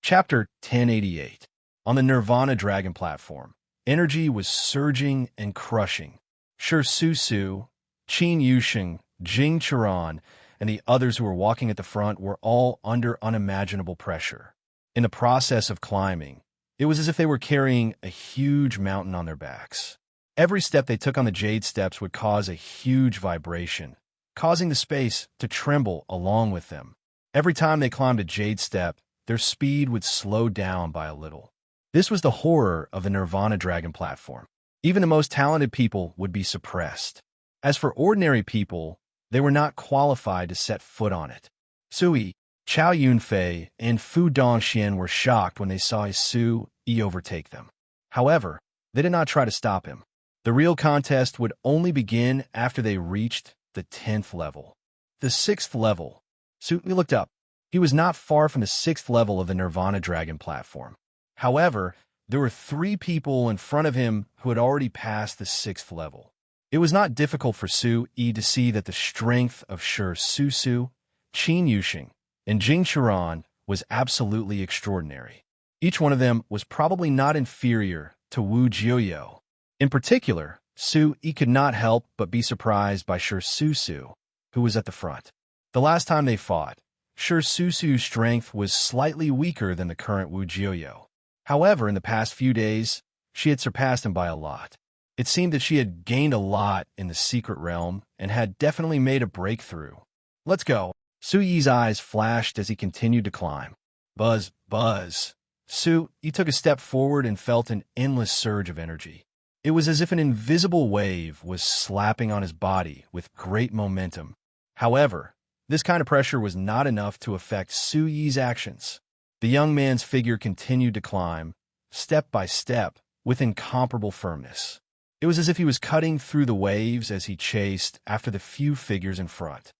Chapter 1088. On the Nirvana Dragon platform, energy was surging and crushing. Shi Susu, Qin Yusheng, Jing Qiran, and the others who were walking at the front were all under unimaginable pressure. In the process of climbing, it was as if they were carrying a huge mountain on their backs. Every step they took on the jade steps would cause a huge vibration, causing the space to tremble along with them. Every time they climbed a jade step, their speed would slow down by a little. This was the horror of the Nirvana Dragon platform. Even the most talented people would be suppressed. As for ordinary people, they were not qualified to set foot on it. Sui, Chao Yunfei, and Fu Dongxian were shocked when they saw Sui overtake them. However, they did not try to stop him. The real contest would only begin after they reached the 10th level. The 6th level. Sui looked up. He was not far from the 6th level of the Nirvana Dragon platform. However, there were 3 people in front of him who had already passed the 6th level. It was not difficult for Sui to see that the strength of Shi Susu, Qin Yusheng, and Jing Qiran was absolutely extraordinary. Each one of them was probably not inferior to Wu Jiuyou. In particular, Sui could not help but be surprised by Shi Susu, who was at the front. The last time they fought, Shi Susu's strength was slightly weaker than the current Wu Jiuyou. However, in the past few days, she had surpassed him by a lot. It seemed that she had gained a lot in the secret realm and had definitely made a breakthrough. Let's go. Sui's eyes flashed as he continued to climb. Buzz, buzz. Sui took a step forward and felt an endless surge of energy. It was as if an invisible wave was slapping on his body with great momentum. However, this kind of pressure was not enough to affect Sui's actions. The young man's figure continued to climb, step by step, with incomparable firmness. It was as if he was cutting through the waves as he chased after the few figures in front.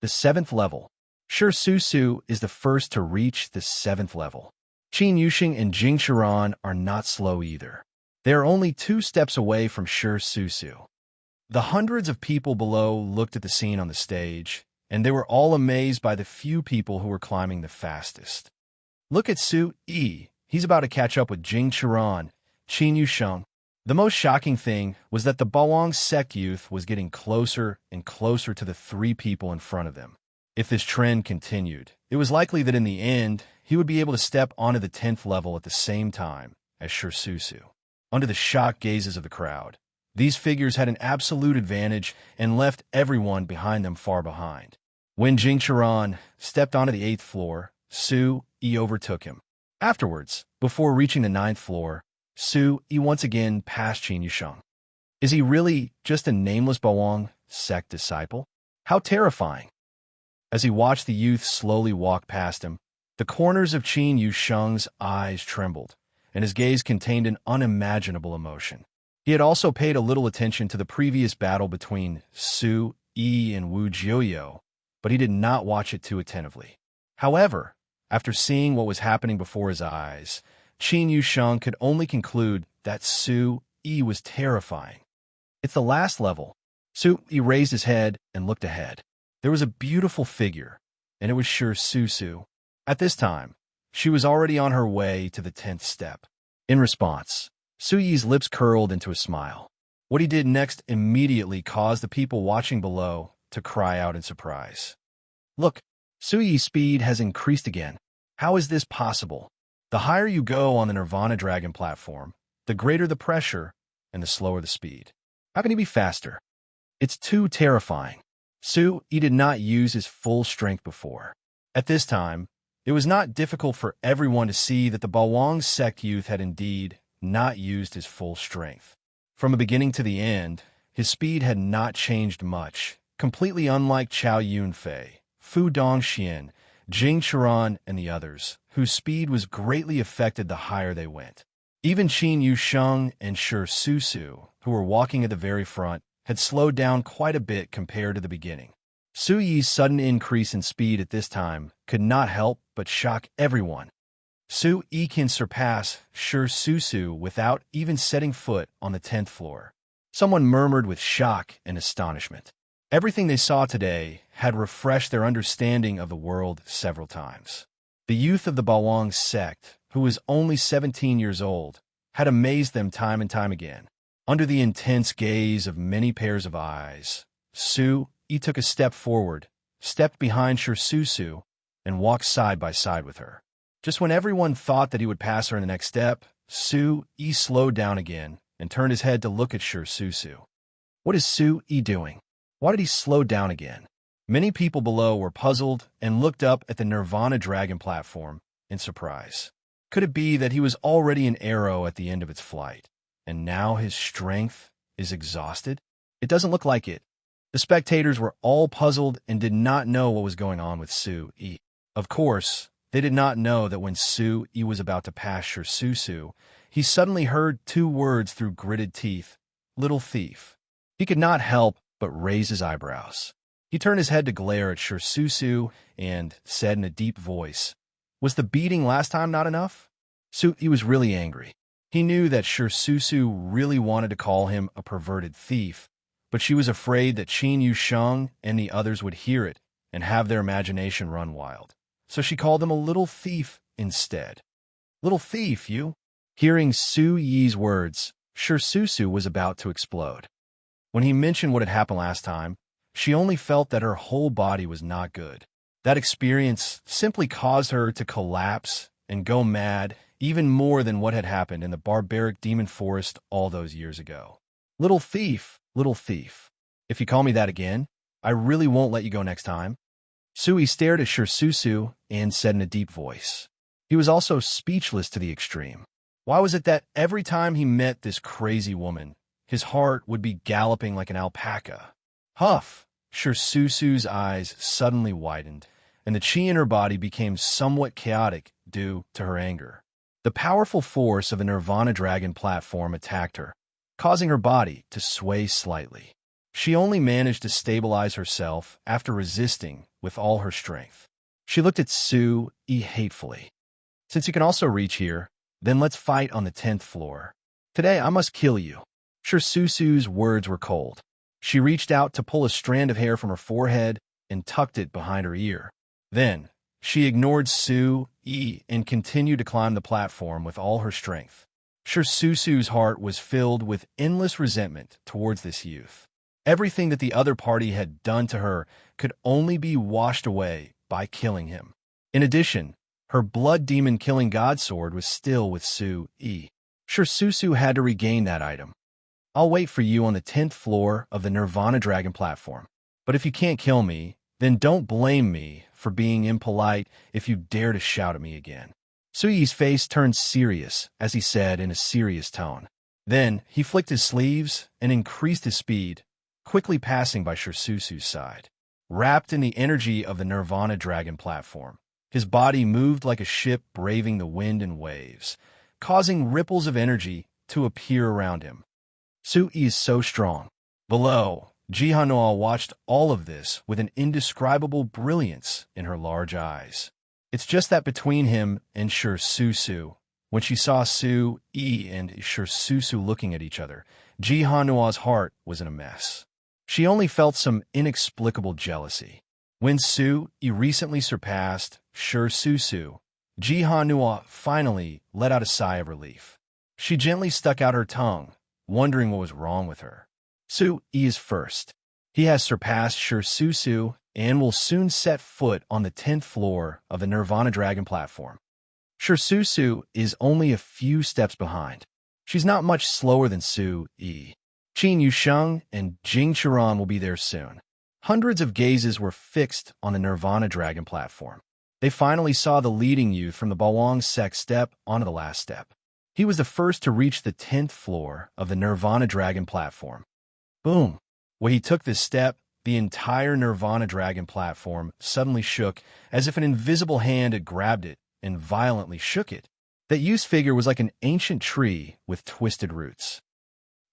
The 7th level. Shi Susu is the first to reach the 7th level. Qin Yusheng and Jing Qiran are not slow either. They are only 2 steps away from Shi Susu. The hundreds of people below looked at the scene on the stage, and they were all amazed by the few people who were climbing the fastest. Look at Sui. He's about to catch up with Jing Qiran, Qin Yusheng. The most shocking thing was that the Bawang sect youth was getting closer and closer to the 3 people in front of them. If this trend continued, it was likely that in the end, he would be able to step onto the 10th level at the same time as Shi Susu. Under the shocked gazes of the crowd, these figures had an absolute advantage and left everyone behind them far behind. When Jing Qiran stepped onto the 8th floor, Sui overtook him. Afterwards, before reaching the 9th floor, Sui once again passed Qin Yusheng. Is he really just a nameless Bawang sect disciple? How terrifying! As he watched the youth slowly walk past him, the corners of Qin Yusheng's eyes trembled, and his gaze contained an unimaginable emotion. He had also paid a little attention to the previous battle between Sui and Wu Jiuyou, but he did not watch it too attentively. However, after seeing what was happening before his eyes, Qin Yusheng could only conclude that Sui was terrifying. It's the last level. Sui raised his head and looked ahead. There was a beautiful figure, and it was Shi Susu. At this time, she was already on her way to the 10th step. In response, Sui's lips curled into a smile. What he did next immediately caused the people watching below to cry out in surprise. Look, Sui's speed has increased again. How is this possible? The higher you go on the Nirvana Dragon platform, the greater the pressure and the slower the speed. How can he be faster? It's too terrifying. Sui did not use his full strength before. At this time, it was not difficult for everyone to see that the Bawang sect youth had indeed not used his full strength. From the beginning to the end, his speed had not changed much, completely unlike Chao Yunfei, Fu Dongxian, Jing Qiran, and the others, whose speed was greatly affected the higher they went. Even Qin Yusheng and Shi Susu, who were walking at the very front, had slowed down quite a bit compared to the beginning. Sui's sudden increase in speed at this time could not help but shock everyone. Sui can surpass Shi Susu without even setting foot on the 10th floor. Someone murmured with shock and astonishment. Everything they saw today had refreshed their understanding of the world several times. The youth of the Bawang sect, who was only 17 years old, had amazed them time and time again. Under the intense gaze of many pairs of eyes, Su-yi took a step forward, stepped behind Shur-Su-Su, and walked side by side with her. Just when everyone thought that he would pass her in the next step, Su-yi slowed down again and turned his head to look at Shur-Su-Su. What is Su-yi doing? Why did he slow down again? Many people below were puzzled and looked up at the Nirvana Dragon platform in surprise. Could it be that he was already an arrow at the end of its flight, and now his strength is exhausted? It doesn't look like it. The spectators were all puzzled and did not know what was going on with Su-yi. Of course, they did not know that when Su-yi was about to pass Shur-Su-Su, he suddenly heard two words through gritted teeth, "Little thief." He could not help but raise his eyebrows. He turned his head to glare at Shur-Su-Su and said in a deep voice, "Was the beating last time not enough?" Su-yi was really angry. He knew that Shur-Su-Su really wanted to call him a perverted thief, but she was afraid that Qin Yusheng and the others would hear it and have their imagination run wild. So she called him a little thief instead. "Little thief, you!" Hearing Su-yi's words, Shur-Su-Su was about to explode. When he mentioned what had happened last time, she only felt that her whole body was not good. That experience simply caused her to collapse and go mad even more than what had happened in the barbaric demon forest all those years ago. Little thief, if you call me that again, I really won't let you go next time." Su-yi stared at Shur-Su-Su and said in a deep voice. He was also speechless to the extreme. Why was it that every time he met this crazy woman, his heart would be galloping like an alpaca? Huff! Shur-Su-Su's eyes suddenly widened, and the chi in her body became somewhat chaotic due to her anger. The powerful force of the Nirvana Dragon platform attacked her, causing her body to sway slightly. She only managed to stabilize herself after resisting with all her strength. She looked at Su-yi hatefully. "Since you can also reach here, then let's fight on the 10th floor. Today I must kill you." Shur-Su-Su's words were cold. She reached out to pull a strand of hair from her forehead and tucked it behind her ear. Then, she ignored Su-yi and continued to climb the platform with all her strength. Shur-Su-Su's heart was filled with endless resentment towards this youth. Everything that the other party had done to her could only be washed away by killing him. In addition, her blood demon killing god sword was still with Su-yi. Shur-Su-Su had to regain that item. "I'll wait for you on the 10th floor of the Nirvana Dragon platform. But if you can't kill me, then don't blame me for being impolite if you dare to shout at me again." Su-yi's face turned serious as he said in a serious tone. Then he flicked his sleeves and increased his speed, quickly passing by Shur-Su-Su's side. Wrapped in the energy of the Nirvana Dragon platform, his body moved like a ship braving the wind and waves, causing ripples of energy to appear around him. Su-yi is so strong. Below, Ji-Hanoi watched all of this with an indescribable brilliance in her large eyes. It's just that between him and Shur-Su-Su, when she saw Su-yi and Shur-Su-Su looking at each other, Ji-Hanoi's heart was in a mess. She only felt some inexplicable jealousy. When Su-yi recently surpassed Shur-Su-Su, Ji-Hanoi finally let out a sigh of relief. She gently stuck out her tongue, wondering what was wrong with her. Su-yi is first. He has surpassed Shur-Su-Su and will soon set foot on the 10th floor of the Nirvana Dragon platform. Shur-Su-Su is only a few steps behind. She's not much slower than Su-yi. Qin Yusheng and Jing Qiran will be there soon. Hundreds of gazes were fixed on the Nirvana Dragon platform. They finally saw the leading youth from the Bawang sect step onto the last step. He was the first to reach the 10th floor of the Nirvana Dragon platform. Boom! When he took this step, the entire Nirvana Dragon platform suddenly shook as if an invisible hand had grabbed it and violently shook it. That youth's figure was like an ancient tree with twisted roots.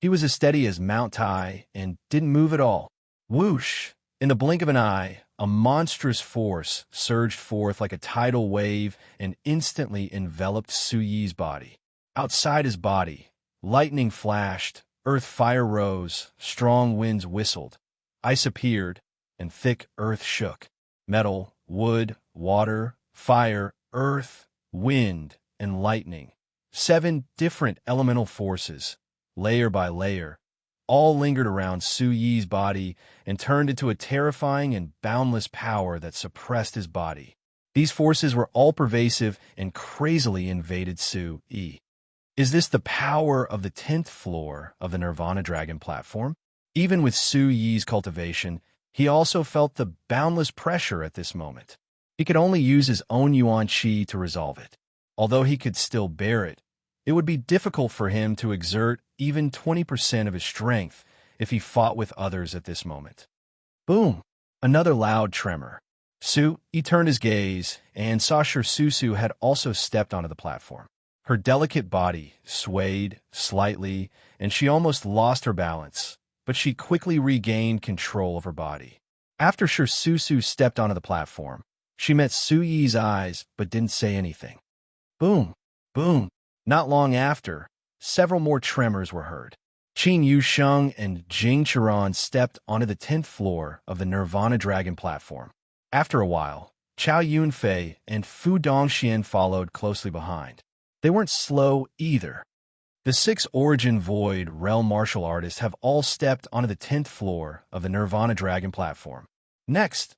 He was as steady as Mount Tai and didn't move at all. Whoosh! In the blink of an eye, a monstrous force surged forth like a tidal wave and instantly enveloped Su-yi's body. Outside his body, lightning flashed, earth fire rose, strong winds whistled, ice appeared, and thick earth shook. Metal, wood, water, fire, earth, wind, and lightning. 7 different elemental forces, layer by layer, all lingered around Su Yi's body and turned into a terrifying and boundless power that suppressed his body. These forces were all-pervasive and crazily invaded Su Yi. Is this the power of the 10th floor of the Nirvana Dragon platform? Even with Su Yi's cultivation, he also felt the boundless pressure at this moment. He could only use his own Yuan Qi to resolve it. Although he could still bear it, it would be difficult for him to exert even 20% of his strength if he fought with others at this moment. Boom! Another loud tremor. Su Yi turned his gaze and saw Sure Susu had also stepped onto the platform. Her delicate body swayed slightly, and she almost lost her balance, but she quickly regained control of her body. After Sure Susu stepped onto the platform, she met Su Yi's eyes but didn't say anything. Boom! Boom! Not long after, several more tremors were heard. Qin Yusheng and Jing Qiran stepped onto the 10th floor of the Nirvana Dragon platform. After a while, Chao Yunfei and Fu Dongxian followed closely behind. They weren't slow either. The 6 Origin Void Realm martial artists have all stepped onto the 10th floor of the Nirvana Dragon platform. Next,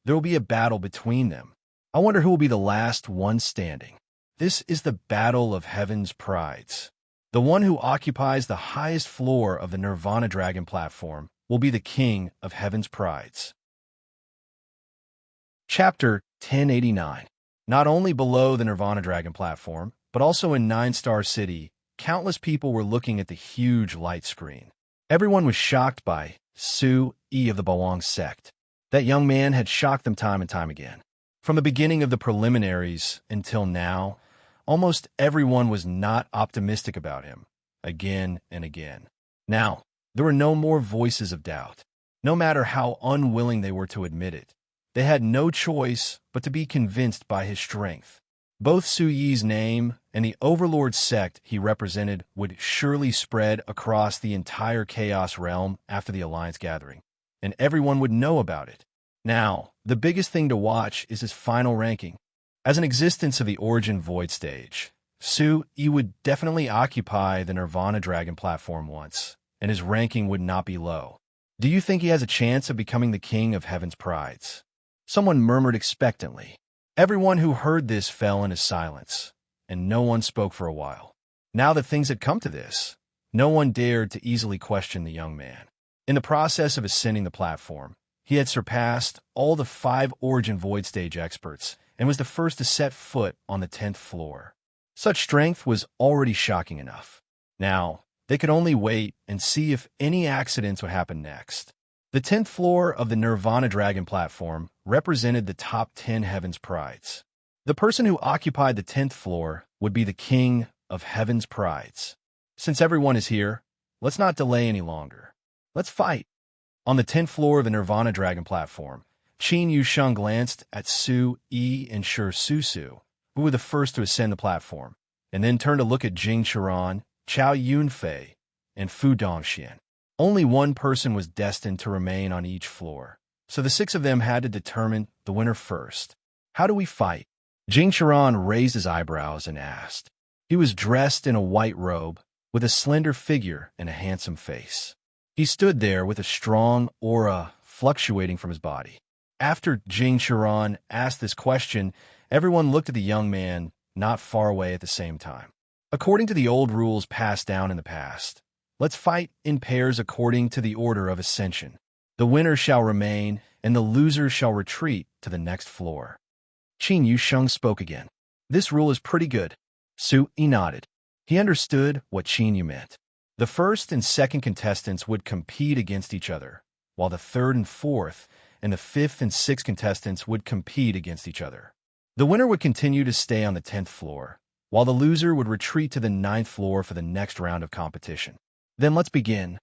there will be a battle between them. I wonder who will be the last one standing. This is the Battle of Heaven's Prides. The one who occupies the highest floor of the Nirvana Dragon platform will be the King of Heaven's Prides. Chapter 1089. Not only below the Nirvana Dragon platform, but also in 9-Star City, countless people were looking at the huge light screen. Everyone was shocked by Su Yi of the Bawang sect. That young man had shocked them time and time again. From the beginning of the preliminaries until now, almost everyone was not optimistic about him, again and again. Now, there were no more voices of doubt. No matter how unwilling they were to admit it, they had no choice but to be convinced by his strength. Both Su Yi's name and the Overlord sect he represented would surely spread across the entire Chaos Realm after the Alliance gathering, and everyone would know about it. Now, the biggest thing to watch is his final ranking. As an existence of the Origin Void stage, Su Yi would definitely occupy the Nirvana Dragon platform once, and his ranking would not be low. Do you think he has a chance of becoming the King of Heaven's Prides? Someone murmured expectantly. Everyone who heard this fell into silence, and no one spoke for a while. Now that things had come to this, no one dared to easily question the young man. In the process of ascending the platform, he had surpassed all the 5 Origin Void stage experts and was the first to set foot on the 10th floor. Such strength was already shocking enough. Now, they could only wait and see if any accidents would happen next. The 10th floor of the Nirvana Dragon platform represented the top 10 Heaven's Prides. The person who occupied the 10th floor would be the King of Heaven's Prides. Since everyone is here, let's not delay any longer. Let's fight. On the 10th floor of the Nirvana Dragon platform, Qin Yusheng glanced at Su Yi and Sure Susu, who were the first to ascend the platform, and then turned to look at Jing Qiran, Chao Yunfei, and Fu Dongxian. Only one person was destined to remain on each floor, so the 6 of them had to determine the winner first. How do we fight? Jing Qiran raised his eyebrows and asked. He was dressed in a white robe, with a slender figure and a handsome face. He stood there with a strong aura fluctuating from his body. After Jing Qiran asked this question, everyone looked at the young man not far away at the same time. According to the old rules passed down in the past, let's fight in pairs according to the order of ascension. The winner shall remain, and the loser shall retreat to the next floor. Qin Yusheng spoke again. This rule is pretty good. Su Yi nodded. He understood what Qin Yu meant. The first and second contestants would compete against each other, while the third and fourth and the 5th and 6th contestants would compete against each other. The winner would continue to stay on the 10th floor, while the loser would retreat to the 9th floor for the next round of competition. Then let's begin.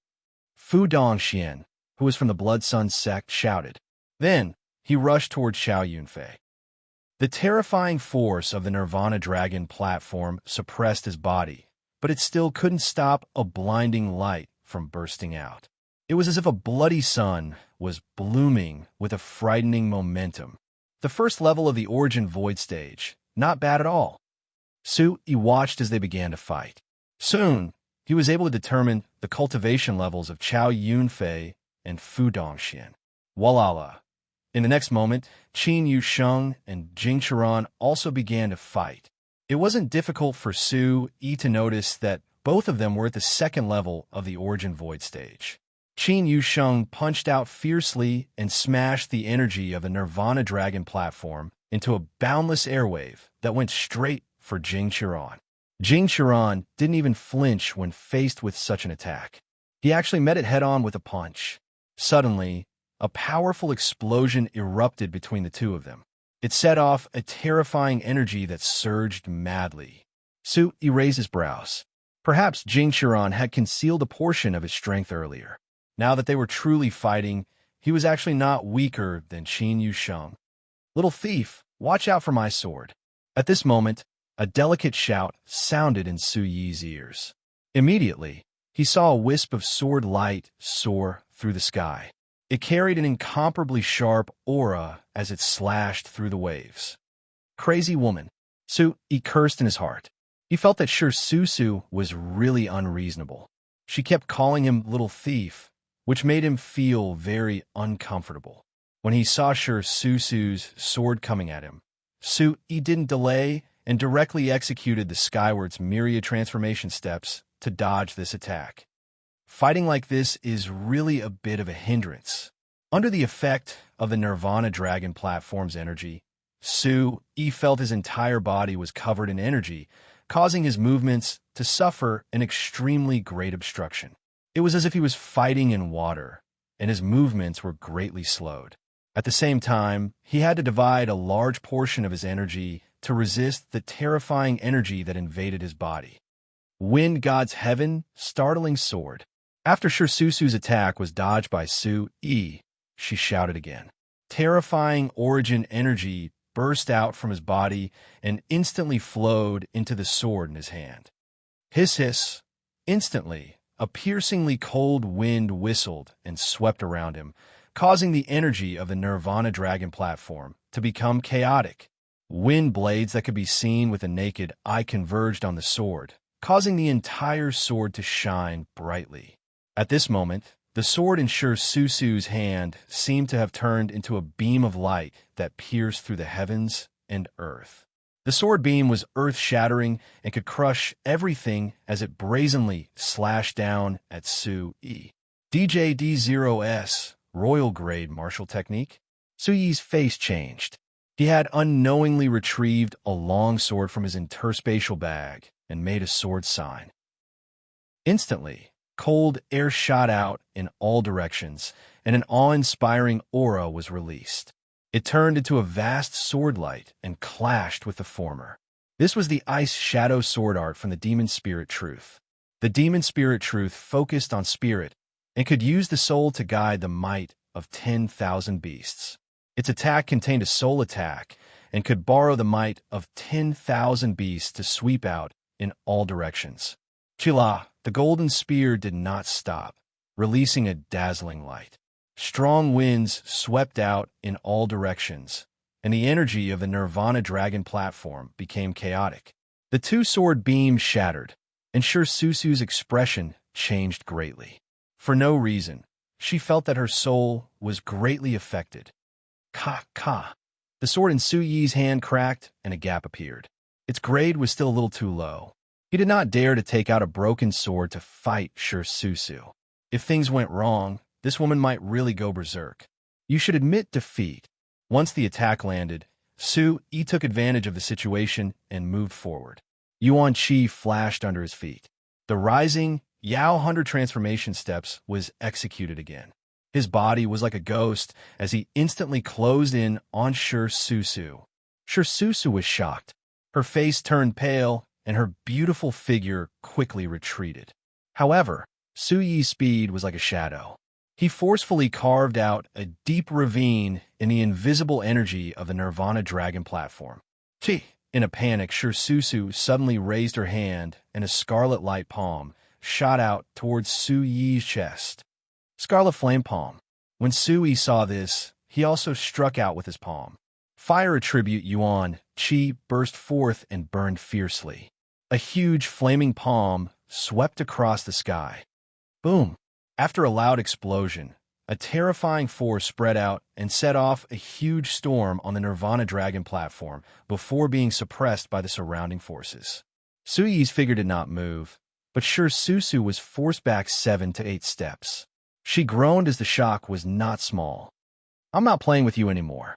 Fu Dongxian, who was from the Blood Sun sect, shouted. Then he rushed toward Chao Yunfei. The terrifying force of the Nirvana Dragon platform suppressed his body, but it still couldn't stop a blinding light from bursting out. It was as if a bloody sun was blooming with a frightening momentum. The first level of the Origin Void stage, not bad at all. Su Yi watched as they began to fight. Soon, he was able to determine the cultivation levels of Chao Yunfei and Fu Dongxian. Walala. In the next moment, Qin Yusheng and Jing Qiran also began to fight. It wasn't difficult for Su Yi to notice that both of them were at the second level of the Origin Void stage. Qin Yusheng punched out fiercely and smashed the energy of the Nirvana Dragon platform into a boundless airwave that went straight for Jing Qiran. Jing Qiran didn't even flinch when faced with such an attack. He actually met it head-on with a punch. Suddenly, a powerful explosion erupted between the two of them. It set off a terrifying energy that surged madly. Su Yi raised his brows. Perhaps Jing Qiran had concealed a portion of his strength earlier. Now that they were truly fighting, he was actually not weaker than Qin Yusheng. "Little thief, watch out for my sword." At this moment, a delicate shout sounded in Su Yi's ears. Immediately, he saw a wisp of sword light soar through the sky. It carried an incomparably sharp aura as it slashed through the waves. Crazy woman. Su Yi cursed in his heart. He felt that Susu was really unreasonable. She kept calling him little thief, which made him feel very uncomfortable. When he saw Susu's sword coming at him, Su Yi didn't delay and directly executed the Skyward's myriad transformation steps to dodge this attack. Fighting like this is really a bit of a hindrance. Under the effect of the Nirvana Dragon platform's energy, Su Yi felt his entire body was covered in energy, causing his movements to suffer an extremely great obstruction. It was as if he was fighting in water, and his movements were greatly slowed. At the same time, he had to divide a large portion of his energy to resist the terrifying energy that invaded his body. Wind God's Heaven, Startling Sword. After Susu's attack was dodged by Su Yi, she shouted again. Terrifying origin energy burst out from his body and instantly flowed into the sword in his hand. Hiss hiss. Instantly, a piercingly cold wind whistled and swept around him, causing the energy of the Nirvana Dragon platform to become chaotic. Wind blades that could be seen with the naked eye converged on the sword, causing the entire sword to shine brightly. At this moment, the sword in Susu's hand seemed to have turned into a beam of light that pierced through the heavens and earth. The sword beam was earth-shattering and could crush everything as it brazenly slashed down at Su Yi. DJD-0S, Royal Grade Martial Technique. Su Yi's face changed. He had unknowingly retrieved a long sword from his interspatial bag and made a sword sign. Instantly, cold air shot out in all directions, and an awe-inspiring aura was released. It turned into a vast sword light and clashed with the former. This was the Ice Shadow sword art from the Demon Spirit Truth. The Demon Spirit Truth focused on spirit and could use the soul to guide the might of 10,000 beasts. Its attack contained a soul attack and could borrow the might of 10,000 beasts to sweep out in all directions. Chila, the golden spear did not stop, releasing a dazzling light. Strong winds swept out in all directions, and the energy of the Nirvana Dragon platform became chaotic. The two sword beams shattered, and Susu's expression changed greatly. For no reason, she felt that her soul was greatly affected. Ka. The sword in Su Yi's hand cracked, and a gap appeared. Its grade was still a little too low. He did not dare to take out a broken sword to fight Susu. If things went wrong, this woman might really go berserk. You should admit defeat. Once the attack landed, Su Yi took advantage of the situation and moved forward. Yuan Qi flashed under his feet. The rising Yao 100 transformation steps was executed again. His body was like a ghost as he instantly closed in on Susu. Susu was shocked. Her face turned pale, and her beautiful figure quickly retreated. However, Su Yi's speed was like a shadow. He forcefully carved out a deep ravine in the invisible energy of the Nirvana Dragon platform. Chi! In a panic, Susu suddenly raised her hand, and a scarlet light palm shot out towards Su Yi's chest. Scarlet Flame Palm. When Su Yi saw this, he also struck out with his palm. Fire attribute Yuan, Qi burst forth and burned fiercely. A huge flaming palm swept across the sky. Boom! After a loud explosion, a terrifying force spread out and set off a huge storm on the Nirvana Dragon platform before being suppressed by the surrounding forces. Suyi's figure did not move, but Sure Susu was forced back 7 to 8 steps. She groaned as the shock was not small. "I'm not playing with you anymore,"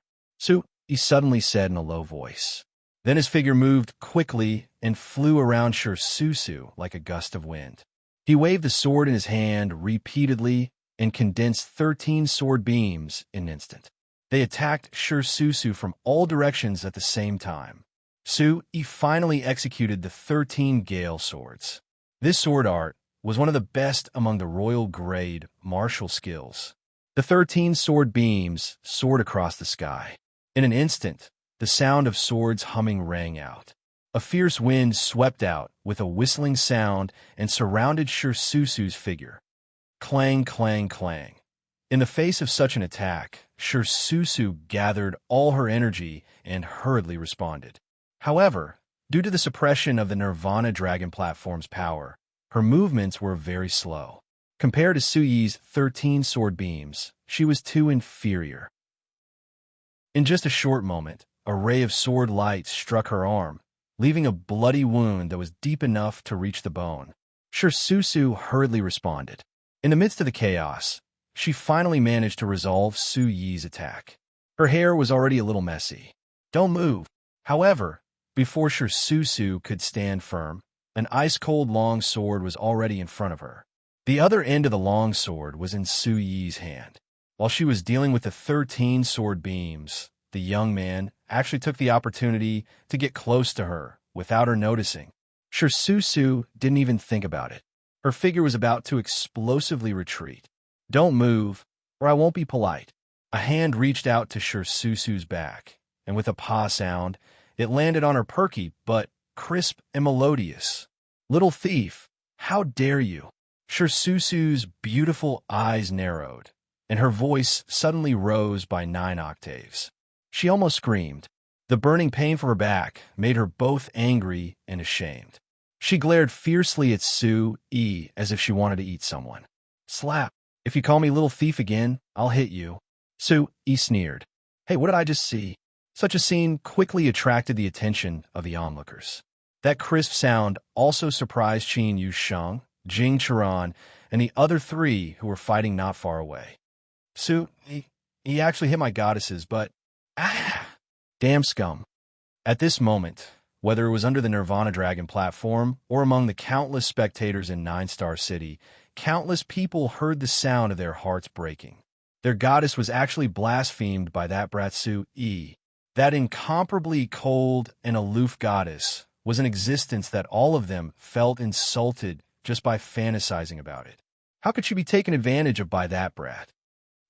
he suddenly said in a low voice. Then his figure moved quickly and flew around Sure Susu like a gust of wind. He waved the sword in his hand repeatedly and condensed 13 sword beams in an instant. They attacked Sure Susu from all directions at the same time. He finally executed the 13 Gale swords. This sword art was one of the best among the royal grade martial skills. The 13 sword beams soared across the sky. In an instant, the sound of swords humming rang out. A fierce wind swept out with a whistling sound and surrounded Sure Susu's figure. Clang, clang, clang. In the face of such an attack, Sure Susu gathered all her energy and hurriedly responded. However, due to the suppression of the Nirvana Dragon platform's power, her movements were very slow. Compared to Suyi's 13 sword beams, she was too inferior. In just a short moment, a ray of sword light struck her arm, leaving a bloody wound that was deep enough to reach the bone. Sure Susu hurriedly responded. In the midst of the chaos, she finally managed to resolve Suyi's attack. Her hair was already a little messy. "Don't move." However, before Sure Susu could stand firm, an ice-cold long sword was already in front of her. The other end of the long sword was in Suyi's hand. While she was dealing with the 13 sword beams, the young man actually took the opportunity to get close to her without her noticing. Sure Susu didn't even think about it. Her figure was about to explosively retreat. "Don't move, or I won't be polite." A hand reached out to Sure Susu's back, and with a paw sound, it landed on her perky but crisp and melodious. "Little thief, how dare you?" Sure Susu's beautiful eyes narrowed, and her voice suddenly rose by 9 octaves. She almost screamed. The burning pain from her back made her both angry and ashamed. She glared fiercely at Sui as if she wanted to eat someone. "Slap. If you call me little thief again, I'll hit you." Sui sneered. "Hey, what did I just see?" Such a scene quickly attracted the attention of the onlookers. That crisp sound also surprised Qin Yusheng, Jing Charan, and the other 3 who were fighting not far away. "Sui, he actually hit my goddesses, but... damn scum." At this moment, whether it was under the Nirvana Dragon platform or among the countless spectators in 9-Star City, countless people heard the sound of their hearts breaking. Their goddess was actually blasphemed by that brat Sui. That incomparably cold and aloof goddess was an existence that all of them felt insulted just by fantasizing about it. How could she be taken advantage of by that brat?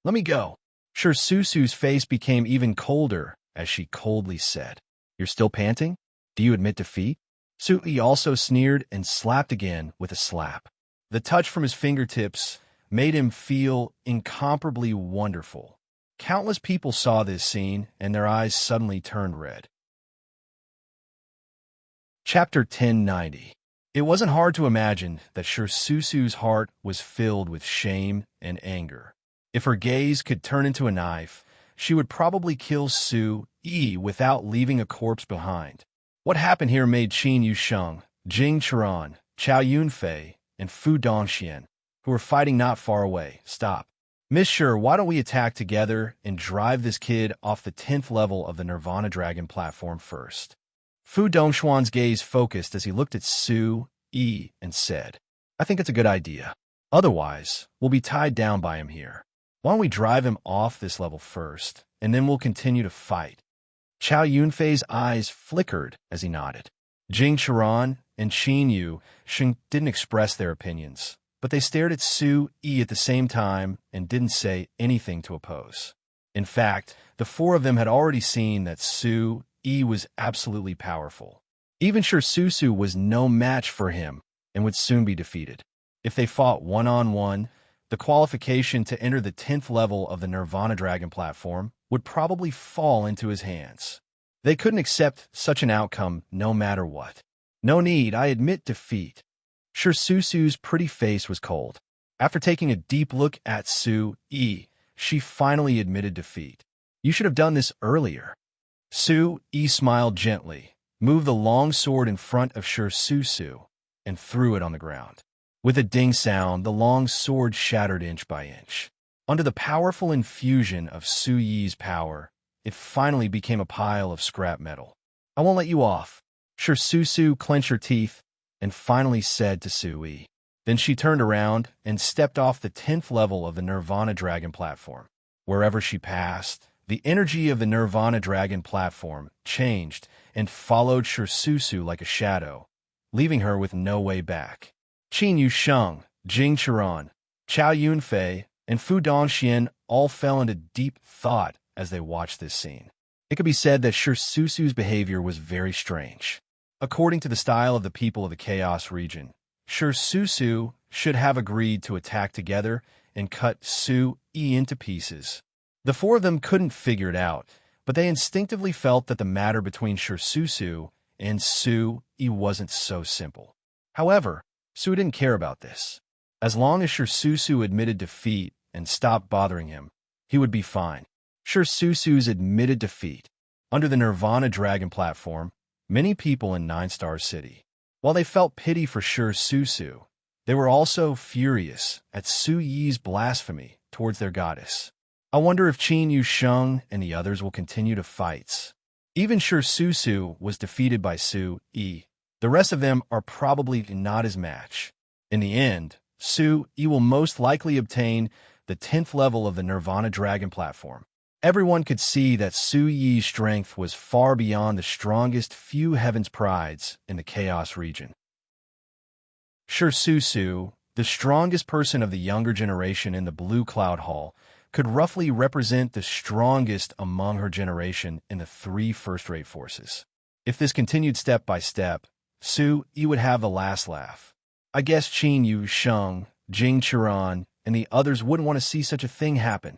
"Let me go." Sure Susu's face became even colder as she coldly said, "You're still panting? Do you admit defeat?" Sui also sneered and slapped again with a slap. The touch from his fingertips made him feel incomparably wonderful. Countless people saw this scene, and their eyes suddenly turned red. Chapter 1090. It wasn't hard to imagine that Sure Susu's heart was filled with shame and anger. If her gaze could turn into a knife, she would probably kill Sui without leaving a corpse behind. What happened here made Qin Yusheng, Jing Charan, Chao Yunfei, and Fu Dongxian, who were fighting not far away, stop. "Miss Sure, why don't we attack together and drive this kid off the 10th level of the Nirvana Dragon platform first?" Fu Dongxuan's gaze focused as he looked at Sui and said, "I think it's a good idea. Otherwise, we'll be tied down by him here. Why don't we drive him off this level first, and then we'll continue to fight?" Chao Yunfei's eyes flickered as he nodded. Jing Charan and Qin Yusheng didn't express their opinions, but they stared at Sui at the same time and didn't say anything to oppose. In fact, the 4 of them had already seen that Sui was absolutely powerful. Even Sure Susu was no match for him and would soon be defeated. If they fought one-on-one, the qualification to enter the 10th level of the Nirvana Dragon platform would probably fall into his hands. They couldn't accept such an outcome no matter what. No need, I admit defeat. Sure, Susu's pretty face was cold. After taking a deep look at Su-yi, she finally admitted defeat. You should have done this earlier. Su-yi smiled gently, moved the long sword in front of Sure Susu, and threw it on the ground. With a ding sound, the long sword shattered inch by inch. Under the powerful infusion of Su-yi's power, it finally became a pile of scrap metal. I won't let you off. Sure Susu clenched her teeth and finally said to Su-yi. Then she turned around and stepped off the 10th level of the Nirvana Dragon platform. Wherever she passed, the energy of the Nirvana Dragon platform changed and followed Sure Susu like a shadow, leaving her with no way back. Qin Yusheng, Jing Qiran, Chao Yunfei, and Fu Dongxian all fell into deep thought as they watched this scene. It could be said that Sure Susu's behavior was very strange. According to the style of the people of the Chaos region, Sure Susu should have agreed to attack together and cut Su-yi into pieces. The four of them couldn't figure it out, but they instinctively felt that the matter between Sure Susu and Su-yi wasn't so simple. However, Su didn't care about this. As long as Sure Susu admitted defeat and stopped bothering him, he would be fine. Sure Susu's admitted defeat. Under the Nirvana Dragon platform, many people in Nine Star City, while they felt pity for Sure Susu, they were also furious at Su-yi's blasphemy towards their goddess. I wonder if Qin Yusheng and the others will continue to fight. Even Sure Susu was defeated by Su-yi. The rest of them are probably not his match. In the end, Su-yi will most likely obtain the 10th level of the Nirvana Dragon platform. Everyone could see that Su-yi's strength was far beyond the strongest few heavens prides in the Chaos region. Sure Susu, the strongest person of the younger generation in the Blue Cloud Hall, could roughly represent the strongest among her generation in the 3 first-rate forces. If this continued step by step, Su-yi would have the last laugh. I guess Qin Yusheng, Jing Qiran, and the others wouldn't want to see such a thing happen.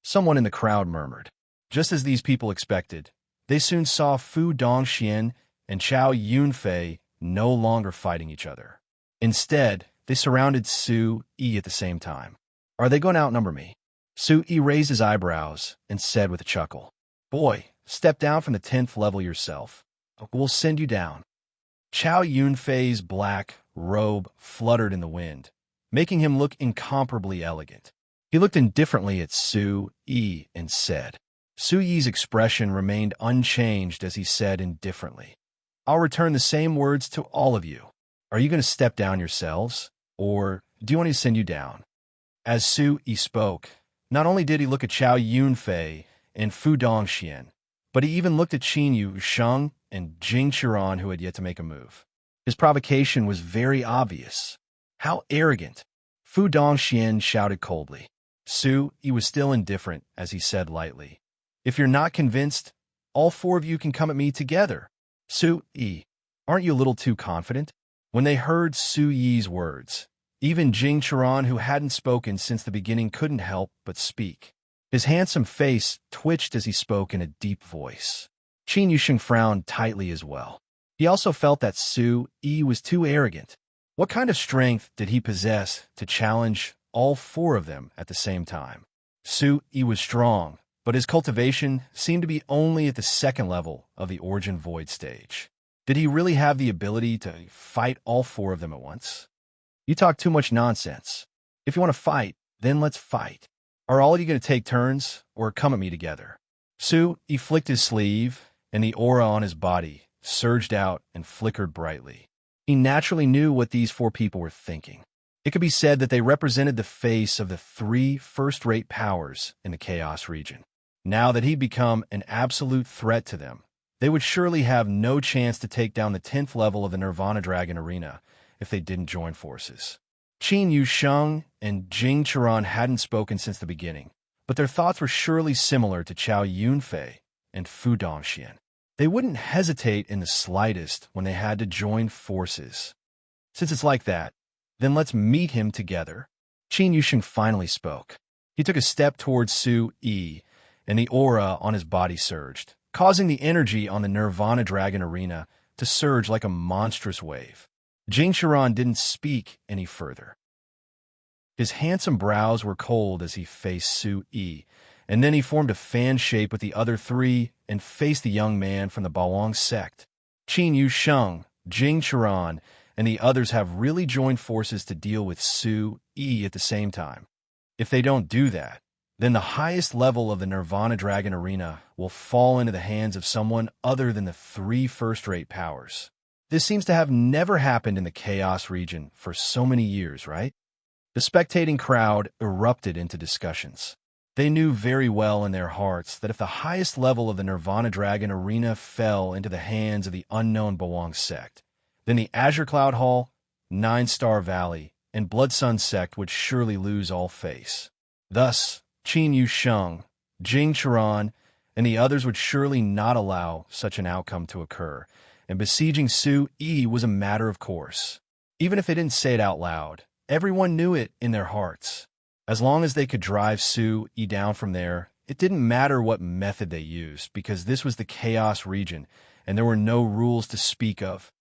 Someone in the crowd murmured. Just as these people expected, they soon saw Fu Dongxian and Chao Yunfei no longer fighting each other. Instead, they surrounded Su-yi at the same time. Are they going to outnumber me? Su-yi raised his eyebrows and said with a chuckle, Boy, step down from the 10th level yourself. We'll send you down. Chao Yunfei's black robe fluttered in the wind, making him look incomparably elegant. He looked indifferently at Su-yi and said. Su-yi's expression remained unchanged as he said indifferently, I'll return the same words to all of you. Are you going to step down yourselves, or do you want me to send you down? As Su-yi spoke, not only did he look at Chao Yunfei and Fu Dongxian, but he even looked at Qin Yusheng and Jing Qiran, who had yet to make a move. His provocation was very obvious. How arrogant! Fu Dongxian shouted coldly. Su-yi was still indifferent as he said lightly, If you're not convinced, all 4 of you can come at me together. Su-yi, aren't you a little too confident? When they heard Su-yi's words, even Jing Qiran, who hadn't spoken since the beginning, couldn't help but speak. His handsome face twitched as he spoke in a deep voice. Qin Yusheng frowned tightly as well. He also felt that Su-yi was too arrogant. What kind of strength did he possess to challenge all 4 of them at the same time? Su-yi was strong, but his cultivation seemed to be only at the 2nd level of the Origin Void stage. Did he really have the ability to fight all 4 of them at once? You talk too much nonsense. If you want to fight, then let's fight. Are all of you going to take turns, or come at me together? Su-yi flicked his sleeve, and the aura on his body surged out and flickered brightly. He naturally knew what these 4 people were thinking. It could be said that they represented the face of the 3 first-rate powers in the Chaos region. Now that he'd become an absolute threat to them, they would surely have no chance to take down the 10th level of the Nirvana Dragon Arena if they didn't join forces. Qin Yusheng and Jing Qiran hadn't spoken since the beginning, but their thoughts were surely similar to Chao Yunfei and Fu Dongxian. They wouldn't hesitate in the slightest when they had to join forces. Since it's like that, then let's meet him together. Qin Yusheng finally spoke. He took a step towards Su-yi and the aura on his body surged, causing the energy on the Nirvana Dragon arena to surge like a monstrous wave. Jing Qiran didn't speak any further. His handsome brows were cold as he faced Su Yi, and then he formed a fan shape with the other three and faced the young man from the Bawang sect. Qin Yusheng, Jing Qiran, and the others have really joined forces to deal with Su Yi at the same time. If they don't do that, then the highest level of the Nirvana Dragon arena will fall into the hands of someone other than the three first-rate powers. This seems to have never happened in the Chaos region for so many years, right? The spectating crowd erupted into discussions. They knew very well in their hearts that if the highest level of the Nirvana Dragon arena fell into the hands of the unknown Bawang sect, then the Azure Cloud Hall, Nine Star Valley, and Blood Sun sect would surely lose all face. Thus, Qin Yusheng, Jing Qiran, and the others would surely not allow such an outcome to occur, and besieging Su Yi was a matter of course. Even if they didn't say it out loud, everyone knew it in their hearts. As long as they could drive Su Yi down from there, it didn't matter what method they used, because this was the Chaos region, and there were no rules to speak of.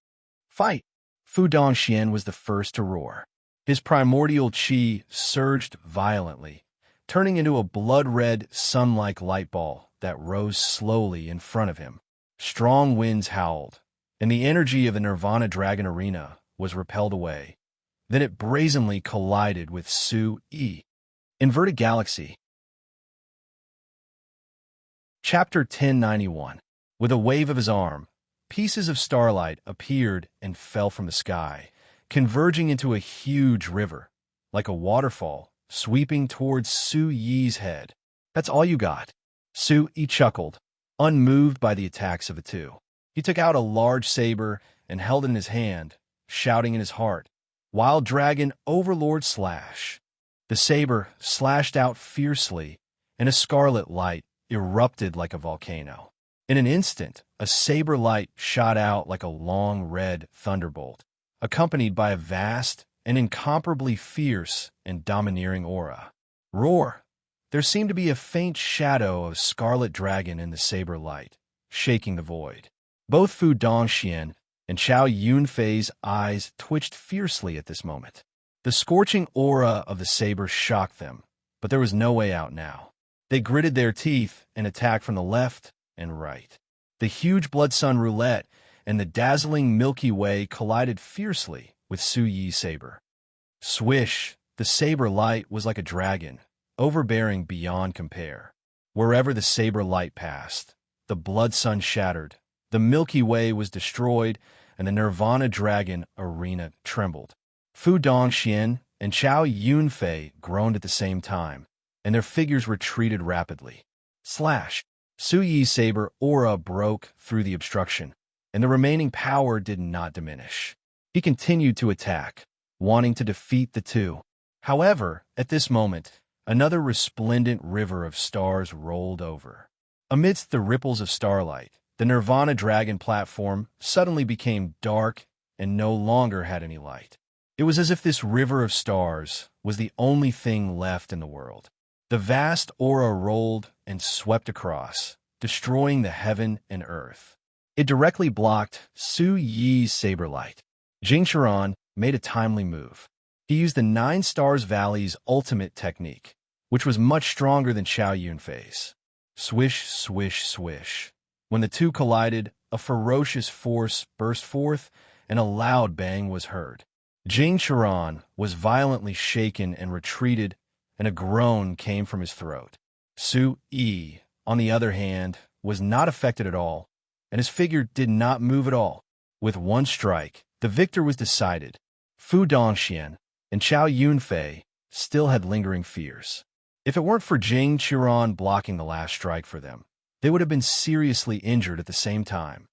Fight! Fu Dongxian was the first to roar. His primordial qi surged violently, turning into a blood-red, sun-like light ball that rose slowly in front of him. Strong winds howled, and the energy of the Nirvana Dragon arena was repelled away. Then it brazenly collided with Su Yi. Inverted Galaxy. Chapter 1091. With a wave of his arm, pieces of starlight appeared and fell from the sky, converging into a huge river, like a waterfall, sweeping towards Su Yi's head. That's all you got. Su Yi chuckled, unmoved by the attacks of the two. He took out a large saber and held it in his hand, shouting in his heart, "Wild Dragon Overlord Slash." The saber slashed out fiercely, and a scarlet light erupted like a volcano. In an instant, a saber light shot out like a long red thunderbolt, accompanied by a vast and incomparably fierce and domineering aura. Roar! There seemed to be a faint shadow of scarlet dragon in the saber light, shaking the void. Both Fu Dongxian and Chao Yunfei's eyes twitched fiercely at this moment. The scorching aura of the saber shocked them, but there was no way out now. They gritted their teeth and attacked from the left and right. The huge Blood Sun roulette and the dazzling Milky Way collided fiercely with Su Yi's saber. Swish! The saber light was like a dragon, overbearing beyond compare. Wherever the saber light passed, the Blood Sun shattered, the Milky Way was destroyed, and the Nirvana Dragon arena trembled. Fu Dongxian and Chao Yunfei groaned at the same time, and their figures retreated rapidly. Slash! Su Yi's saber aura broke through the obstruction, and the remaining power did not diminish. He continued to attack, wanting to defeat the two. However, at this moment, another resplendent river of stars rolled over. Amidst the ripples of starlight, the Nirvana Dragon platform suddenly became dark and no longer had any light. It was as if this river of stars was the only thing left in the world. The vast aura rolled and swept across, destroying the heaven and earth. It directly blocked Su Yi's saber light. Jing Qiran made a timely move. He used the Nine Stars Valley's ultimate technique, which was much stronger than Chao Yunfei's. Swish, swish, swish. When the two collided, a ferocious force burst forth, and a loud bang was heard. Jing Qiran was violently shaken and retreated, and a groan came from his throat. Su Yi, on the other hand, was not affected at all, and his figure did not move at all. With one strike, the victor was decided. Fu Dongxian and Chao Yunfei still had lingering fears. If it weren't for Jing Qiran blocking the last strike for them, they would have been seriously injured at the same time.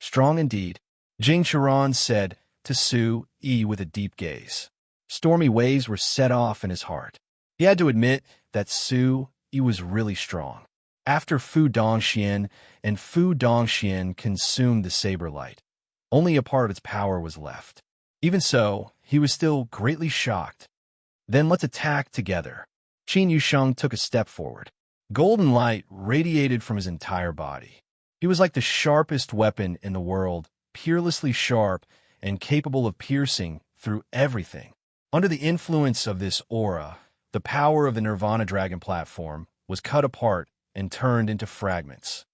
Strong indeed, Jing Qiran said to Su Yi with a deep gaze. Stormy waves were set off in his heart. He had to admit that Su Yi was really strong. After Fu Dongxian consumed the saber light, only a part of its power was left. Even so, he was still greatly shocked. Then let's attack together. Qin Yusheng took a step forward. Golden light radiated from his entire body. He was like the sharpest weapon in the world, peerlessly sharp and capable of piercing through everything. Under the influence of this aura, the power of the Nirvana Dragon platform was cut apart and turned into fragments.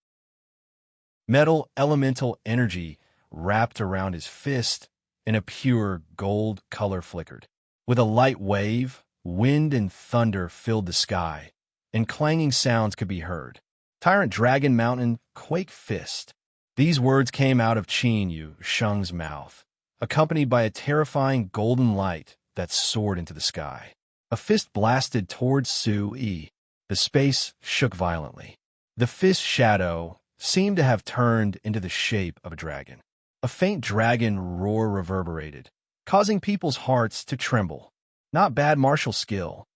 Metal elemental energy wrapped around his fist, and a pure gold color flickered. With a light wave, wind and thunder filled the sky, and clanging sounds could be heard. Tyrant Dragon Mountain, Quake Fist. These words came out of Qin Yu Sheng's mouth, accompanied by a terrifying golden light that soared into the sky. A fist blasted towards Su Yi. The space shook violently. The fist's shadow seemed to have turned into the shape of a dragon. A faint dragon roar reverberated, causing people's hearts to tremble. Not bad martial skill.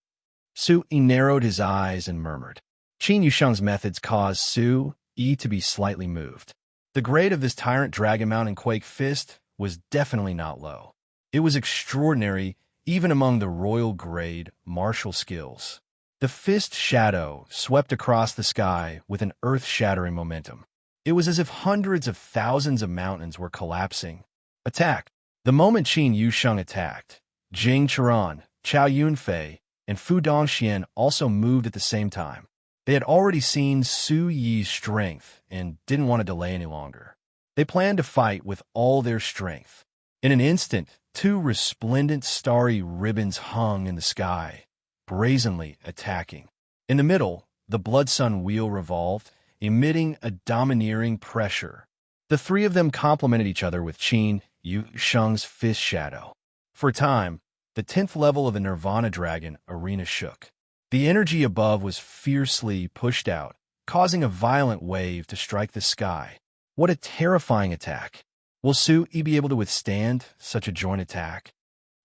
Su Yi narrowed his eyes and murmured. Qin Yusheng's methods caused Su Yi to be slightly moved. The grade of this Tyrant Dragon Mountain Quake Fist was definitely not low. It was extraordinary even among the royal grade martial skills. The fist shadow swept across the sky with an earth-shattering momentum. It was as if hundreds of thousands of mountains were collapsing. Attack! The moment Qin Yusheng attacked, Jing Qiran, Chao Yunfei, and Fu Dongxian also moved at the same time. They had already seen Su Yi's strength and didn't want to delay any longer. They planned to fight with all their strength. In an instant, two resplendent starry ribbons hung in the sky, brazenly attacking. In the middle, the Blood Sun wheel revolved, emitting a domineering pressure. The three of them complemented each other with Qin Yu Sheng's fist shadow. For a time, the 10th level of the Nirvana Dragon arena shook. The energy above was fiercely pushed out, causing a violent wave to strike the sky. What a terrifying attack! Will Su Yi be able to withstand such a joint attack?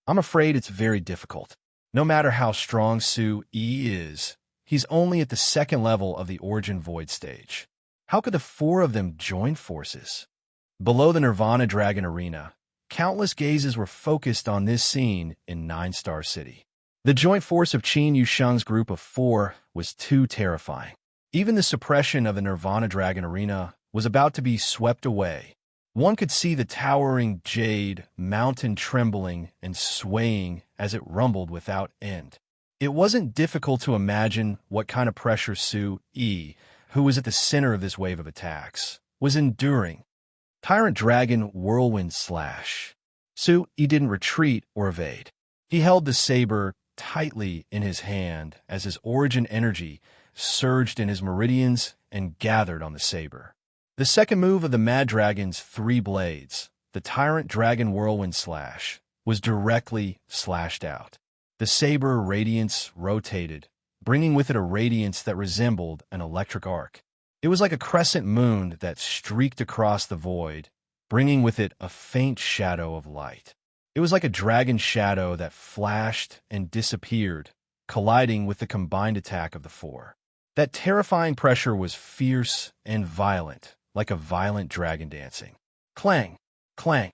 I'm afraid it's very difficult. No matter how strong Su Yi is, he's only at the 2nd level of the Origin Void stage. How could the four of them join forces? Below the Nirvana Dragon arena, countless gazes were focused on this scene in 9-Star City. The joint force of Qin Yusheng's group of 4 was too terrifying. Even the suppression of the Nirvana Dragon arena was about to be swept away. One could see the towering jade mountain trembling and swaying as it rumbled without end. It wasn't difficult to imagine what kind of pressure Su Yi, who was at the center of this wave of attacks, was enduring. Tyrant Dragon Whirlwind Slash. Su Yi didn't retreat or evade. He held the saber tightly in his hand as his origin energy surged in his meridians and gathered on the saber. The second move of the Mad Dragon's 3 blades, the Tyrant Dragon Whirlwind Slash, was directly slashed out. The saber radiance rotated, bringing with it a radiance that resembled an electric arc. It was like a crescent moon that streaked across the void, bringing with it a faint shadow of light. It was like a dragon shadow that flashed and disappeared, colliding with the combined attack of the 4. That terrifying pressure was fierce and violent, like a violent dragon dancing. Clang! Clang!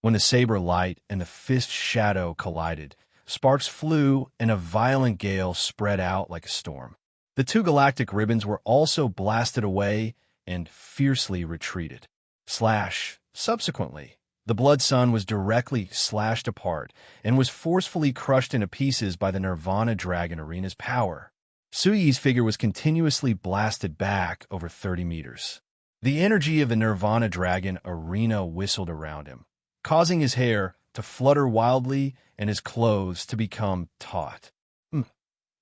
When the saber light and the fist shadow collided, sparks flew and a violent gale spread out like a storm. The 2 galactic ribbons were also blasted away and fiercely retreated. Slash! Subsequently, the Blood Sun was directly slashed apart and was forcefully crushed into pieces by the Nirvana Dragon arena's power. Su Yi's figure was continuously blasted back over 30 meters. The energy of the Nirvana Dragon arena whistled around him, causing his hair to flutter wildly and his clothes to become taut.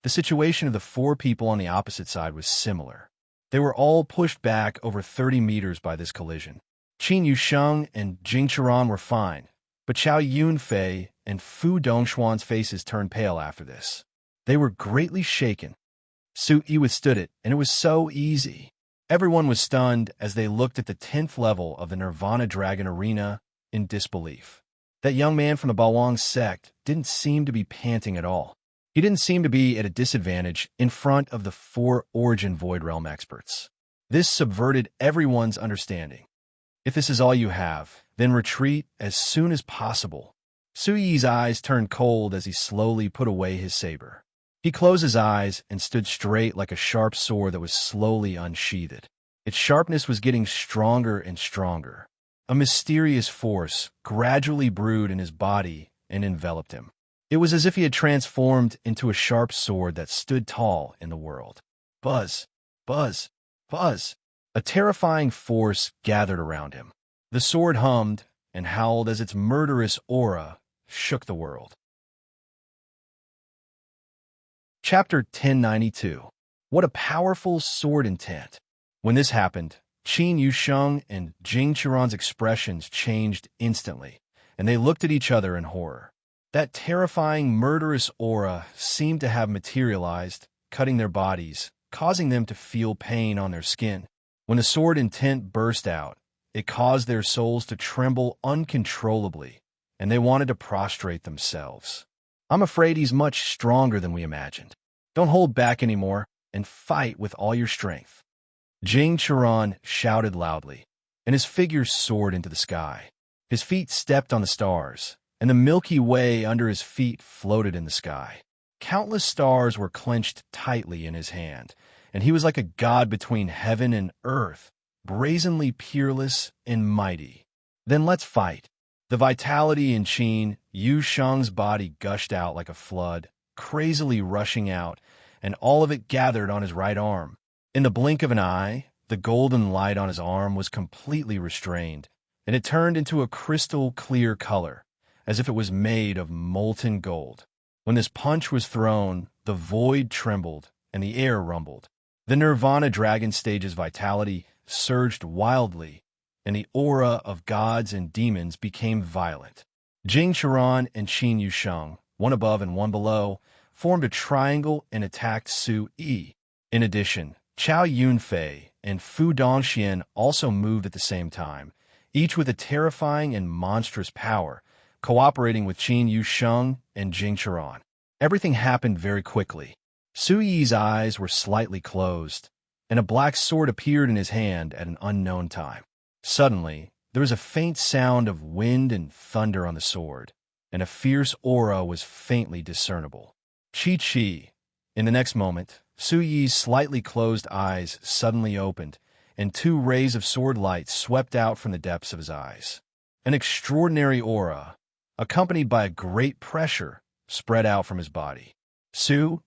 The situation of the 4 people on the opposite side was similar. They were all pushed back over 30 meters by this collision. Qin Yusheng and Jing Qiran were fine, but Chao Yunfei and Fu Dongxuan's faces turned pale after this. They were greatly shaken. Su Yi withstood it, and it was so easy. Everyone was stunned as they looked at the 10th level of the Nirvana Dragon arena in disbelief. That young man from the Bawang sect didn't seem to be panting at all. He didn't seem to be at a disadvantage in front of the 4 Origin Void Realm experts. This subverted everyone's understanding. If this is all you have, then retreat as soon as possible. Su Yi's eyes turned cold as he slowly put away his saber. He closed his eyes and stood straight like a sharp sword that was slowly unsheathed. Its sharpness was getting stronger and stronger. A mysterious force gradually brewed in his body and enveloped him. It was as if he had transformed into a sharp sword that stood tall in the world. Buzz, buzz, buzz. A terrifying force gathered around him. The sword hummed and howled as its murderous aura shook the world. Chapter 1092. What a powerful sword intent. When this happened, Qin Yusheng and Jing Qiran's expressions changed instantly, and they looked at each other in horror. That terrifying, murderous aura seemed to have materialized, cutting their bodies, causing them to feel pain on their skin. When the sword intent burst out, it caused their souls to tremble uncontrollably, and they wanted to prostrate themselves. I'm afraid he's much stronger than we imagined. Don't hold back anymore, and fight with all your strength. Jing Qiran shouted loudly, and his figure soared into the sky. His feet stepped on the stars, and the Milky Way under his feet floated in the sky. Countless stars were clenched tightly in his hand, and he was like a god between heaven and earth, brazenly peerless and mighty. Then let's fight. The vitality in Qin Yusheng's body gushed out like a flood, crazily rushing out, and all of it gathered on his right arm. In the blink of an eye, the golden light on his arm was completely restrained, and it turned into a crystal-clear color, as if it was made of molten gold. When this punch was thrown, the void trembled, and the air rumbled. The Nirvana Dragon Stage's vitality surged wildly, and the aura of gods and demons became violent. Jing Qiran and Qin Yusheng, one above and one below, formed a triangle and attacked Su Yi. In addition, Chao Yunfei and Fu Dongxian also moved at the same time, each with a terrifying and monstrous power, cooperating with Qin Yusheng and Jing Qiran. Everything happened very quickly. Su Yi's eyes were slightly closed, and a black sword appeared in his hand at an unknown time. Suddenly, there was a faint sound of wind and thunder on the sword, and a fierce aura was faintly discernible. Chi. In the next moment, Su Yi's slightly closed eyes suddenly opened, and two rays of sword light swept out from the depths of his eyes. An extraordinary aura, accompanied by a great pressure, spread out from his body.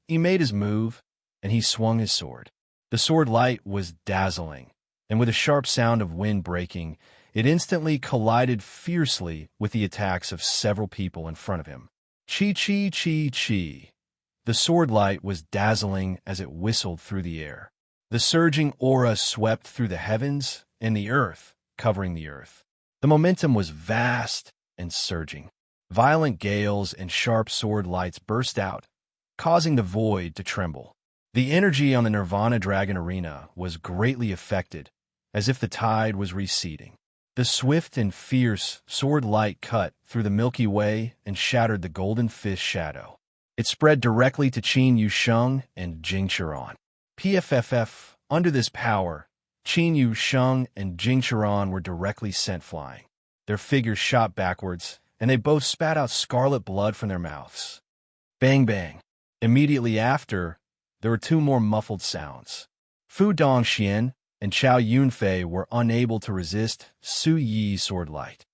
He made his move, and he swung his sword. The sword light was dazzling, and with a sharp sound of wind breaking, it instantly collided fiercely with the attacks of several people in front of him. Chi. The sword light was dazzling as it whistled through the air. The surging aura swept through the heavens and the earth, covering the earth. The momentum was vast and surging. Violent gales and sharp sword lights burst out, causing the void to tremble. The energy on the Nirvana Dragon Arena was greatly affected, as if the tide was receding. The swift and fierce sword light cut through the Milky Way and shattered the golden fish shadow. It spread directly to Qin Yusheng and Jing Qiran. PFFF, under this power, Qin Yusheng and Jing Qiran were directly sent flying. Their figures shot backwards, and they both spat out scarlet blood from their mouths. Bang bang. Immediately after, there were two more muffled sounds. Fu Dongxian and Chao Yunfei were unable to resist Su Yi's sword light.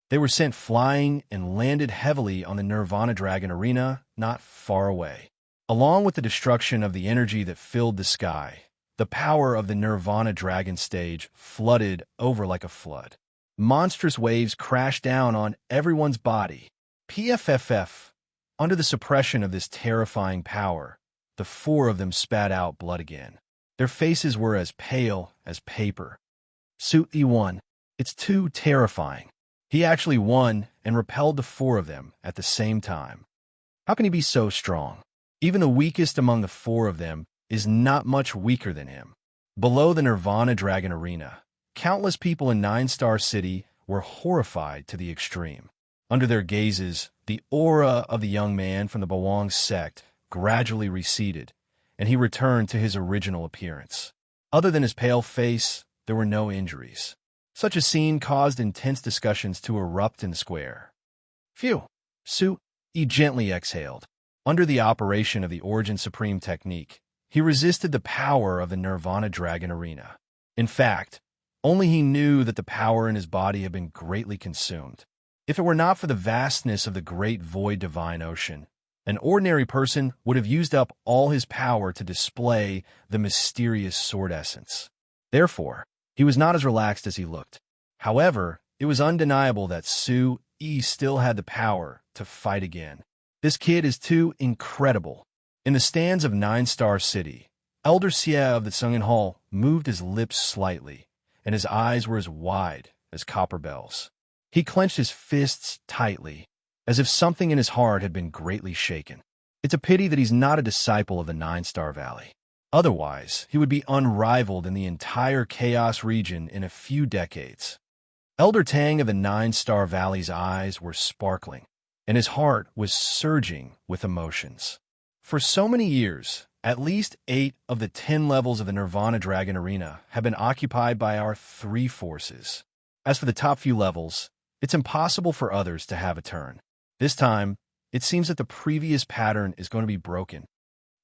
They were sent flying and landed heavily on the Nirvana Dragon Arena not far away. Along with the destruction of the energy that filled the sky, the power of the Nirvana Dragon Stage flooded over like a flood. Monstrous waves crashed down on everyone's body. PFFF. Under the suppression of this terrifying power, the four of them spat out blood again. Their faces were as pale as paper. Su Yi won. It's too terrifying. He actually won and repelled the four of them at the same time. How can he be so strong? Even the weakest among the four of them is not much weaker than him. Below the Nirvana Dragon Arena, countless people in Nine Star City were horrified to the extreme. Under their gazes, the aura of the young man from the Bawang sect gradually receded, and he returned to his original appearance. Other than his pale face, there were no injuries. Such a scene caused intense discussions to erupt in the square. Phew! Su Yi gently exhaled. Under the operation of the Origin Supreme technique, he resisted the power of the Nirvana Dragon Arena. In fact, only he knew that the power in his body had been greatly consumed. If it were not for the vastness of the great void divine ocean, an ordinary person would have used up all his power to display the mysterious sword essence. Therefore, he was not as relaxed as he looked. However, it was undeniable that Su-Yi still had the power to fight again. This kid is too incredible. In the stands of Nine-Star City, Elder Xie of the Sungin Hall moved his lips slightly, and his eyes were as wide as copper bells. He clenched his fists tightly, as if something in his heart had been greatly shaken. It's a pity that he's not a disciple of the Nine-Star Valley. Otherwise, he would be unrivaled in the entire Chaos region in a few decades. Elder Tang of the Nine-Star Valley's eyes were sparkling, and his heart was surging with emotions. For so many years, at least 8 of the 10 levels of the Nirvana Dragon Arena have been occupied by our 3 forces. As for the top few levels, it's impossible for others to have a turn. This time, it seems that the previous pattern is going to be broken.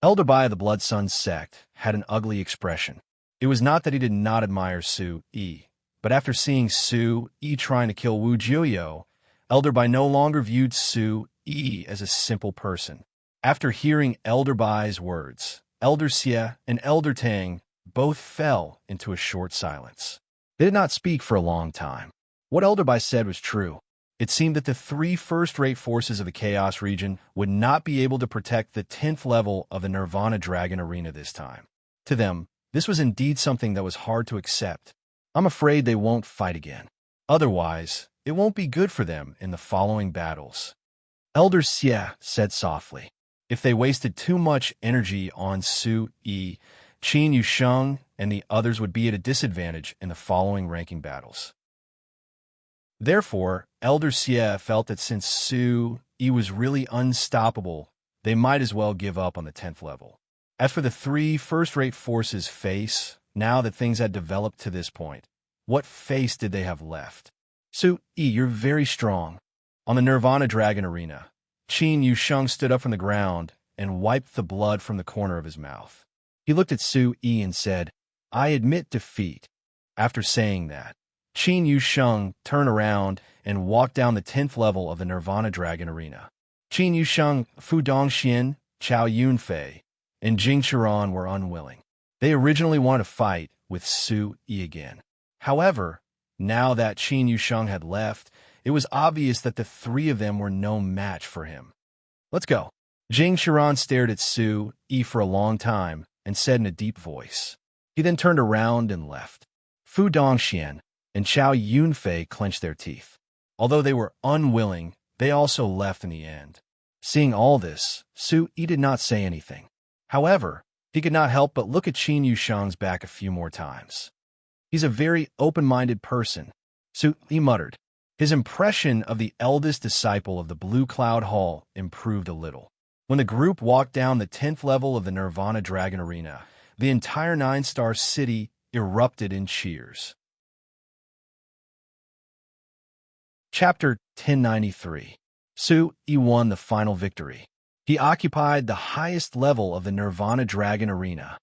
Elder Bai of the Blood Sun sect had an ugly expression. It was not that he did not admire Su-Yi, but after seeing Su-Yi trying to kill Wu Jiuyo, Elder Bai no longer viewed Su-Yi as a simple person. After hearing Elder Bai's words, Elder Xie and Elder Tang both fell into a short silence. They did not speak for a long time. What Elder Bai said was true. It seemed that the 3 first-rate forces of the Chaos region would not be able to protect the 10th level of the Nirvana Dragon Arena this time. To them, this was indeed something that was hard to accept. I'm afraid they won't fight again. Otherwise, it won't be good for them in the following battles. Elder Xie said softly. If they wasted too much energy on Su-Yi, Qin Yusheng and the others would be at a disadvantage in the following ranking battles. Therefore, Elder Xie felt that since Su-Yi was really unstoppable, they might as well give up on the 10th level. As for the 3 first-rate forces face, now that things had developed to this point, what face did they have left? Su-Yi, you're very strong. On the Nirvana Dragon Arena, Qin Yusheng stood up from the ground and wiped the blood from the corner of his mouth. He looked at Su-Yi and said, I admit defeat. After saying that, Qin Yusheng turned around and walked down the 10th level of the Nirvana Dragon Arena. Qin Yusheng, Fu Dongxian, Chao Yunfei, and Jing Qiran were unwilling. They originally wanted to fight with Su-Yi again. However, now that Qin Yusheng had left, it was obvious that the 3 of them were no match for him. Let's go. Jing Qiran stared at Su-Yi for a long time and said in a deep voice. He then turned around and left. Fu Dongxian and Chao Yunfei clenched their teeth. Although they were unwilling, they also left in the end. Seeing all this, Su-Yi did not say anything. However, he could not help but look at Qin Yusheng's back a few more times. He's a very open-minded person, Su-Yi muttered. His impression of the eldest disciple of the Blue Cloud Hall improved a little. When the group walked down the 10th level of the Nirvana Dragon Arena, the entire 9-star city erupted in cheers. Chapter 1093. Su-Yi won the final victory. He occupied the highest level of the Nirvana Dragon Arena.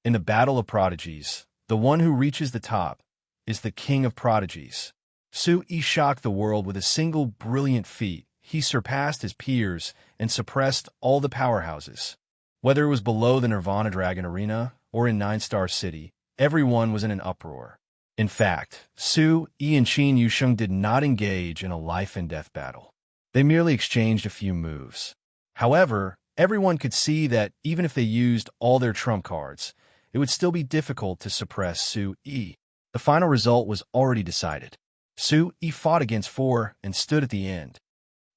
In the Battle of Prodigies, the one who reaches the top is the King of Prodigies. Su-Yi shocked the world with a single brilliant feat. He surpassed his peers and suppressed all the powerhouses. Whether it was below the Nirvana Dragon Arena or in 9-star City, everyone was in an uproar. In fact, Su-Yi and Qin Yusheng did not engage in a life-and-death battle. They merely exchanged a few moves. However, everyone could see that even if they used all their trump cards, it would still be difficult to suppress Su-Yi. The final result was already decided. Su-Yi fought against 4 and stood at the end.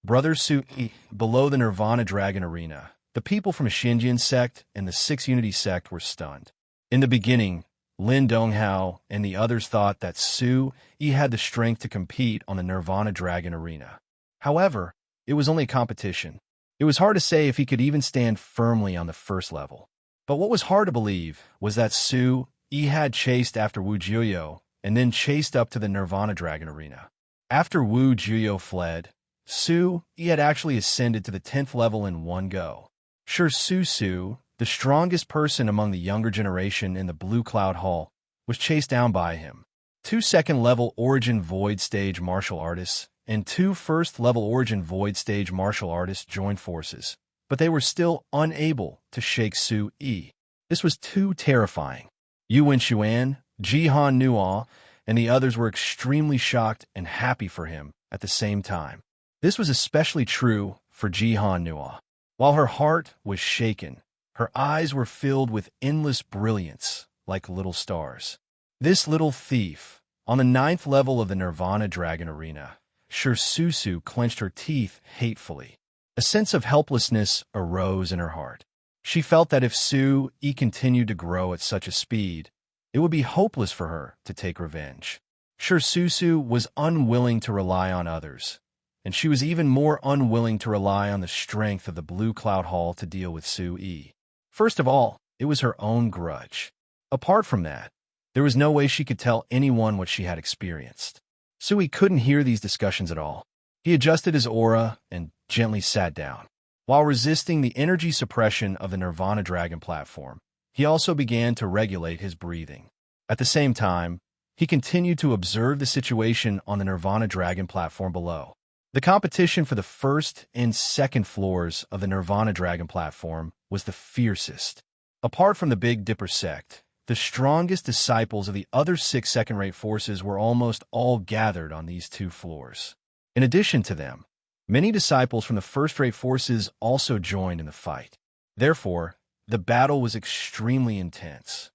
Brother Su-Yi, below the Nirvana Dragon Arena, the people from Xinjian sect and the 6 Unity sect were stunned. In the beginning, Lin Donghao and the others thought that Su-Yi had the strength to compete on the Nirvana Dragon Arena. However, it was only a competition. It was hard to say if he could even stand firmly on the first level. But what was hard to believe was that Su-Yi had chased after Wu Jiuyo and then chased up to the Nirvana Dragon Arena. After Wu Jiuyo fled, Su-Yi had actually ascended to the 10th level in one go. Susu, the strongest person among the younger generation in the Blue Cloud Hall, was chased down by him. Two second-level Origin Void Stage martial artists and two first-level Origin Void Stage martial artists joined forces, but they were still unable to shake Su Yi. This was too terrifying. Yu Wenxuan, Jihan Nuo, and the others were extremely shocked and happy for him at the same time. This was especially true for Jihan Nuo. While her heart was shaken, her eyes were filled with endless brilliance like little stars. This little thief, on the 9th level of the Nirvana Dragon Arena, Susu clenched her teeth hatefully. A sense of helplessness arose in her heart. She felt that if Su Yi continued to grow at such a speed, it would be hopeless for her to take revenge. Susu was unwilling to rely on others, and she was even more unwilling to rely on the strength of the Blue Cloud Hall to deal with Su Yi. First of all, it was her own grudge. Apart from that, there was no way she could tell anyone what she had experienced. Su Yi couldn't hear these discussions at all. He adjusted his aura and gently sat down. While resisting the energy suppression of the Nirvana Dragon platform, he also began to regulate his breathing. At the same time, he continued to observe the situation on the Nirvana Dragon platform below. The competition for the first and second floors of the Nirvana Dragon platform was the fiercest. Apart from the Big Dipper sect, the strongest disciples of the other 6 second-rate forces were almost all gathered on these 2 floors. In addition to them, many disciples from the first-rate forces also joined in the fight. Therefore, the battle was extremely intense.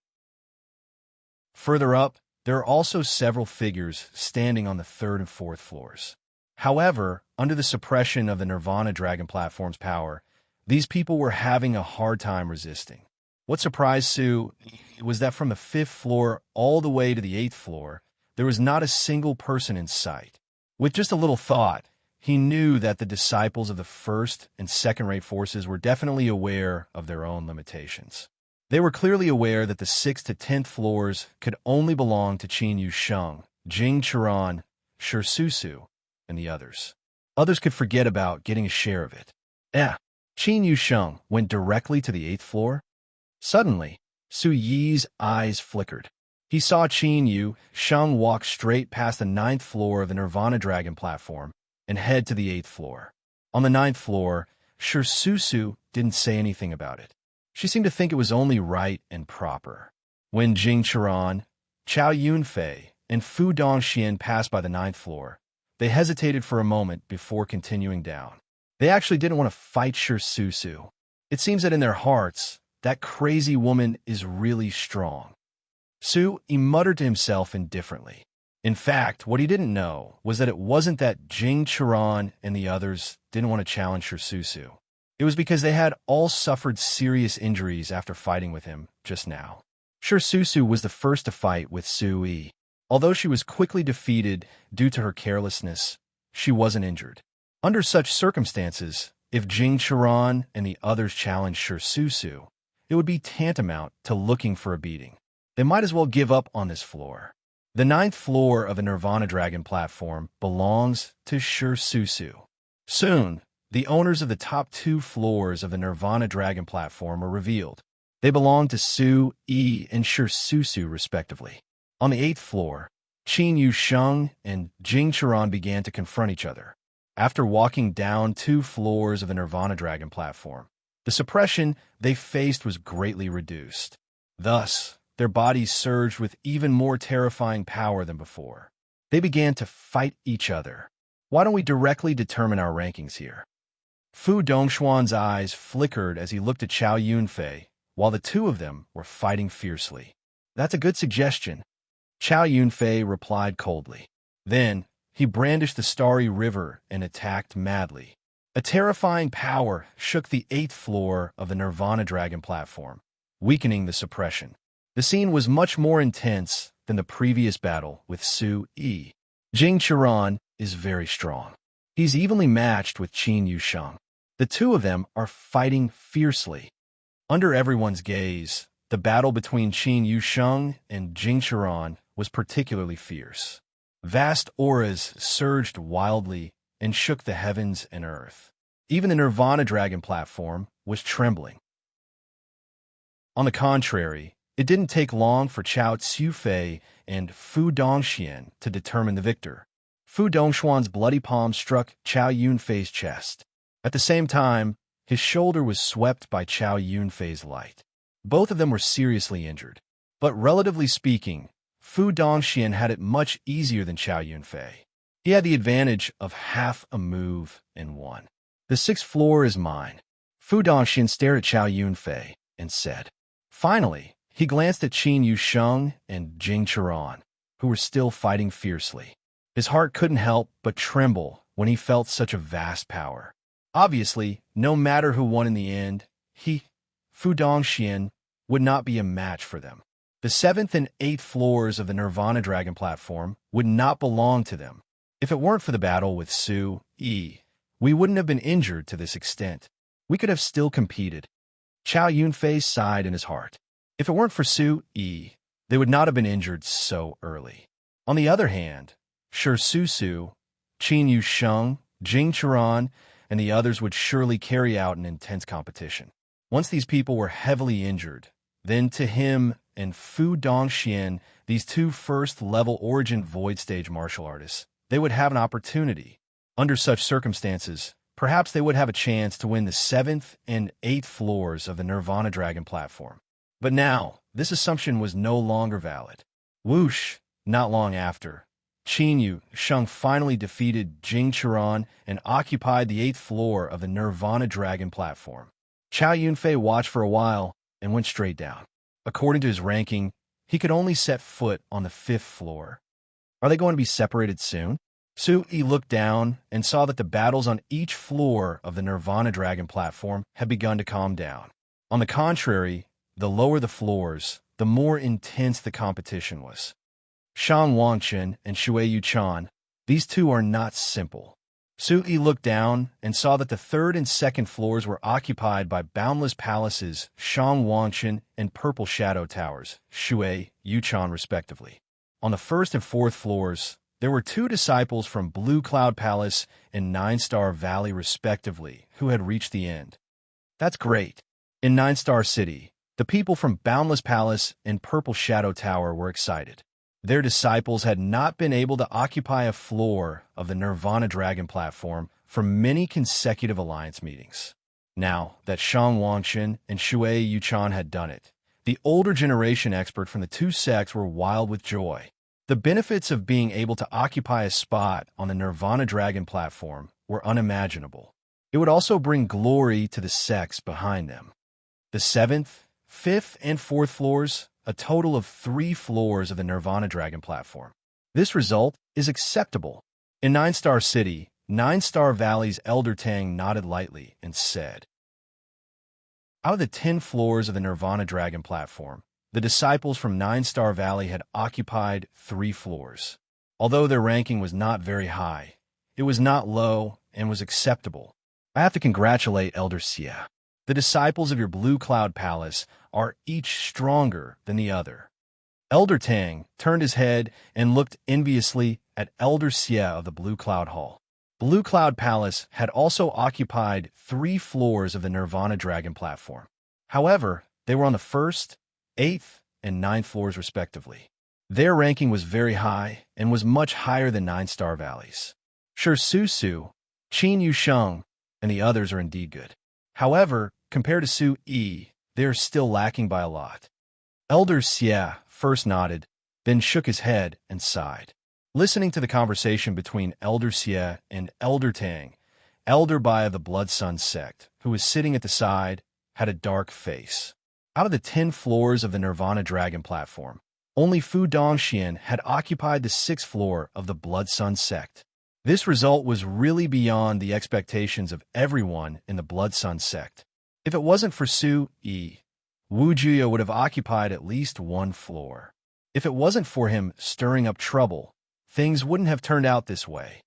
Further up, there are also several figures standing on the 3rd and 4th floors. However, under the suppression of the Nirvana Dragon platform's power, these people were having a hard time resisting. What surprised Su was that from the 5th floor all the way to the 8th floor, there was not a single person in sight. With just a little thought, he knew that the disciples of the first and second-rate forces were definitely aware of their own limitations. They were clearly aware that the 6th to 10th floors could only belong to Qin Yusheng, Jing Qiran, Susu, and the others. Others could forget about getting a share of it. Qin Yusheng went directly to the 8th floor? Suddenly, Su Yi's eyes flickered. He saw Qin Yusheng walk straight past the 9th floor of the Nirvana Dragon platform and head to the 8th floor. On the 9th floor, Susu didn't say anything about it. She seemed to think it was only right and proper. When Jing Qiran, Chao Yunfei, and Fu Dongxian passed by the 9th floor, they hesitated for a moment before continuing down. They actually didn't want to fight Susu. It seems that in their hearts, that crazy woman is really strong. Su Yi muttered to himself indifferently. In fact, what he didn't know was that it wasn't that Jing Qiran and the others didn't want to challenge Susu. It was because they had all suffered serious injuries after fighting with him just now. Susu was the first to fight with Su Yi. Although she was quickly defeated due to her carelessness, she wasn't injured. Under such circumstances, if Jing Qiran and the others challenged Susu, it would be tantamount to looking for a beating. They might as well give up on this floor. The 9th floor of the Nirvana Dragon platform belongs to Susu. Soon, the owners of the top 2 floors of the Nirvana Dragon platform were revealed. They belonged to Su Yi and Susu, respectively. On the 8th floor, Qin Yusheng and Jing Qiran began to confront each other. After walking down 2 floors of the Nirvana Dragon platform, the suppression they faced was greatly reduced. Thus, their bodies surged with even more terrifying power than before. They began to fight each other. Why don't we directly determine our rankings here? Fu Dongxuan's eyes flickered as he looked at Chao Yunfei, while the 2 of them were fighting fiercely. That's a good suggestion, Chao Yunfei replied coldly. Then, he brandished the Starry River and attacked madly. A terrifying power shook the 8th floor of the Nirvana Dragon platform, weakening the suppression. The scene was much more intense than the previous battle with Su Yi. Jing Qiran is very strong. He's evenly matched with Qin Yusheng. The 2 of them are fighting fiercely. Under everyone's gaze, the battle between Qin Yusheng and Jing Qiran was particularly fierce. Vast auras surged wildly and shook the heavens and earth. Even the Nirvana Dragon platform was trembling. On the contrary, it didn't take long for Chao Tsufei and Fu Dongxian to determine the victor. Fu Dongxuan's bloody palm struck Chao Yunfei's chest. At the same time, his shoulder was swept by Chao Yunfei's light. Both of them were seriously injured. But relatively speaking, Fu Dongxian had it much easier than Chao Yunfei. He had the advantage of half a move and won. The sixth floor is mine. Fu Dongxian stared at Chao Yunfei and said. Finally, he glanced at Qin Yusheng and Jing Qiran, who were still fighting fiercely. His heart couldn't help but tremble when he felt such a vast power. Obviously, no matter who won in the end, Fu Dongxian, would not be a match for them. The 7th and 8th floors of the Nirvana Dragon platform would not belong to them. If it weren't for the battle with Su Yi, we wouldn't have been injured to this extent. We could have still competed. Chao Yunfei sighed in his heart. If it weren't for Su Yi, they would not have been injured so early. On the other hand, Shi Susu, Qin Yusheng, Jing Qiran, and the others would surely carry out an intense competition. Once these people were heavily injured, then to him and Fu Dongxian, these two first-level Origin Void Stage martial artists, they would have an opportunity. Under such circumstances, perhaps they would have a chance to win the 7th and 8th floors of the Nirvana Dragon platform. But now, this assumption was no longer valid. Whoosh! Not long after, Qin Yusheng finally defeated Jing Qiran and occupied the 8th floor of the Nirvana Dragon platform. Chao Yunfei watched for a while and went straight down. According to his ranking, he could only set foot on the 5th floor. Are they going to be separated soon? Su Yi looked down and saw that the battles on each floor of the Nirvana Dragon platform had begun to calm down. On the contrary, the lower the floors, the more intense the competition was. Shan Wangchen and Shui Yuchan, these two are not simple. Su Yi looked down and saw that the 3rd and 2nd floors were occupied by Boundless Palaces, Shan Wangchen, and Purple Shadow Towers, Shui Yuchan respectively. On the 1st and 4th floors, there were 2 disciples from Blue Cloud Palace and 9-Star Valley respectively who had reached the end. That's great. In 9-Star City, the people from Boundless Palace and Purple Shadow Tower were excited. Their disciples had not been able to occupy a floor of the Nirvana Dragon platform for many consecutive alliance meetings. Now that Shan Wangchen and Shui Yuchan had done it, the older generation expert from the two sects were wild with joy. The benefits of being able to occupy a spot on the Nirvana Dragon platform were unimaginable. It would also bring glory to the sects behind them. The 7th, 5th, and 4th floors, a total of 3 floors of the Nirvana Dragon platform. This result is acceptable. In 9-Star City, 9-Star Valley's Elder Tang nodded lightly and said, out of the 10 floors of the Nirvana Dragon platform, the disciples from 9-Star Valley had occupied 3 floors. Although their ranking was not very high, it was not low and was acceptable. I have to congratulate Elder Xia. The disciples of your Blue Cloud Palace are each stronger than the other. Elder Tang turned his head and looked enviously at Elder Xia of the Blue Cloud Hall. Blue Cloud Palace had also occupied 3 floors of the Nirvana Dragon platform. However, they were on the 1st, 8th, and 9th floors respectively. Their ranking was very high and was much higher than 9-Star Valley's. Shi Susu, Qin Yusheng, and the others are indeed good. However, compared to Su Yi, they are still lacking by a lot. Elder Xia first nodded, then shook his head and sighed. Listening to the conversation between Elder Xia and Elder Tang, Elder Bai of the Blood Sun sect, who was sitting at the side, had a dark face. Out of the 10 floors of the Nirvana Dragon platform, only Fu Dongxian had occupied the 6th floor of the Blood Sun sect. This result was really beyond the expectations of everyone in the Blood Sun sect. If it wasn't for Su Yi, Wu Juya would have occupied at least 1 floor. If it wasn't for him stirring up trouble, things wouldn't have turned out this way.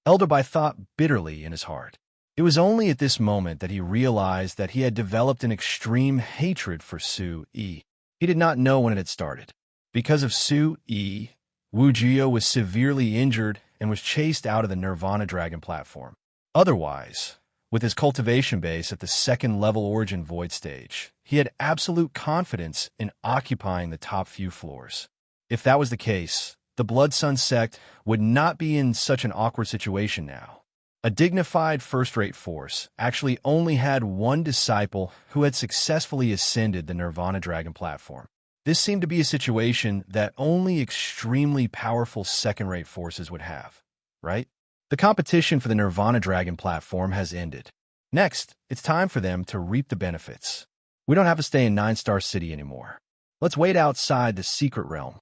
Elder Bai thought bitterly in his heart. It was only at this moment that he realized that he had developed an extreme hatred for Su Yi. He did not know when it had started. Because of Su Yi, Wu Juya was severely injured and was chased out of the Nirvana Dragon platform. Otherwise, With his cultivation base at the second-level origin void stage, he had absolute confidence in occupying the top few floors. If that was the case, the Blood Sun sect would not be in such an awkward situation now. A dignified first-rate force actually only had one disciple who had successfully ascended the Nirvana Dragon platform. This seemed to be a situation that only extremely powerful second-rate forces would have, right? The competition for the Nirvana Dragon platform has ended. Next, it's time for them to reap the benefits. We don't have to stay in 9-Star City anymore. Let's wait outside the secret realm.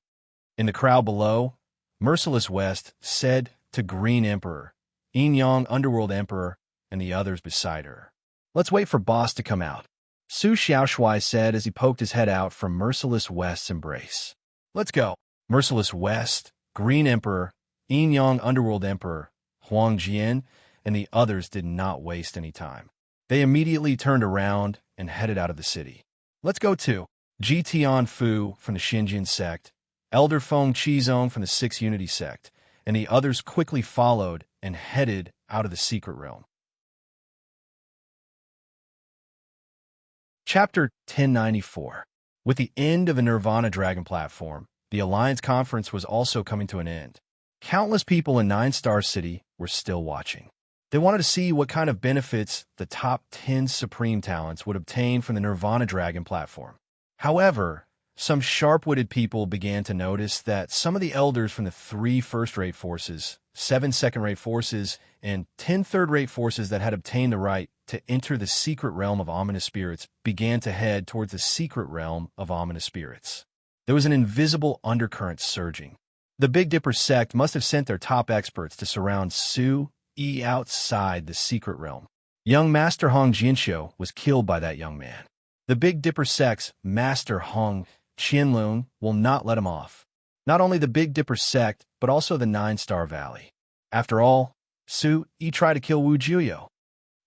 In the crowd below, Merciless West said to Green Emperor, Yin Yang Underworld Emperor, and the others beside her. Let's wait for Boss to come out. Su Xiaoshui said as he poked his head out from Merciless West's embrace. Let's go. Merciless West, Green Emperor, Yin Yang Underworld Emperor, Huang Jian, and the others did not waste any time. They immediately turned around and headed out of the city. Let's go too. Ji Tianfu from the Xinjian sect, Elder Feng Qizong from the Six Unity sect, and the others quickly followed and headed out of the secret realm. Chapter 1094. With the end of the Nirvana Dragon platform, the Alliance Conference was also coming to an end. Countless people in 9-Star City were still watching. They wanted to see what kind of benefits the top 10 Supreme Talents would obtain from the Nirvana Dragon platform. However, some sharp-witted people began to notice that some of the elders from the 3 first-rate forces, 7 second-rate forces, and 10 third-rate forces that had obtained the right to enter the secret realm of ominous spirits began to head towards the secret realm of ominous spirits. There was an invisible undercurrent surging. The Big Dipper sect must have sent their top experts to surround Su Yi outside the secret realm. Young Master Hong Jianxiu was killed by that young man. The Big Dipper sect's Master Hong Qianlun will not let him off. Not only the Big Dipper sect, but also the 9-Star Valley. After all, Su Yi tried to kill Wu Jiuyo.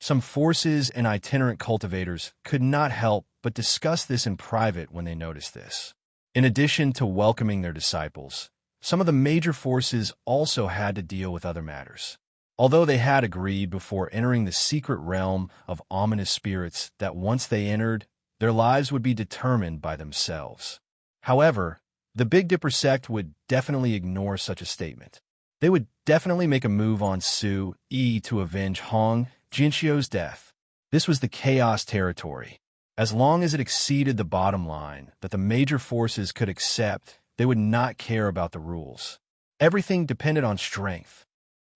Some forces and itinerant cultivators could not help but discuss this in private when they noticed this. In addition to welcoming their disciples, some of the major forces also had to deal with other matters. Although they had agreed before entering the secret realm of ominous spirits that once they entered, their lives would be determined by themselves. However, the Big Dipper sect would definitely ignore such a statement. They would definitely make a move on Su Yi to avenge Hong Jianxiu's death. This was the chaos territory. As long as it exceeded the bottom line that the major forces could accept, they would not care about the rules. Everything depended on strength.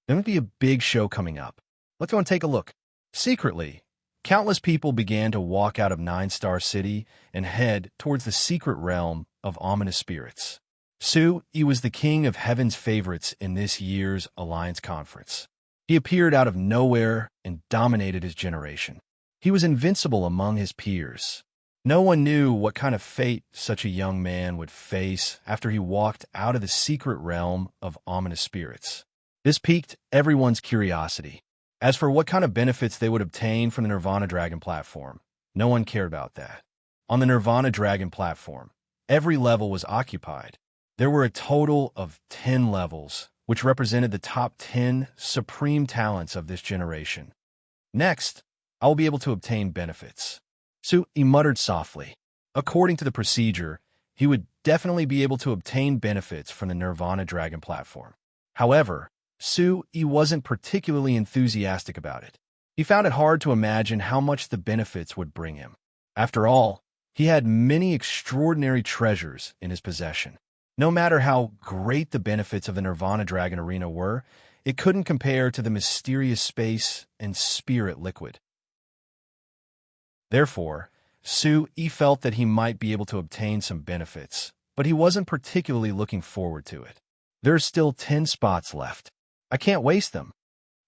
There would be a big show coming up. Let's go and take a look. Secretly, countless people began to walk out of 9-Star City and head towards the secret realm of ominous spirits. Su Yi was the king of heaven's favorites in this year's Alliance Conference. He appeared out of nowhere and dominated his generation. He was invincible among his peers. No one knew what kind of fate such a young man would face after he walked out of the secret realm of ominous spirits. This piqued everyone's curiosity. As for what kind of benefits they would obtain from the Nirvana Dragon platform, no one cared about that. On the Nirvana Dragon platform, every level was occupied. There were a total of 10 levels, which represented the top 10 supreme talents of this generation. Next, I will be able to obtain benefits. Su Yi muttered softly. According to the procedure, he would definitely be able to obtain benefits from the Nirvana Dragon platform. However, Su Yi wasn't particularly enthusiastic about it. He found it hard to imagine how much the benefits would bring him. After all, he had many extraordinary treasures in his possession. No matter how great the benefits of the Nirvana Dragon Arena were, it couldn't compare to the mysterious space and spirit liquid. Therefore, Su Yi felt that he might be able to obtain some benefits, but he wasn't particularly looking forward to it. There are still 10 spots left. I can't waste them.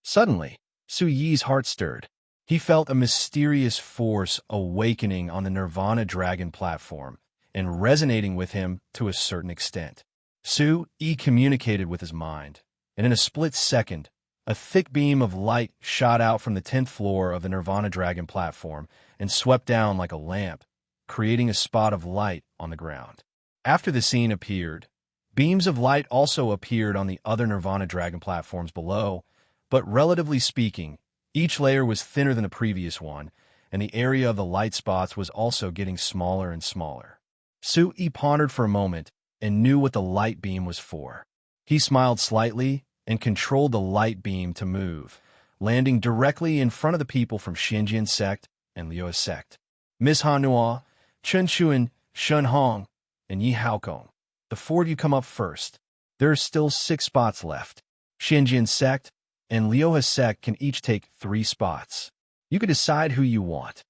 Suddenly, Su Yi's heart stirred. He felt a mysterious force awakening on the Nirvana Dragon platform and resonating with him to a certain extent. Su Yi communicated with his mind, and in a split second, a thick beam of light shot out from the 10th floor of the Nirvana Dragon platform and swept down like a lamp, creating a spot of light on the ground. After the scene appeared, beams of light also appeared on the other Nirvana Dragon platforms below, but relatively speaking, Each layer was thinner than the previous one, and the area of the light spots was also getting smaller and smaller. Su-yi pondered for a moment and knew what the light beam was for. He smiled slightly and controlled the light beam to move, landing directly in front of the people from Xinjian sect and Liu's sect. Miss Hanua, Chen Chuan, Shun Hong, and Yi Haokong. The four of you come up first. There are still 6 spots left. Xinjian sect and Liu's sect can each take 3 spots. You can decide who you want.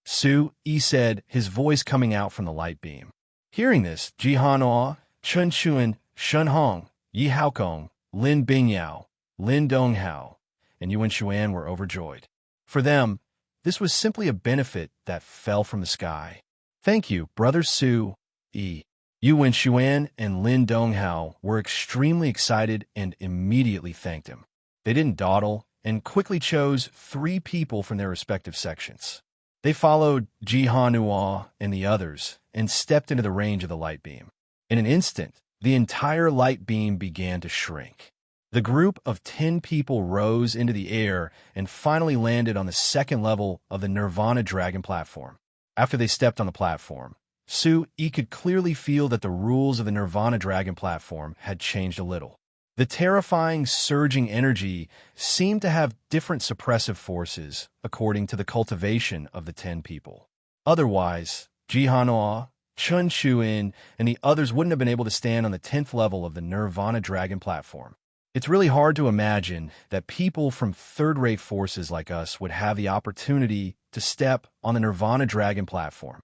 Su-yi said, his voice coming out from the light beam. Hearing this, Ji Hanua, Chen Chuan, Shun Hong, Yi Haokong, Lin Bingyao, Lin Donghao, and Yuan Xuan were overjoyed. For them, this was simply a benefit that fell from the sky. Thank you, Brother Su-yi. Yuan Xuan and Lin Donghao were extremely excited and immediately thanked him. They didn't dawdle and quickly chose 3 people from their respective sections. They followed Ji Hanua and the others and stepped into the range of the light beam. In an instant, the entire light beam began to shrink. The group of 10 people rose into the air and finally landed on the 2nd level of the Nirvana Dragon platform. After they stepped on the platform, Su-yi could clearly feel that the rules of the Nirvana Dragon platform had changed a little. The terrifying, surging energy seemed to have different suppressive forces according to the cultivation of the 10 people. Otherwise, Ji Hanua, Chun Chuin, and the others wouldn't have been able to stand on the 10th level of the Nirvana Dragon platform. It's really hard to imagine that people from third-rate forces like us would have the opportunity to step on the Nirvana Dragon platform.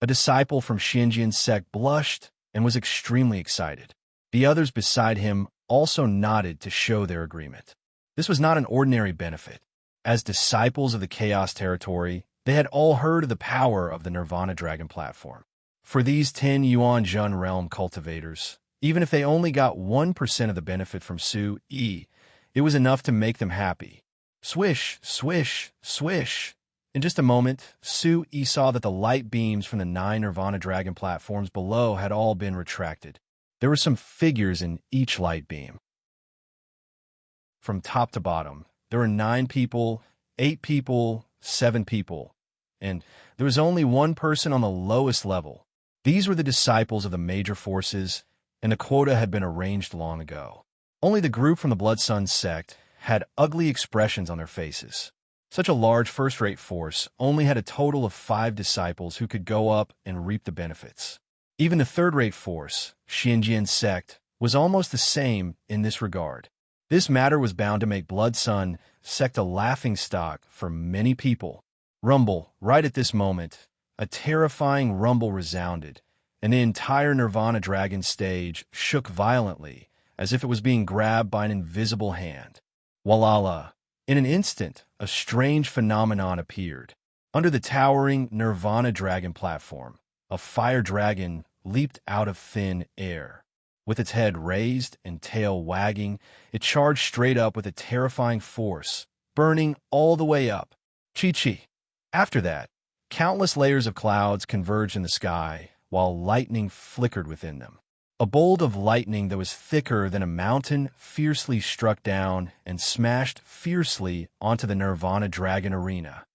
A disciple from Xinjian sect blushed and was extremely excited. The others beside him also nodded to show their agreement. This was not an ordinary benefit. As disciples of the Chaos Territory, they had all heard of the power of the Nirvana Dragon platform. For these 10 Yuan Jun realm cultivators, even if they only got 1% of the benefit from Su-yi, it was enough to make them happy. Swish, swish, swish. In just a moment, Su-yi saw that the light beams from the 9 Nirvana Dragon platforms below had all been retracted. There were some figures in each light beam. From top to bottom, there were 9 people, 8 people, 7 people, and there was only 1 person on the lowest level. These were the disciples of the major forces, and the quota had been arranged long ago. Only the group from the Blood Sun sect had ugly expressions on their faces. Such a large first-rate force only had a total of 5 disciples who could go up and reap the benefits. Even the third-rate force, Xinjian sect, was almost the same in this regard. This matter was bound to make Blood Sun sect a laughingstock for many people. Rumble, right at this moment, a terrifying rumble resounded, and the entire Nirvana Dragon stage shook violently, as if it was being grabbed by an invisible hand. Walala! In an instant, a strange phenomenon appeared. Under the towering Nirvana Dragon platform, a fire dragon leaped out of thin air. With its head raised and tail wagging, it charged straight up with a terrifying force, burning all the way up. Chi-chi! After that, countless layers of clouds converged in the sky, while lightning flickered within them. A bolt of lightning that was thicker than a mountain fiercely struck down and smashed fiercely onto the Nirvana Dragon arena.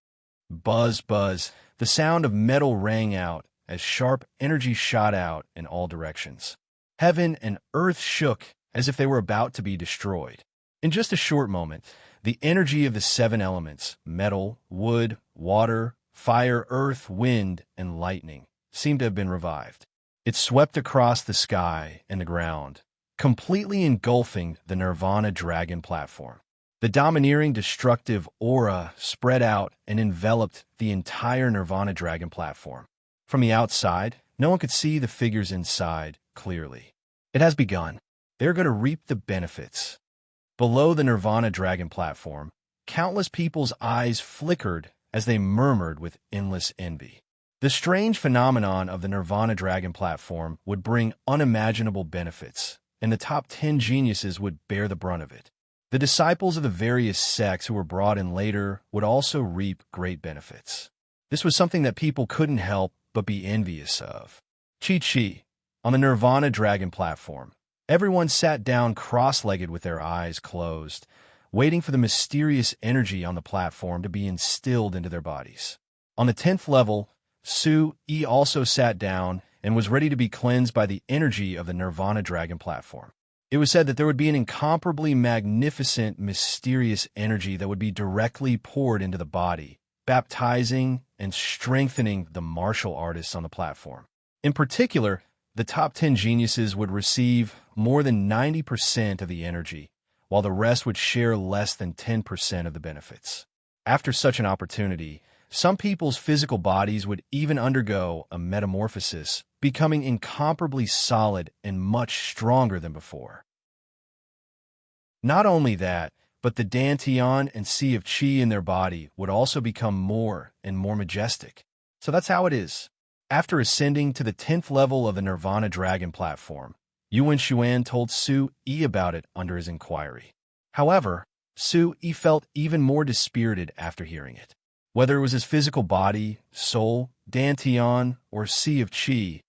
Buzz, buzz, the sound of metal rang out as sharp energy shot out in all directions. Heaven and earth shook as if they were about to be destroyed. In just a short moment, the energy of the 7 elements, metal, wood, water, fire, earth, wind, and lightning, seemed to have been revived. It swept across the sky and the ground, completely engulfing the Nirvana Dragon platform. The domineering, destructive aura spread out and enveloped the entire Nirvana Dragon platform. From the outside, no one could see the figures inside clearly. It has begun. They're going to reap the benefits. Below the Nirvana Dragon platform, countless people's eyes flickered as they murmured with endless envy. The strange phenomenon of the Nirvana Dragon platform would bring unimaginable benefits, and the top 10 geniuses would bear the brunt of it. The disciples of the various sects who were brought in later would also reap great benefits. This was something that people couldn't help but be envious of. Chi-chi, on the Nirvana Dragon platform, everyone sat down cross-legged with their eyes closed, waiting for the mysterious energy on the platform to be instilled into their bodies. On the 10th level, Su-Yi also sat down and was ready to be cleansed by the energy of the Nirvana Dragon platform. It was said that there would be an incomparably magnificent, mysterious energy that would be directly poured into the body, baptizing and strengthening the martial artists on the platform. In particular, the top 10 geniuses would receive more than 90% of the energy, while the rest would share less than 10% of the benefits. After such an opportunity, some people's physical bodies would even undergo a metamorphosis, becoming incomparably solid and much stronger than before. Not only that, but the Dantian and Sea of Qi in their body would also become more and more majestic. So that's how it is. After ascending to the 10th level of the Nirvana Dragon platform, Yuan Xuan told Su-Yi about it under his inquiry. However, Su-Yi felt even more dispirited after hearing it. Whether it was his physical body, soul, Dantian, or Sea of Qi,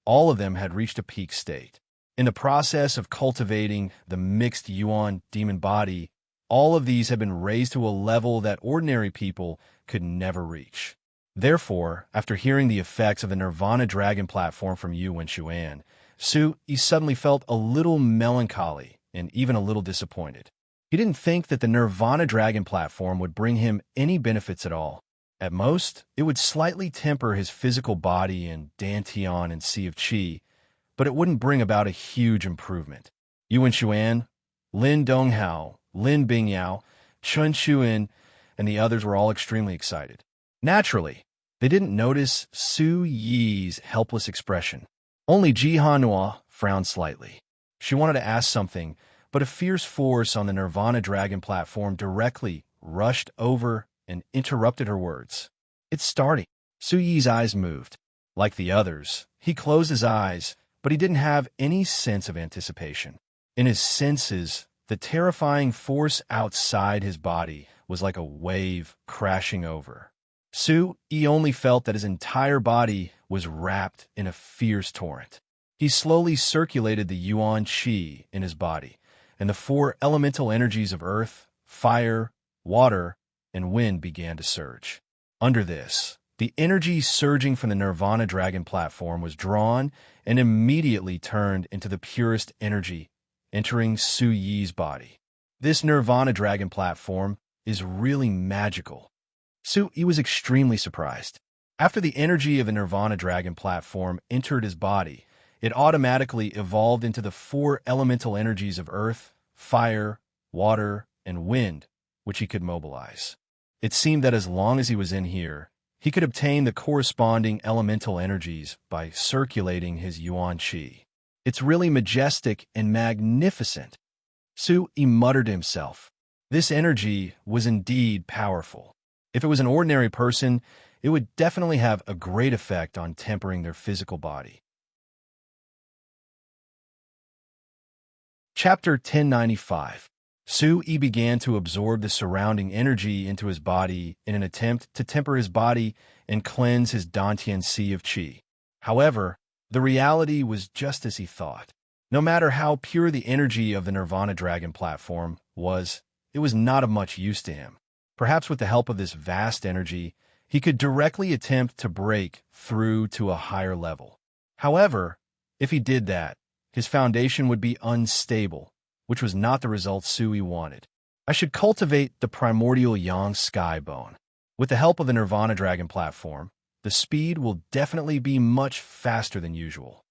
all of them had reached a peak state. In the process of cultivating the mixed Yuan demon body, all of these had been raised to a level that ordinary people could never reach. Therefore, after hearing the effects of the Nirvana Dragon platform from Yuan Xuan, Su-Yi suddenly felt a little melancholy and even a little disappointed. He didn't think that the Nirvana Dragon platform would bring him any benefits at all. At most, it would slightly temper his physical body in Dantian and Sea of Qi, but it wouldn't bring about a huge improvement. Yuan Xuan, Lin Donghao, Lin Bingyao, Chun Xuan, and the others were all extremely excited. Naturally, they didn't notice Su-Yi's helpless expression. Only Ji Hanhua frowned slightly. She wanted to ask something, but a fierce force on the Nirvana Dragon platform directly rushed over and interrupted her words. It's starting. Su-Yi's eyes moved. Like the others, he closed his eyes, but he didn't have any sense of anticipation. In his senses, the terrifying force outside his body was like a wave crashing over. Su-Yi only felt that his entire body was wrapped in a fierce torrent. He slowly circulated the Yuan Qi in his body, and the 4 elemental energies of earth, fire, water, and wind began to surge. Under this, the energy surging from the Nirvana Dragon platform was drawn and immediately turned into the purest energy, entering Su-Yi's body. This Nirvana Dragon platform is really magical. Su-Yi was extremely surprised. After the energy of the Nirvana Dragon platform entered his body, it automatically evolved into the 4 elemental energies of earth, fire, water, and wind, which he could mobilize. It seemed that as long as he was in here, he could obtain the corresponding elemental energies by circulating his Yuan Qi. It's really majestic and magnificent. Su-Yi muttered to himself. This energy was indeed powerful. If it was an ordinary person, it would definitely have a great effect on tempering their physical body. Chapter 1095. Su-Yi began to absorb the surrounding energy into his body in an attempt to temper his body and cleanse his Dantian Sea of Qi. However, the reality was just as he thought. No matter how pure the energy of the Nirvana Dragon platform was, it was not of much use to him. Perhaps with the help of this vast energy, he could directly attempt to break through to a higher level. However, if he did that, his foundation would be unstable, which was not the result Su-Yi wanted. I should cultivate the primordial yang sky bone. With the help of the Nirvana Dragon platform, the speed will definitely be much faster than usual.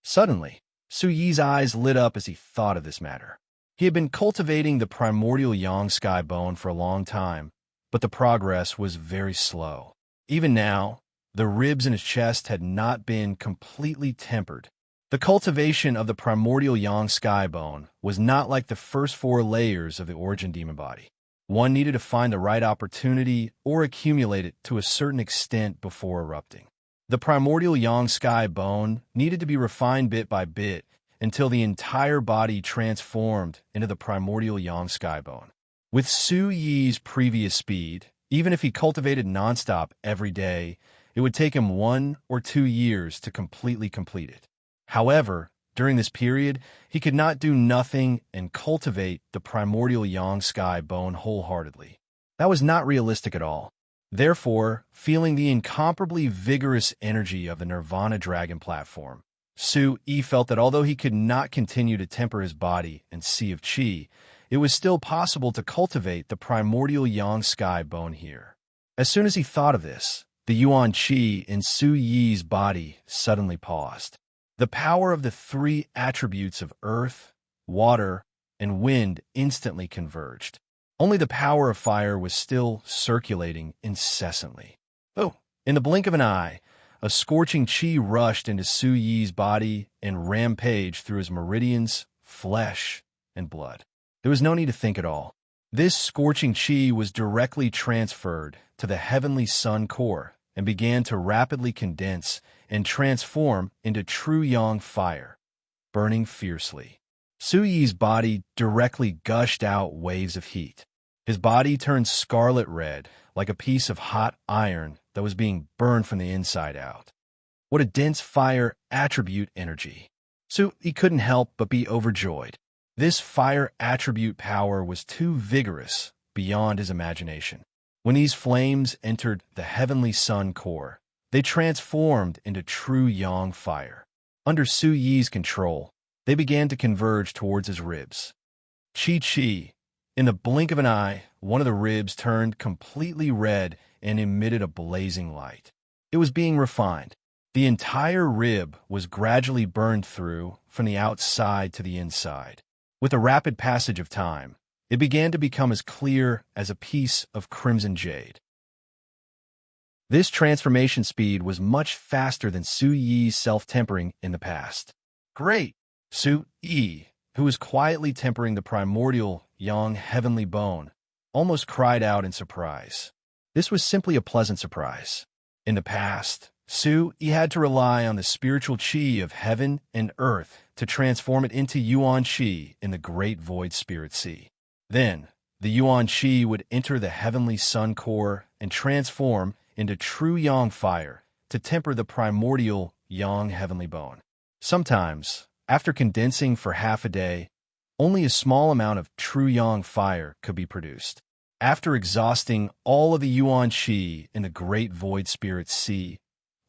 Suddenly, Su-Yi's eyes lit up as he thought of this matter. He had been cultivating the primordial yang sky bone for a long time, but the progress was very slow. Even now, the ribs in his chest had not been completely tempered. The cultivation of the primordial yang sky bone was not like the first 4 layers of the origin demon body. One needed to find the right opportunity or accumulate it to a certain extent before erupting. The primordial yang sky bone needed to be refined bit by bit until the entire body transformed into the primordial yang sky bone. With Su-Yi's previous speed, even if he cultivated nonstop every day, it would take him 1 or 2 years to completely complete it. However, During this period, he could not do nothing and cultivate the primordial yang sky bone wholeheartedly. That was not realistic at all. Therefore, feeling the incomparably vigorous energy of the Nirvana Dragon platform, Su-Yi felt that although he could not continue to temper his body and sea of qi, it was still possible to cultivate the primordial yang sky bone here. As soon as he thought of this, the yuan qi in Su-Yi's body suddenly paused. The power of the three attributes of earth, water, and wind instantly converged. Only the power of fire was still circulating incessantly. Oh, in the blink of an eye, a scorching qi rushed into Su-Yi's body and rampaged through his meridians, flesh, and blood. There was no need to think at all. This scorching qi was directly transferred to the heavenly sun core and began to rapidly condense and transform into true yang fire, burning fiercely. Su-Yi's body directly gushed out waves of heat. His body turned scarlet red, like a piece of hot iron that was being burned from the inside out. What a dense fire attribute energy! Su-Yi couldn't help but be overjoyed. This fire attribute power was too vigorous beyond his imagination. When these flames entered the heavenly sun core, they transformed into true yang fire. Under Su-Yi's control, they began to converge towards his ribs. Chi-Chi. In the blink of an eye, one of the ribs turned completely red and emitted a blazing light. It was being refined. The entire rib was gradually burned through from the outside to the inside. With the rapid passage of time, it began to become as clear as a piece of crimson jade. This transformation speed was much faster than Su-Yi's self-tempering in the past. Great! Su-Yi, who was quietly tempering the primordial yang heavenly bone, almost cried out in surprise. This was simply a pleasant surprise. In the past, Su-Yi had to rely on the spiritual qi of heaven and earth to transform it into yuan qi in the great void spirit sea. Then, the yuan qi would enter the heavenly sun core and transform into true yang fire to temper the primordial yang heavenly bone. Sometimes, after condensing for half a day, only a small amount of true yang fire could be produced. After exhausting all of the yuan qi in the great void spirit sea,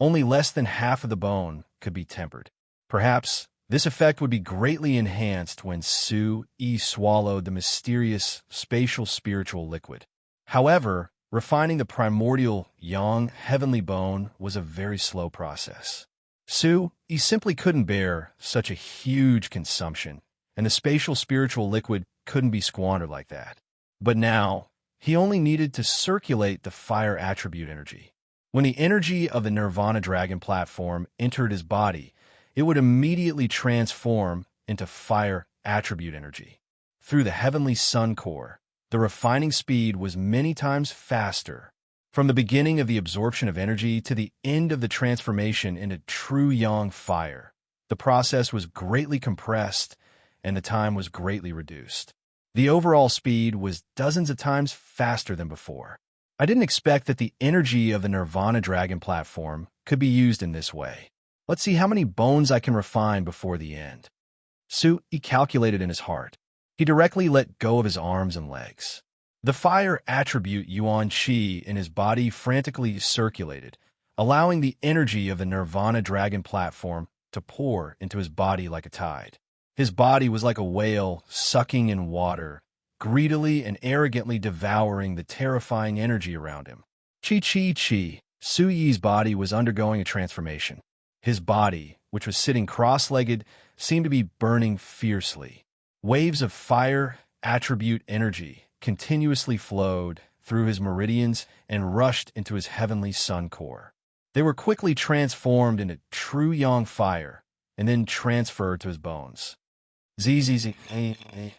only less than half of the bone could be tempered. Perhaps this effect would be greatly enhanced when Su-Yi swallowed the mysterious spatial spiritual liquid. However, refining the primordial yang heavenly bone was a very slow process. Su-Yi simply couldn't bear such a huge consumption, and the spatial spiritual liquid couldn't be squandered like that. But now, he only needed to circulate the fire attribute energy. When the energy of the Nirvana Dragon platform entered his body, it would immediately transform into fire attribute energy. Through the heavenly sun core, the refining speed was many times faster. From the beginning of the absorption of energy to the end of the transformation into true yang fire, the process was greatly compressed and the time was greatly reduced. The overall speed was dozens of times faster than before. I didn't expect that the energy of the Nirvana Dragon platform could be used in this way. Let's see how many bones I can refine before the end. Su-Yi calculated in his heart. He directly let go of his arms and legs. The fire attribute yuan qi in his body frantically circulated, allowing the energy of the Nirvana Dragon platform to pour into his body like a tide. His body was like a whale sucking in water, greedily and arrogantly devouring the terrifying energy around him. Chi. Su-Yi's body was undergoing a transformation. His body, which was sitting cross-legged, seemed to be burning fiercely. Waves of fire attribute energy continuously flowed through his meridians and rushed into his heavenly sun core. They were quickly transformed into true yang fire and then transferred to his bones. The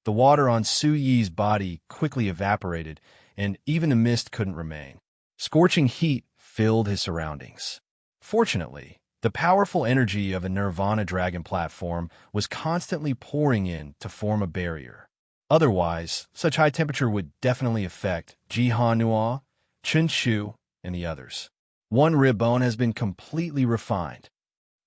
water on Su-Yi's body quickly evaporated, and even the mist couldn't remain. Scorching heat filled his surroundings. Fortunately, the powerful energy of the Nirvana Dragon platform was constantly pouring in to form a barrier. Otherwise, such high temperature would definitely affect Jihanua, Chen-Shu, and the others. One rib bone has been completely refined.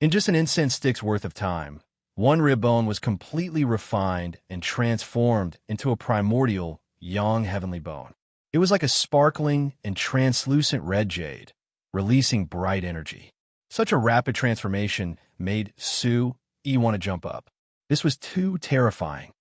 In just an incense stick's worth of time, One rib bone was completely refined and transformed into a primordial, yang heavenly bone. It was like a sparkling and translucent red jade, releasing bright energy. Such a rapid transformation made Su-yi want to jump up. This was too terrifying.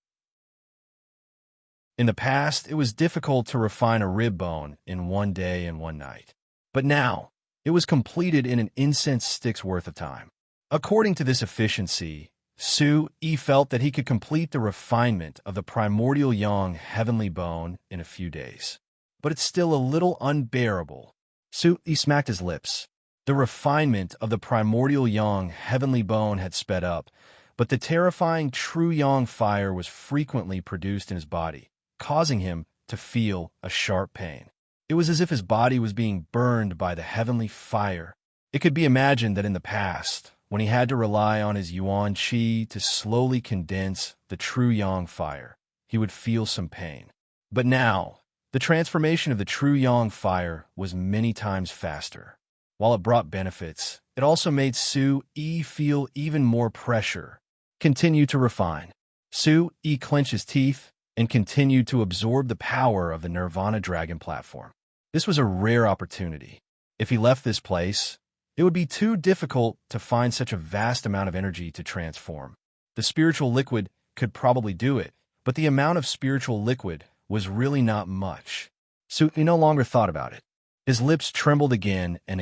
In the past, it was difficult to refine a rib bone in one day and one night. But now, it was completed in an incense stick's worth of time. According to this efficiency, Su-yi felt that he could complete the refinement of the primordial yang heavenly bone in a few days. But it's still a little unbearable. Su-yi smacked his lips. The refinement of the primordial yang heavenly bone had sped up, but the terrifying true yang fire was frequently produced in his body, causing him to feel a sharp pain. It was as if his body was being burned by the heavenly fire. It could be imagined that in the past, when he had to rely on his yuan qi to slowly condense the true yang fire, he would feel some pain. But now, the transformation of the true yang fire was many times faster. While it brought benefits, it also made Su-yi feel even more pressure. Continue to refine. Su-yi clenched his teeth and continued to absorb the power of the Nirvana Dragon platform. This was a rare opportunity. If he left this place, it would be too difficult to find such a vast amount of energy to transform. The spiritual liquid could probably do it, but the amount of spiritual liquid was really not much. Su-yi no longer thought about it. His lips trembled again, and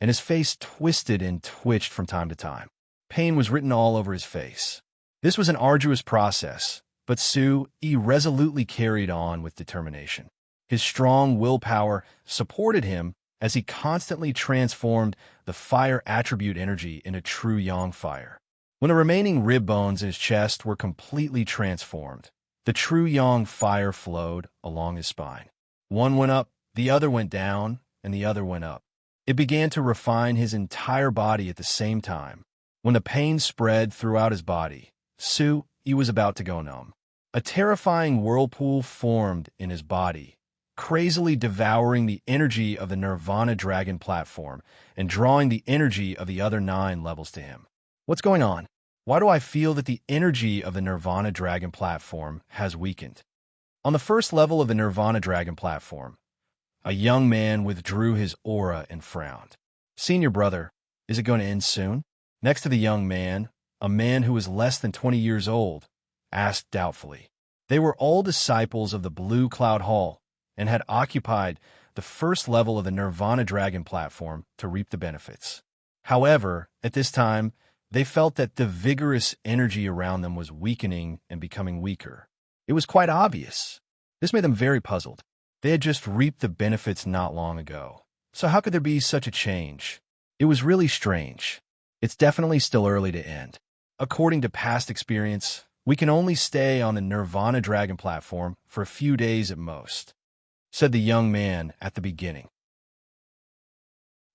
his face twisted and twitched from time to time. Pain was written all over his face. This was an arduous process, but Su-yi resolutely carried on with determination. His strong willpower supported him as he constantly transformed the fire attribute energy into true yang fire. When the remaining rib bones in his chest were completely transformed, the true yang fire flowed along his spine. One went up, the other went down, and the other went up. It began to refine his entire body at the same time. When the pain spread throughout his body, Su-yi was about to go numb. A terrifying whirlpool formed in his body, crazily devouring the energy of the Nirvana Dragon platform and drawing the energy of the other 9 levels to him. What's going on? Why do I feel that the energy of the Nirvana Dragon platform has weakened? On the first level of the Nirvana Dragon platform, a young man withdrew his aura and frowned. Senior brother, is it going to end soon? Next to the young man, a man who was less than 20 years old, asked doubtfully. They were all disciples of the Blue Cloud Hall and had occupied the first level of the Nirvana Dragon platform to reap the benefits. However, at this time, they felt that the vigorous energy around them was weakening and becoming weaker. It was quite obvious. This made them very puzzled. They had just reaped the benefits not long ago. So how could there be such a change? It was really strange. It's definitely still early to end. According to past experience, we can only stay on the Nirvana Dragon platform for a few days at most, said the young man at the beginning.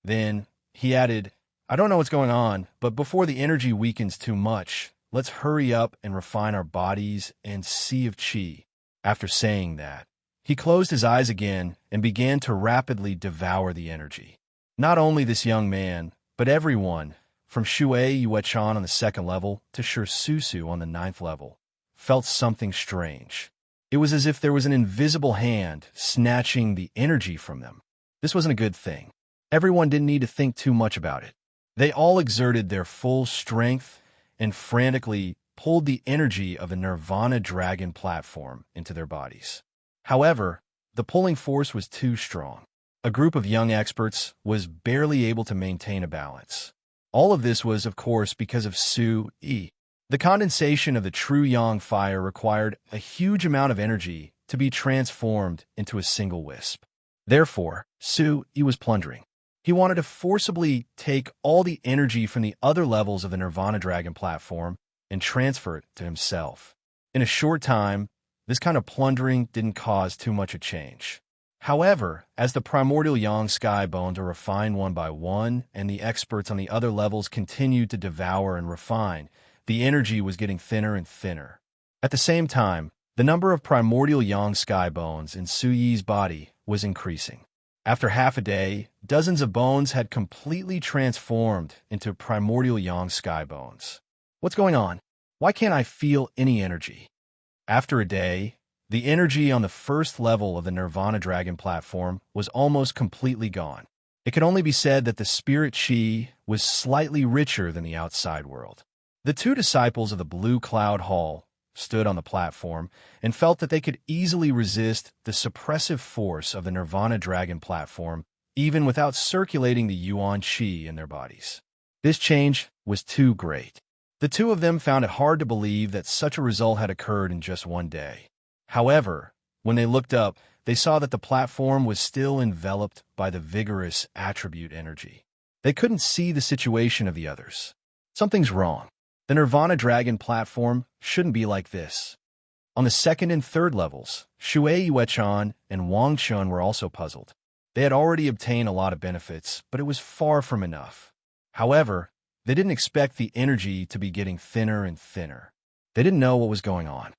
Then he added, I don't know what's going on, but before the energy weakens too much, let's hurry up and refine our bodies and sea of qi. After saying that, he closed his eyes again and began to rapidly devour the energy. Not only this young man, but everyone, from Shui Yuechan on the 2nd level to Susu on the 9th level, felt something strange. It was as if there was an invisible hand snatching the energy from them. This wasn't a good thing. Everyone didn't need to think too much about it. They all exerted their full strength and frantically pulled the energy of the Nirvana Dragon platform into their bodies. However, the pulling force was too strong. A group of young experts was barely able to maintain a balance. All of this was, of course, because of Su-yi. The condensation of the true yang fire required a huge amount of energy to be transformed into a single wisp. Therefore, Su-yi was plundering. He wanted to forcibly take all the energy from the other levels of the Nirvana Dragon platform and transfer it to himself. In a short time, this kind of plundering didn't cause too much a change. However, as the primordial yang sky bones are refined one by one and the experts on the other levels continued to devour and refine, the energy was getting thinner and thinner. At the same time, the number of primordial yang sky bones in Su-yi's body was increasing. After half a day, dozens of bones had completely transformed into primordial yang sky bones. What's going on? Why can't I feel any energy? After a day, the energy on the first level of the Nirvana Dragon platform was almost completely gone. It could only be said that the spirit chi was slightly richer than the outside world. The two disciples of the Blue Cloud Hall stood on the platform and felt that they could easily resist the suppressive force of the Nirvana Dragon platform, even without circulating the Yuan Qi in their bodies. This change was too great. The two of them found it hard to believe that such a result had occurred in just one day. However, when they looked up, they saw that the platform was still enveloped by the vigorous attribute energy. They couldn't see the situation of the others. Something's wrong. The Nirvana Dragon platform shouldn't be like this. On the second and third levels, Shui Yuechan and Wang Chun were also puzzled. They had already obtained a lot of benefits, but it was far from enough. However, they didn't expect the energy to be getting thinner and thinner. They didn't know what was going on.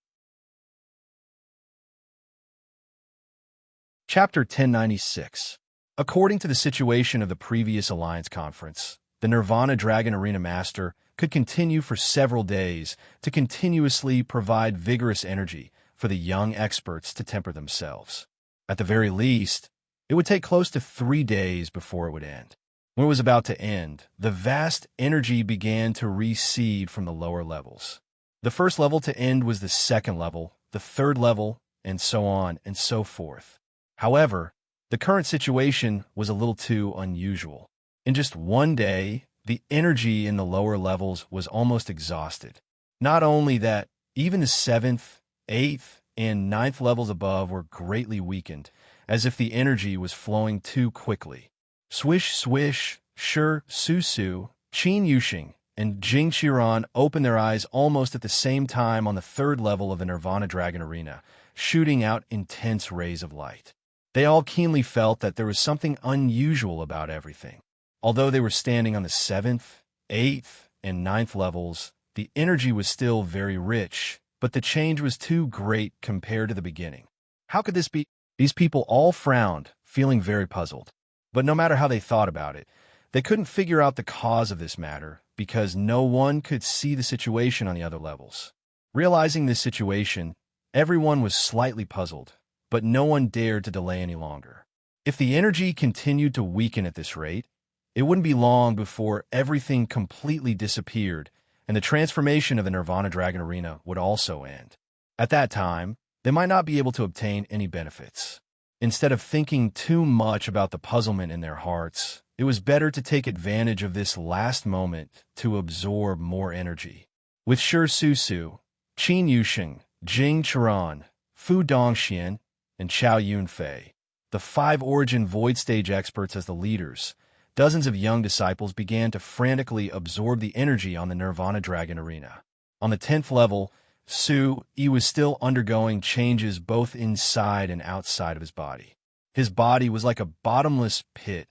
Chapter 1096. According to the situation of the previous Alliance Conference, the Nirvana Dragon Arena Master could continue for several days to continuously provide vigorous energy for the young experts to temper themselves. At the very least, it would take close to 3 days before it would end. When it was about to end, the vast energy began to recede from the lower levels. The first level to end was the second level, the third level, and so on and so forth. However, the current situation was a little too unusual. In just one day, the energy in the lower levels was almost exhausted. Not only that, even the 7th, 8th, and 9th levels above were greatly weakened, as if the energy was flowing too quickly. Swish, swish, Shi, Su, Qin Yuxing, and Jing Qiran opened their eyes almost at the same time on the third level of the Nirvana Dragon Arena, shooting out intense rays of light. They all keenly felt that there was something unusual about everything. Although they were standing on the 7th, 8th, and 9th levels, the energy was still very rich, but the change was too great compared to the beginning. How could this be? These people all frowned, feeling very puzzled. But no matter how they thought about it, they couldn't figure out the cause of this matter because no one could see the situation on the other levels. Realizing this situation, everyone was slightly puzzled, but no one dared to delay any longer. If the energy continued to weaken at this rate, it wouldn't be long before everything completely disappeared and the transformation of the Nirvana Dragon Arena would also end. At that time, they might not be able to obtain any benefits. Instead of thinking too much about the puzzlement in their hearts, it was better to take advantage of this last moment to absorb more energy. With Shi Su, Qin Yuxing, Jing Qiran, Fu Dongxian, and Chao Yunfei, the 5 Origin Void Stage experts as the leaders, dozens of young disciples began to frantically absorb the energy on the Nirvana Dragon Arena. On the 10th level, Su Yi was still undergoing changes both inside and outside of his body. His body was like a bottomless pit,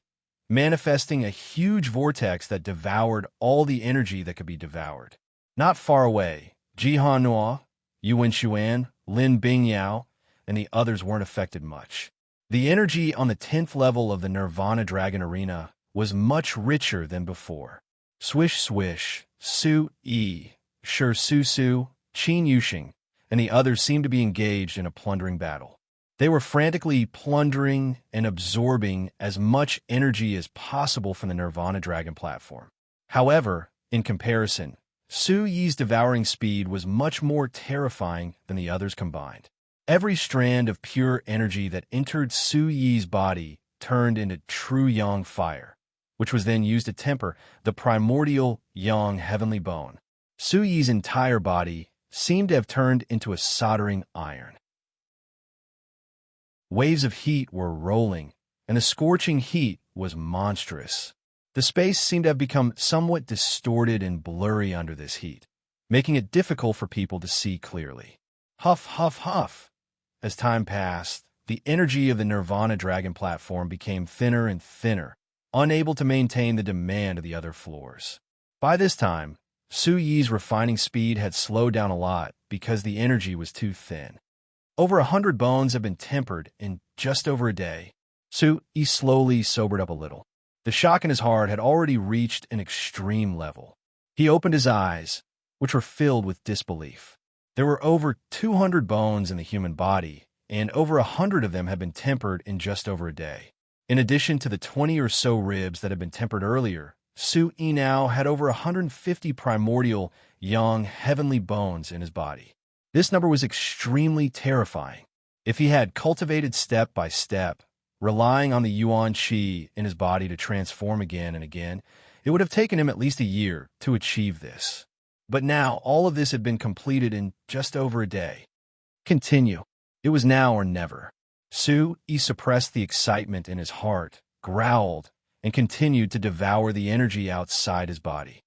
manifesting a huge vortex that devoured all the energy that could be devoured. Not far away, Jihan Nua, Yuan Xuan, Lin Bingyao, and the others weren't affected much. The energy on the 10th level of the Nirvana Dragon Arena was much richer than before. Swish swish, Su Yi, Shi Su, Qin Yuxing, and the others seemed to be engaged in a plundering battle. They were frantically plundering and absorbing as much energy as possible from the Nirvana Dragon platform. However, in comparison, Su Yi's devouring speed was much more terrifying than the others combined. Every strand of pure energy that entered Su Yi's body turned into true yang fire, which was then used to temper the primordial yang heavenly bone. Su Yi's entire body seemed to have turned into a soldering iron. Waves of heat were rolling, and the scorching heat was monstrous. The space seemed to have become somewhat distorted and blurry under this heat, making it difficult for people to see clearly. Huff, huff, huff. As time passed, the energy of the Nirvana Dragon platform became thinner and thinner, unable to maintain the demand of the other floors. By this time, Su Yi's refining speed had slowed down a lot because the energy was too thin. Over 100 bones had been tempered in just over a day. Su Yi slowly sobered up a little. The shock in his heart had already reached an extreme level. He opened his eyes, which were filled with disbelief. There were over 200 bones in the human body, and over 100 of them had been tempered in just over a day. In addition to the 20 or so ribs that had been tempered earlier, Su-Yi now had over 150 primordial, young, heavenly bones in his body. This number was extremely terrifying. If he had cultivated step by step, relying on the Yuan Qi in his body to transform again and again, it would have taken him at least a year to achieve this. But now all of this had been completed in just over a day. Continue. It was now or never. Su-Yi suppressed the excitement in his heart, growled, and continued to devour the energy outside his body.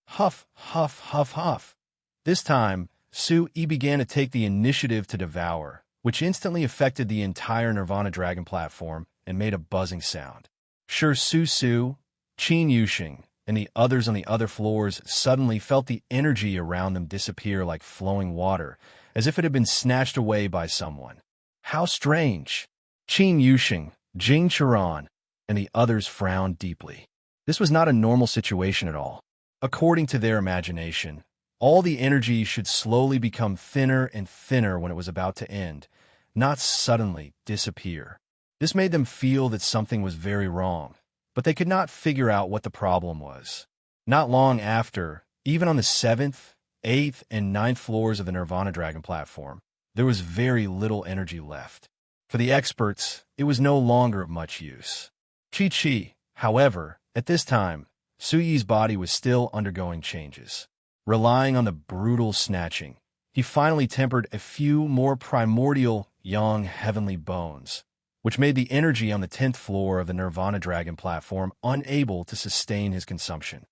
Huff, huff, huff, huff. This time, Su-Yi began to take the initiative to devour, which instantly affected the entire Nirvana Dragon platform and made a buzzing sound. Sure Su-Su, Qin Yusheng, and the others on the other floors suddenly felt the energy around them disappear like flowing water, as if it had been snatched away by someone. How strange! Qin Yusheng, Jing Qiran, and the others frowned deeply. This was not a normal situation at all. According to their imagination, all the energy should slowly become thinner and thinner when it was about to end, not suddenly disappear. This made them feel that something was very wrong, but they could not figure out what the problem was. Not long after, even on the 7th, 8th, and 9th floors of the Nirvana Dragon platform, there was very little energy left. For the experts, it was no longer of much use. Chi-Chi, however, at this time, Su-Yi's body was still undergoing changes. Relying on the brutal snatching, he finally tempered a few more primordial, young, heavenly bones, which made the energy on the 10th floor of the Nirvana Dragon platform unable to sustain his consumption.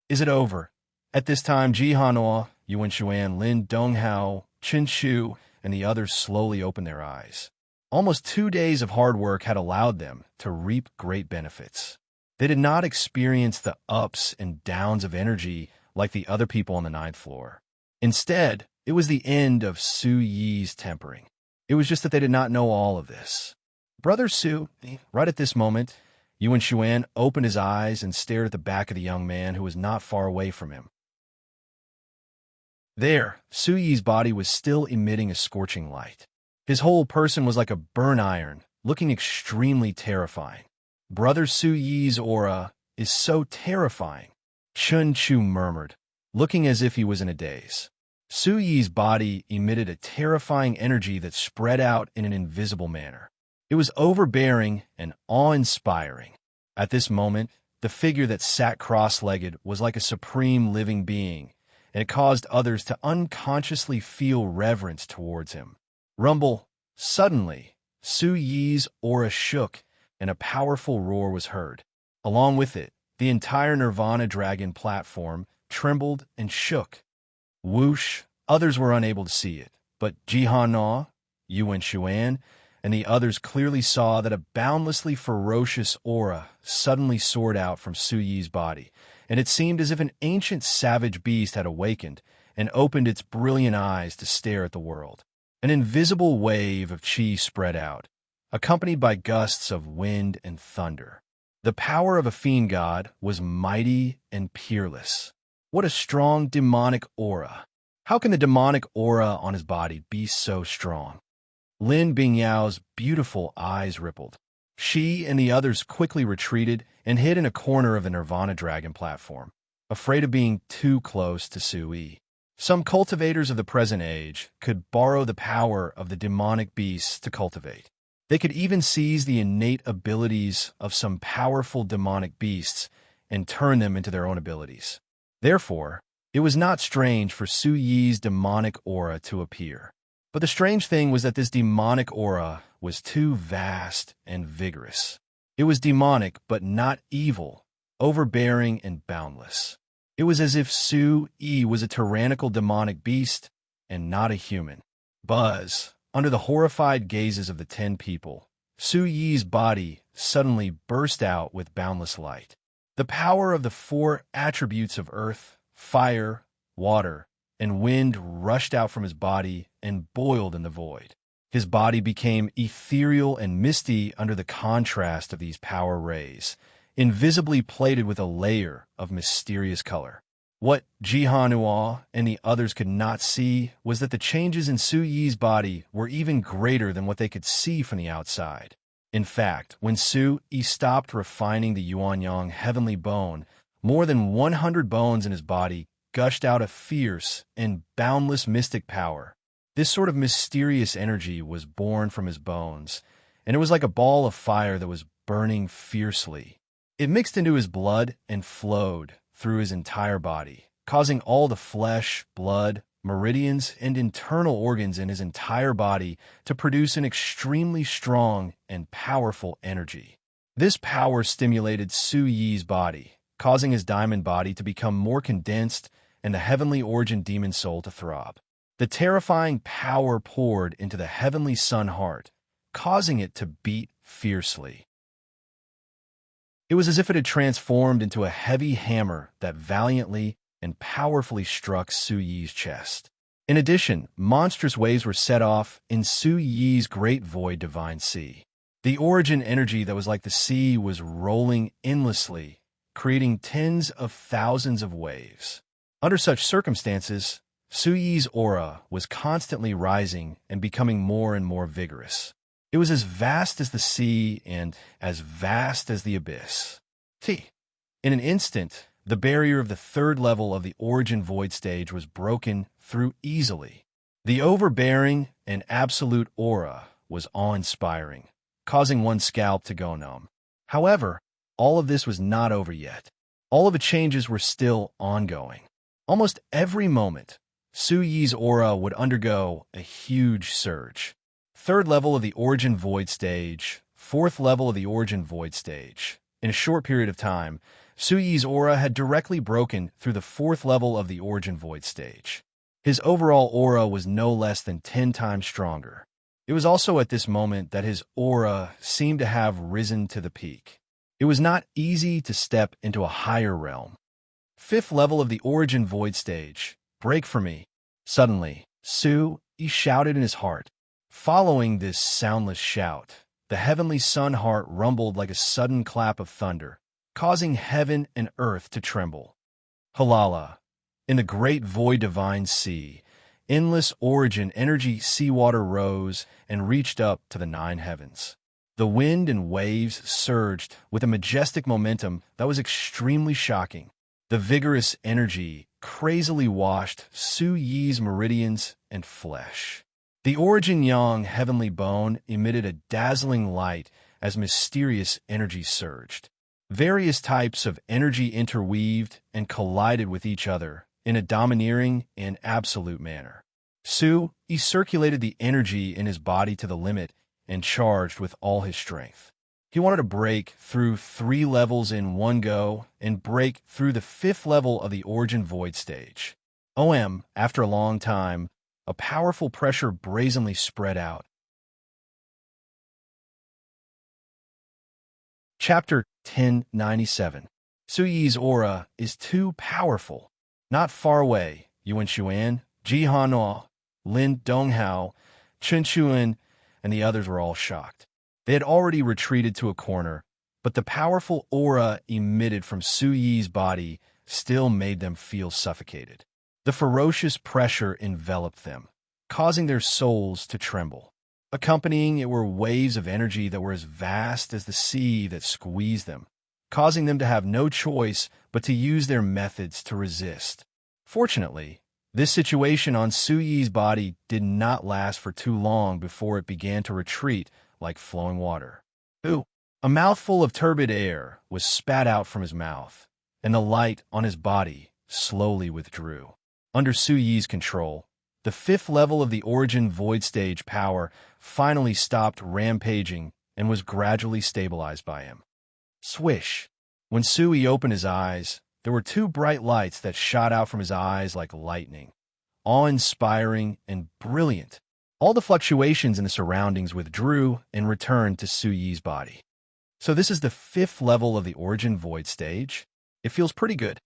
Is it over? At this time, Ji Hanoi, Yuan Xuan, Lin Donghao, Chen Shu, and the others slowly opened their eyes. Almost 2 days of hard work had allowed them to reap great benefits. They did not experience the ups and downs of energy like the other people on the 9th floor. Instead, it was the end of Su-Yi's tempering. It was just that they did not know all of this. Brother Su, right at this moment, Yuan Xuan opened his eyes and stared at the back of the young man who was not far away from him. There, Su-Yi's body was still emitting a scorching light. His whole person was like a burn iron, looking extremely terrifying. Brother Su-Yi's aura is so terrifying, Chun Chu murmured, looking as if he was in a daze. Su-Yi's body emitted a terrifying energy that spread out in an invisible manner. It was overbearing and awe-inspiring. At this moment, the figure that sat cross-legged was like a supreme living being, and it caused others to unconsciously feel reverence towards him. Rumble. Suddenly, Su-Yi's aura shook, and a powerful roar was heard. Along with it, the entire Nirvana Dragon platform trembled and shook. Whoosh! Others were unable to see it, but Jihan Na, Yuan Xuan, and the others clearly saw that a boundlessly ferocious aura suddenly soared out from Su-Yi's body, and it seemed as if an ancient savage beast had awakened and opened its brilliant eyes to stare at the world. An invisible wave of qi spread out, accompanied by gusts of wind and thunder. The power of a fiend god was mighty and peerless. What a strong demonic aura! How can the demonic aura on his body be so strong? Lin Bingyao's beautiful eyes rippled. She and the others quickly retreated and hid in a corner of the Nirvana Dragon platform, afraid of being too close to Su-Yi. Some cultivators of the present age could borrow the power of the demonic beasts to cultivate. They could even seize the innate abilities of some powerful demonic beasts and turn them into their own abilities. Therefore, it was not strange for Su-Yi's demonic aura to appear. But the strange thing was that this demonic aura was too vast and vigorous. It was demonic but not evil, overbearing and boundless. It was as if Su-Yi was a tyrannical demonic beast and not a human. Buzz, under the horrified gazes of the 10 people, Su-Yi's body suddenly burst out with boundless light. The power of the 4 attributes of earth, fire, water, and wind rushed out from his body and boiled in the void. His body became ethereal and misty under the contrast of these power rays, invisibly plated with a layer of mysterious color. What Jihanua and the others could not see was that the changes in Su Yi's body were even greater than what they could see from the outside. In fact, when Su Yi stopped refining the Yuanyang heavenly bone, more than 100 bones in his body gushed out a fierce and boundless mystic power. This sort of mysterious energy was born from his bones, and it was like a ball of fire that was burning fiercely. It mixed into his blood and flowed through his entire body, causing all the flesh, blood, meridians, and internal organs in his entire body to produce an extremely strong and powerful energy. This power stimulated Su Yi's body, causing his diamond body to become more condensed and the heavenly origin demon soul to throb. The terrifying power poured into the heavenly sun heart, causing it to beat fiercely. It was as if it had transformed into a heavy hammer that valiantly and powerfully struck Su Yi's chest. In addition, monstrous waves were set off in Su Yi's great void divine sea. The origin energy that was like the sea was rolling endlessly, creating tens of thousands of waves. Under such circumstances, Su Yi's aura was constantly rising and becoming more and more vigorous. It was as vast as the sea and as vast as the abyss. In an instant, the barrier of the third level of the origin void stage was broken through easily. The overbearing and absolute aura was awe-inspiring, causing one's scalp to go numb. However, all of this was not over yet. All of the changes were still ongoing. Almost every moment, Su Yi's aura would undergo a huge surge. Third level of the origin void stage, fourth level of the origin void stage. In a short period of time, Su Yi's aura had directly broken through the fourth level of the origin void stage. His overall aura was no less than 10 times stronger. It was also at this moment that his aura seemed to have risen to the peak. It was not easy to step into a higher realm. Fifth level of the origin void stage. Break for me. Suddenly, Su Yi shouted in his heart. Following this soundless shout, the heavenly sun heart rumbled like a sudden clap of thunder, causing heaven and earth to tremble. Halala. In the great void divine sea, endless origin energy seawater rose and reached up to the 9 heavens. The wind and waves surged with a majestic momentum that was extremely shocking. The vigorous energy crazily washed Su Yi's meridians and flesh. The origin yang heavenly bone emitted a dazzling light as mysterious energy surged. Various types of energy interweaved and collided with each other in a domineering and absolute manner. Su Yi circulated the energy in his body to the limit and charged with all his strength. He wanted to break through 3 levels in one go and break through the 5th level of the origin void stage. After a long time, a powerful pressure brazenly spread out. Chapter 1097. Su Yi's aura is too powerful. Not far away, Yuan Xuan, Ji Hanhua, Lin Donghao, Chen Chuan, and the others were all shocked. They had already retreated to a corner, but the powerful aura emitted from Su Yi's body still made them feel suffocated. The ferocious pressure enveloped them, causing their souls to tremble. Accompanying it were waves of energy that were as vast as the sea that squeezed them, causing them to have no choice but to use their methods to resist. Fortunately, this situation on Su Yi's body did not last for too long before it began to retreat like flowing water. A mouthful of turbid air was spat out from his mouth, and the light on his body slowly withdrew. Under Su Yi's control, the 5th level of the origin void stage power finally stopped rampaging and was gradually stabilized by him. Swish! When Su Yi opened his eyes, there were 2 bright lights that shot out from his eyes like lightning, awe-inspiring and brilliant. All the fluctuations in the surroundings withdrew and returned to Su Yi's body. So this is the 5th level of the origin void stage? It feels pretty good.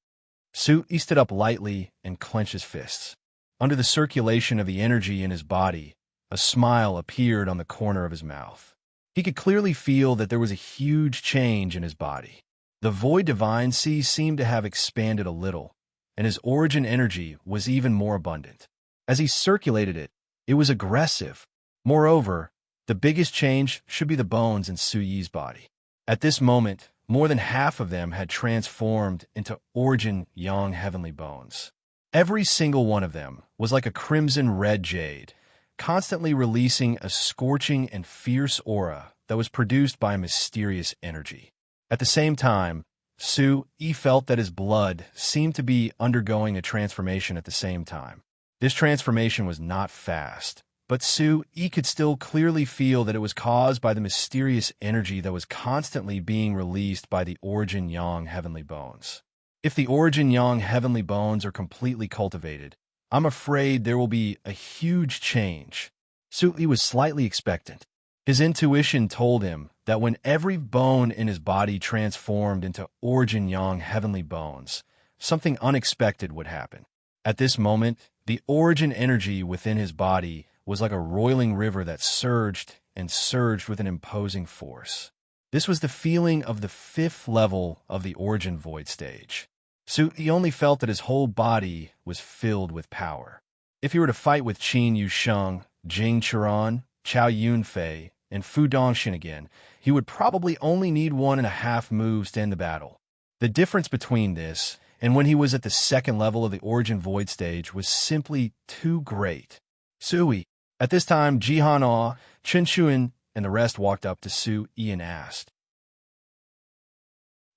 Su Yi stood up lightly and clenched his fists. Under the circulation of the energy in his body, a smile appeared on the corner of his mouth. He could clearly feel that there was a huge change in his body. The void divine sea seemed to have expanded a little, and his origin energy was even more abundant. As he circulated it, it was aggressive. Moreover, the biggest change should be the bones in Su Yi's body. At this moment, more than half of them had transformed into origin yang heavenly bones. Every single one of them was like a crimson red jade, constantly releasing a scorching and fierce aura that was produced by a mysterious energy. At the same time, Su Yi felt that his blood seemed to be undergoing a transformation at the same time. This transformation was not fast, but Su Yi could still clearly feel that it was caused by the mysterious energy that was constantly being released by the origin yang heavenly bones. If the origin yang heavenly bones are completely cultivated, I'm afraid there will be a huge change. Su Yi was slightly expectant. His intuition told him that when every bone in his body transformed into origin yang heavenly bones, something unexpected would happen. At this moment, the origin energy within his body was like a roiling river that surged and surged with an imposing force. This was the feeling of the 5th level of the origin void stage. He only felt that his whole body was filled with power. If he were to fight with Qin Yusheng, Jing Qiran, Chao Yunfei, and Fu Dongshin again, he would probably only need 1.5 moves to end the battle. The difference between this and when he was at the 2nd level of the origin void stage was simply too great. Sui. At this time, Jihan Ah, Chen Shuan, and the rest walked up to Su Yi and asked.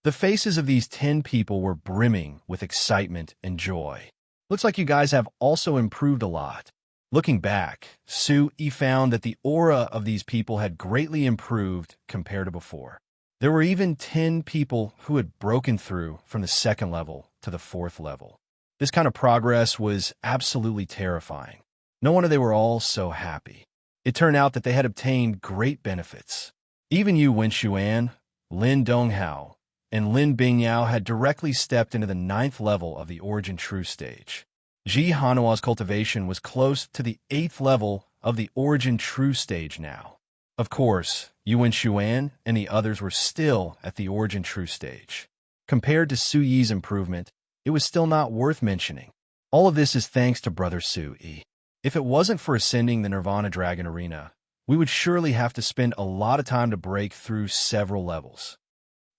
The faces of these 10 people were brimming with excitement and joy. Looks like you guys have also improved a lot. Looking back, Su Yi found that the aura of these people had greatly improved compared to before. There were even 10 people who had broken through from the 2nd level to the 4th level. This kind of progress was absolutely terrifying. No wonder they were all so happy. It turned out that they had obtained great benefits. Even Yu Wenxuan, Lin Donghao, and Lin Bingyao had directly stepped into the 9th level of the origin true stage. Ji Hanua's cultivation was close to the 8th level of the origin true stage now. Of course, Yu Wenxuan and the others were still at the origin true stage. Compared to Su Yi's improvement, it was still not worth mentioning. All of this is thanks to Brother Su Yi. If it wasn't for ascending the Nirvana Dragon Arena, we would surely have to spend a lot of time to break through several levels.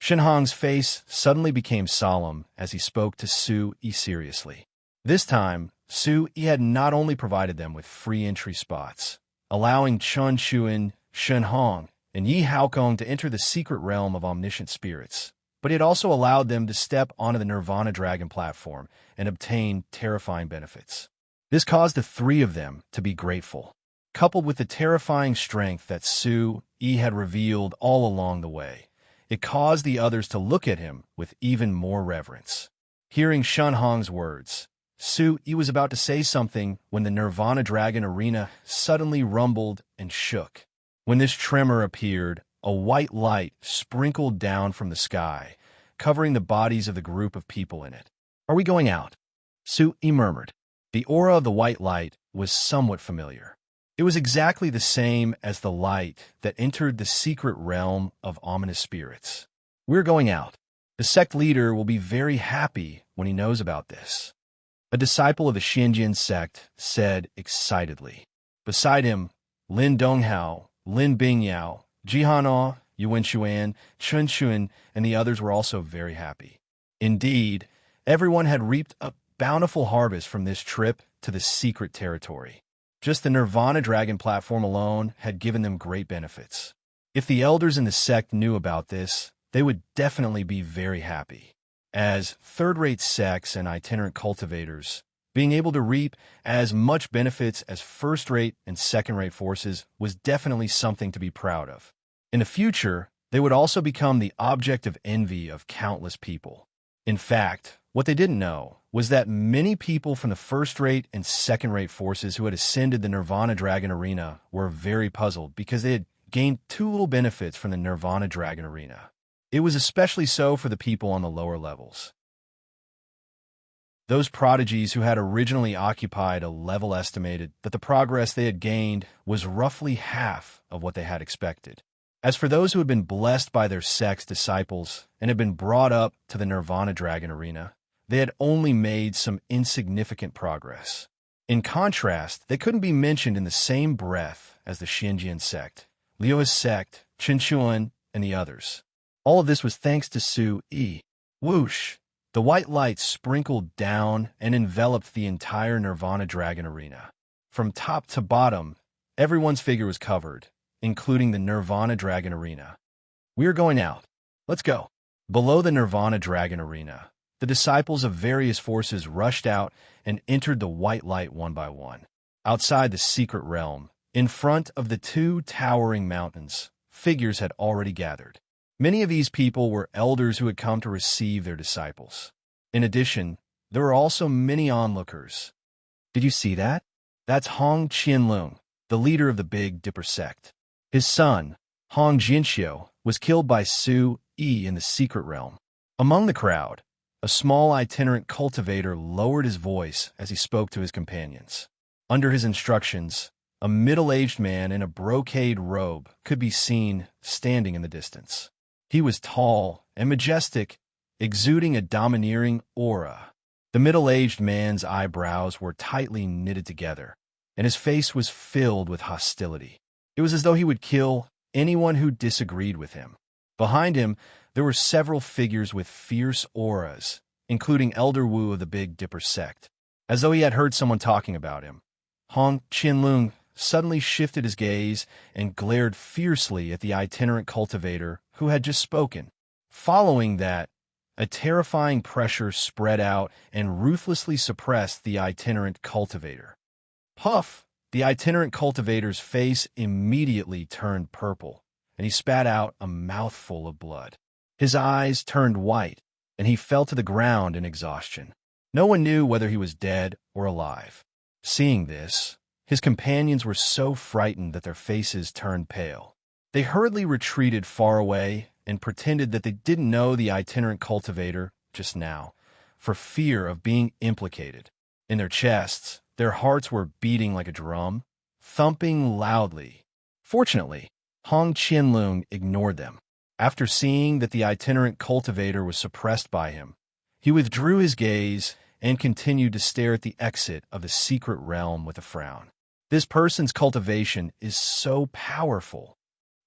Shenhong's face suddenly became solemn as he spoke to Su Yi seriously. This time, Su Yi had not only provided them with free entry spots, allowing Chun Shuan, Shenhong, and Yi Haokong to enter the secret realm of omniscient spirits, but he had also allowed them to step onto the Nirvana Dragon platform and obtain terrifying benefits. This caused the 3 of them to be grateful, coupled with the terrifying strength that Su Yi had revealed all along the way. It caused the others to look at him with even more reverence. Hearing Shenhong's words, Su Yi was about to say something when the Nirvana Dragon Arena suddenly rumbled and shook. When this tremor appeared, a white light sprinkled down from the sky, covering the bodies of the group of people in it. "Are we going out?" Su Yi murmured. The aura of the white light was somewhat familiar. It was exactly the same as the light that entered the secret realm of ominous spirits. "We're going out. The sect leader will be very happy when he knows about this," a disciple of the Xinjian sect said excitedly. Beside him, Lin Donghao, Lin Bingyao, Jihan Ah, Yu Wenxuan, Chun Shuan, and the others were also very happy. Indeed, everyone had reaped a bountiful harvest from this trip to the secret territory. Just the Nirvana Dragon platform alone had given them great benefits. If the elders in the sect knew about this, they would definitely be very happy. As third-rate sects and itinerant cultivators, being able to reap as much benefits as first-rate and second-rate forces was definitely something to be proud of. In the future, they would also become the object of envy of countless people. In fact, what they didn't know was that many people from the first-rate and second-rate forces who had ascended the Nirvana Dragon Arena were very puzzled because they had gained too little benefits from the Nirvana Dragon Arena. It was especially so for the people on the lower levels. Those prodigies who had originally occupied a level estimated that the progress they had gained was roughly half of what they had expected. As for those who had been blessed by their sect's disciples and had been brought up to the Nirvana Dragon Arena, they had only made some insignificant progress. In contrast, they couldn't be mentioned in the same breath as the Xinjiang sect, Liu's sect, Qinchuan, and the others. All of this was thanks to Su Yi. Whoosh! The white light sprinkled down and enveloped the entire Nirvana Dragon arena. From top to bottom, everyone's figure was covered, including the Nirvana Dragon arena. "We are going out. Let's go." Below the Nirvana Dragon arena, the disciples of various forces rushed out and entered the white light one by one. Outside the secret realm, in front of the two towering mountains, figures had already gathered. Many of these people were elders who had come to receive their disciples. In addition, there were also many onlookers. Did you see that? That's Hong Qianlong, the leader of the Big Dipper sect. His son, Hong Jinxiu, was killed by Su Yi in the secret realm. Among the crowd, a small itinerant cultivator lowered his voice as he spoke to his companions. Under his instructions, a middle-aged man in a brocade robe could be seen standing in the distance. He was tall and majestic, exuding a domineering aura. The middle-aged man's eyebrows were tightly knitted together, and his face was filled with hostility. It was as though he would kill anyone who disagreed with him. Behind him, there were several figures with fierce auras, including Elder Wu of the Big Dipper sect. As though he had heard someone talking about him, Hong Qianlong suddenly shifted his gaze and glared fiercely at the itinerant cultivator who had just spoken. Following that, a terrifying pressure spread out and ruthlessly suppressed the itinerant cultivator. Puff! The itinerant cultivator's face immediately turned purple, and he spat out a mouthful of blood. His eyes turned white, and he fell to the ground in exhaustion. No one knew whether he was dead or alive. Seeing this, his companions were so frightened that their faces turned pale. They hurriedly retreated far away and pretended that they didn't know the itinerant cultivator just now, for fear of being implicated. In their chests, their hearts were beating like a drum, thumping loudly. Fortunately, Hong Qianlong ignored them. After seeing that the itinerant cultivator was suppressed by him, he withdrew his gaze and continued to stare at the exit of the secret realm with a frown. This person's cultivation is so powerful.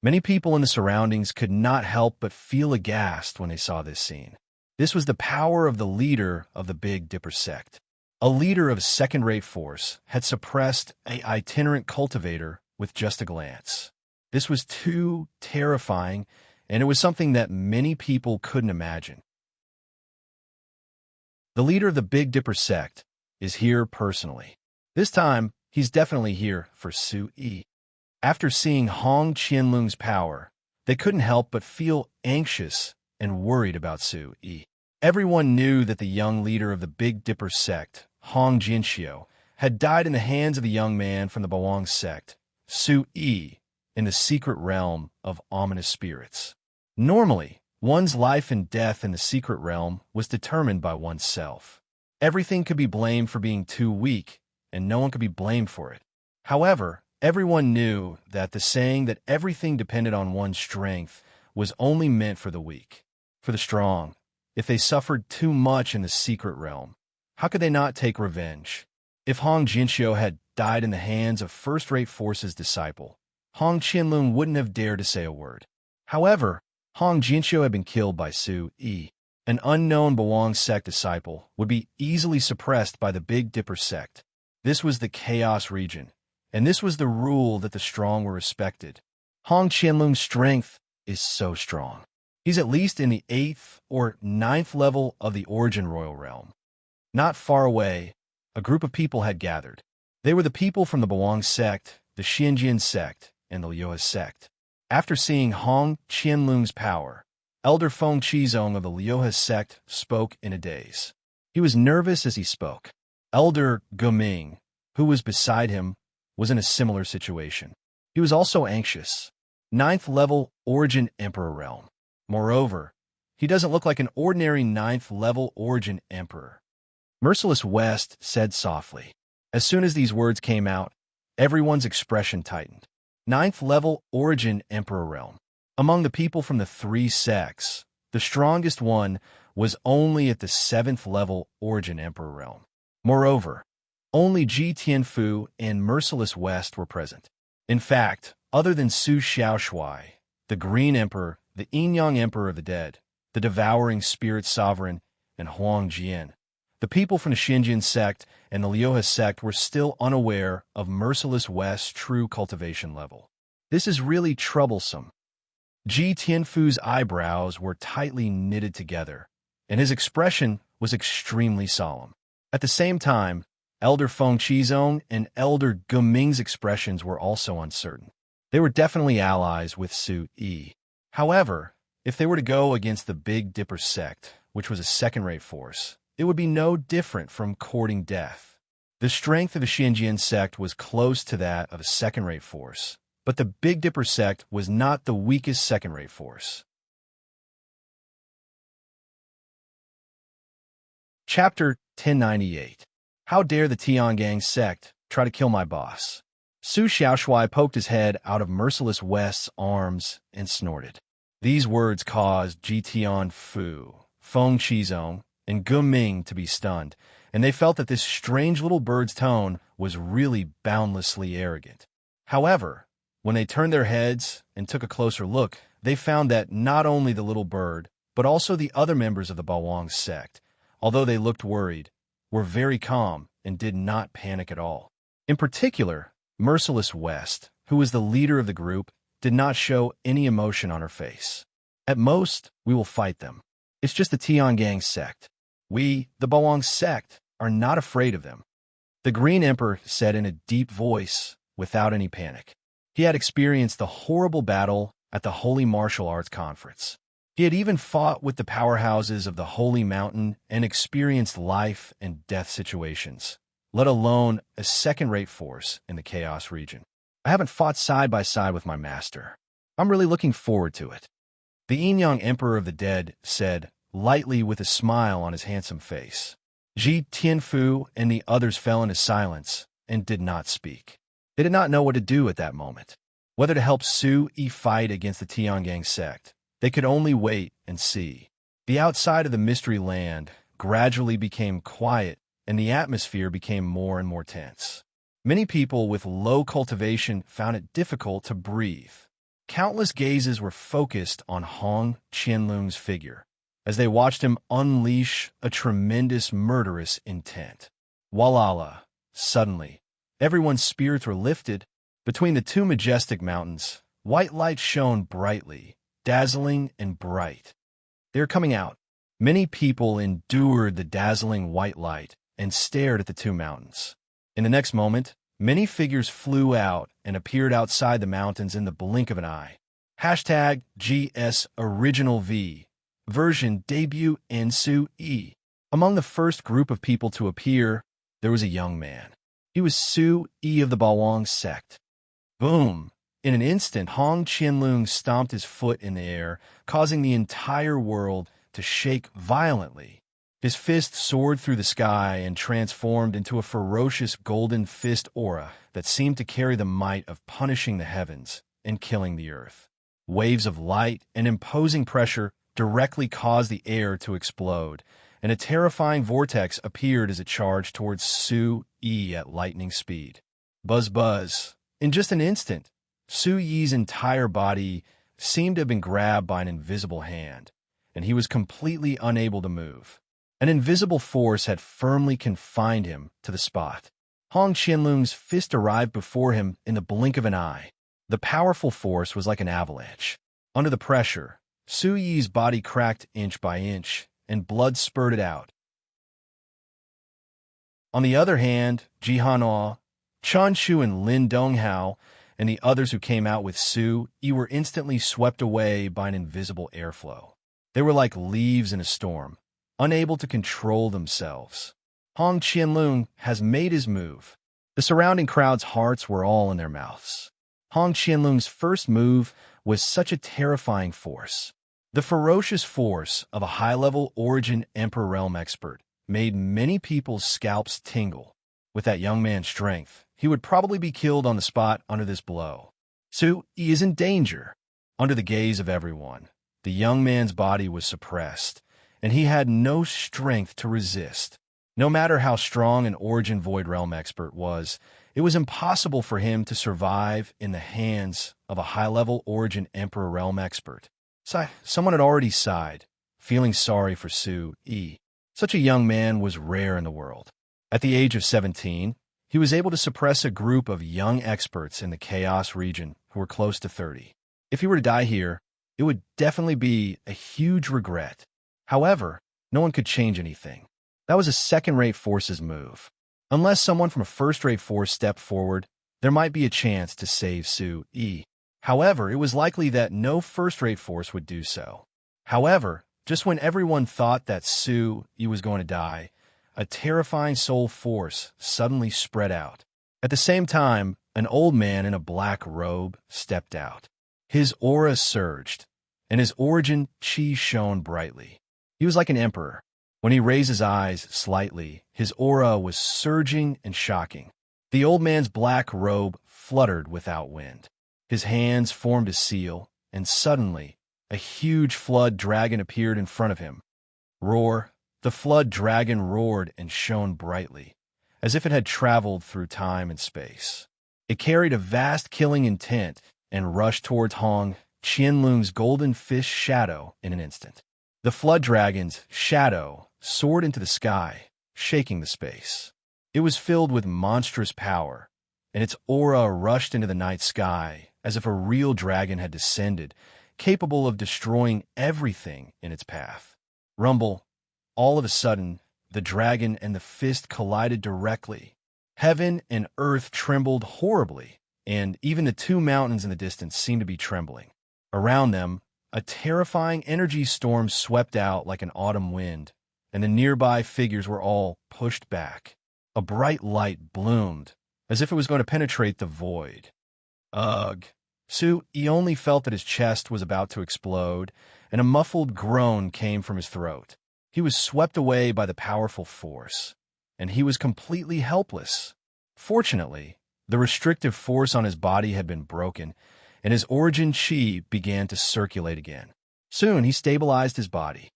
Many people in the surroundings could not help but feel aghast when they saw this scene. This was the power of the leader of the Big Dipper sect. A leader of a second-rate force had suppressed an itinerant cultivator with just a glance. This was too terrifying, and it was something that many people couldn't imagine. The leader of the Big Dipper sect is here personally. This time, he's definitely here for Su Yi. After seeing Hong Qianlong's power, they couldn't help but feel anxious and worried about Su Yi. Everyone knew that the young leader of the Big Dipper sect, Hong Jinxiu, had died in the hands of the young man from the Bawang sect, Su Yi, in the secret realm of ominous spirits. Normally, one's life and death in the secret realm was determined by oneself. Everything could be blamed for being too weak, and no one could be blamed for it. However, everyone knew that the saying that everything depended on one's strength was only meant for the weak. For the strong, if they suffered too much in the secret realm, how could they not take revenge? If Hong Jinxiu had died in the hands of first-rate forces disciple, Hong Qianlong wouldn't have dared to say a word. However, Hong Jinxiu had been killed by Su Yi. An unknown Bawang sect disciple would be easily suppressed by the Big Dipper sect. This was the chaos region, and this was the rule that the strong were respected. Hong Qianlong's strength is so strong. He's at least in the 8th or 9th level of the Origin Royal Realm. Not far away, a group of people had gathered. They were the people from the Bawang sect, the Xinjiang sect, and the Liu sect. After seeing Hong Qianlong's power, Elder Feng Qizong of the Liu sect spoke in a daze. He was nervous as he spoke. Elder Guming, who was beside him, was in a similar situation. He was also anxious. 9th level Origin Emperor realm. Moreover, he doesn't look like an ordinary 9th level Origin Emperor. Merciless West said softly. As soon as these words came out, everyone's expression tightened. 9th level Origin Emperor realm. Among the people from the 3 sects, the strongest one was only at the 7th level Origin Emperor realm. Moreover, only Ji Tianfu and Merciless West were present. In fact, other than Su Xiaoshui, the Green Emperor, the Yin-Yang Emperor of the Dead, the Devouring Spirit Sovereign, and Huang Jian, the people from the Xinjiang sect and the Liuhe sect were still unaware of Merciless West's true cultivation level. This is really troublesome. Ji Tianfu's eyebrows were tightly knitted together, and his expression was extremely solemn. At the same time, Elder Feng Qizong and Elder Guming's expressions were also uncertain. They were definitely allies with Su Yi. However, if they were to go against the Big Dipper sect, which was a second-rate force, it would be no different from courting death. The strength of the Xinjiang sect was close to that of a second-rate force, but the Big Dipper sect was not the weakest second-rate force. Chapter 1098. How dare the Tiangang sect try to kill my boss? Su Xiaoshui poked his head out of Merciless West's arms and snorted. These words caused Ji Tianfu, Feng Qizong, and Guming to be stunned, and they felt that this strange little bird's tone was really boundlessly arrogant. However, when they turned their heads and took a closer look, they found that not only the little bird, but also the other members of the Bawang sect, although they looked worried, were very calm and did not panic at all. In particular, Merciless West, who was the leader of the group, did not show any emotion on her face. At most, we will fight them. It's just the Tiangang sect. We, the Bawang sect, are not afraid of them. The Green Emperor said in a deep voice, without any panic. He had experienced the horrible battle at the Holy Martial Arts Conference. He had even fought with the powerhouses of the Holy Mountain and experienced life and death situations, let alone a second-rate force in the Chaos region. I haven't fought side by side with my master. I'm really looking forward to it. The Yin-Yang Emperor of the Dead said, lightly with a smile on his handsome face. Ji Tianfu and the others fell into silence and did not speak. They did not know what to do at that moment. Whether to help Su Yi fight against the Tiangang sect, they could only wait and see. The outside of the mystery land gradually became quiet, and the atmosphere became more and more tense. Many people with low cultivation found it difficult to breathe. Countless gazes were focused on Hong Qianlung's figure, as they watched him unleash a tremendous murderous intent. Walala! Suddenly, everyone's spirits were lifted. Between the two majestic mountains, white light shone brightly, dazzling and bright. They were coming out. Many people endured the dazzling white light and stared at the two mountains. In the next moment, many figures flew out and appeared outside the mountains in the blink of an eye. Hashtag GS Original V. Version debut and Su Yi. Among the first group of people to appear, there was a young man. He was Su Yi of the Bawang sect. Boom! In an instant, Hong Qianlung stomped his foot in the air, causing the entire world to shake violently. His fist soared through the sky and transformed into a ferocious golden fist aura that seemed to carry the might of punishing the heavens and killing the earth. Waves of light and imposing pressure directly caused the air to explode, and a terrifying vortex appeared as it charged towards Su Yi at lightning speed. Buzz buzz. In just an instant, Su Yi's entire body seemed to have been grabbed by an invisible hand, and he was completely unable to move. An invisible force had firmly confined him to the spot. Hong Qianlung's fist arrived before him in the blink of an eye. The powerful force was like an avalanche. Under the pressure, Su Yi's body cracked inch by inch, and blood spurted out. On the other hand, Ji Hanhua, Chan Shu and Lin Donghao, and the others who came out with Su Yi were instantly swept away by an invisible airflow. They were like leaves in a storm, unable to control themselves. Hong Qianlung has made his move. The surrounding crowd's hearts were all in their mouths. Hong Qianlung's first move was such a terrifying force. The ferocious force of a high-level Origin Emperor Realm expert made many people's scalps tingle. With that young man's strength, he would probably be killed on the spot under this blow. Su Yi is in danger. Under the gaze of everyone, the young man's body was suppressed, and he had no strength to resist. No matter how strong an Origin Void Realm expert was, it was impossible for him to survive in the hands of a high-level Origin Emperor Realm expert. Someone had already sighed, feeling sorry for Su-yi. Such a young man was rare in the world. At the age of 17, he was able to suppress a group of young experts in the Chaos region who were close to 30. If he were to die here, it would definitely be a huge regret. However, no one could change anything. That was a second-rate force's move. Unless someone from a first-rate force stepped forward, there might be a chance to save Su-yi. However, it was likely that no first-rate force would do so. However, just when everyone thought that Su-yi was going to die, a terrifying soul force suddenly spread out. At the same time, an old man in a black robe stepped out. His aura surged, and his origin chi shone brightly. He was like an emperor. When he raised his eyes slightly, his aura was surging and shocking. The old man's black robe fluttered without wind. His hands formed a seal, and suddenly, a huge flood dragon appeared in front of him. Roar! The flood dragon roared and shone brightly, as if it had traveled through time and space. It carried a vast killing intent and rushed towards Hong Qianlung's golden fish shadow in an instant. The flood dragon's shadow soared into the sky, shaking the space. It was filled with monstrous power, and its aura rushed into the night sky as if a real dragon had descended, capable of destroying everything in its path. Rumble! All of a sudden, the dragon and the fist collided directly. Heaven and earth trembled horribly, and even the two mountains in the distance seemed to be trembling. Around them, a terrifying energy storm swept out like an autumn wind, and the nearby figures were all pushed back. A bright light bloomed, as if it was going to penetrate the void. Ugh! Su-yi only felt that his chest was about to explode, and a muffled groan came from his throat. He was swept away by the powerful force, and he was completely helpless. Fortunately, the restrictive force on his body had been broken, and his origin chi began to circulate again. Soon he stabilized his body.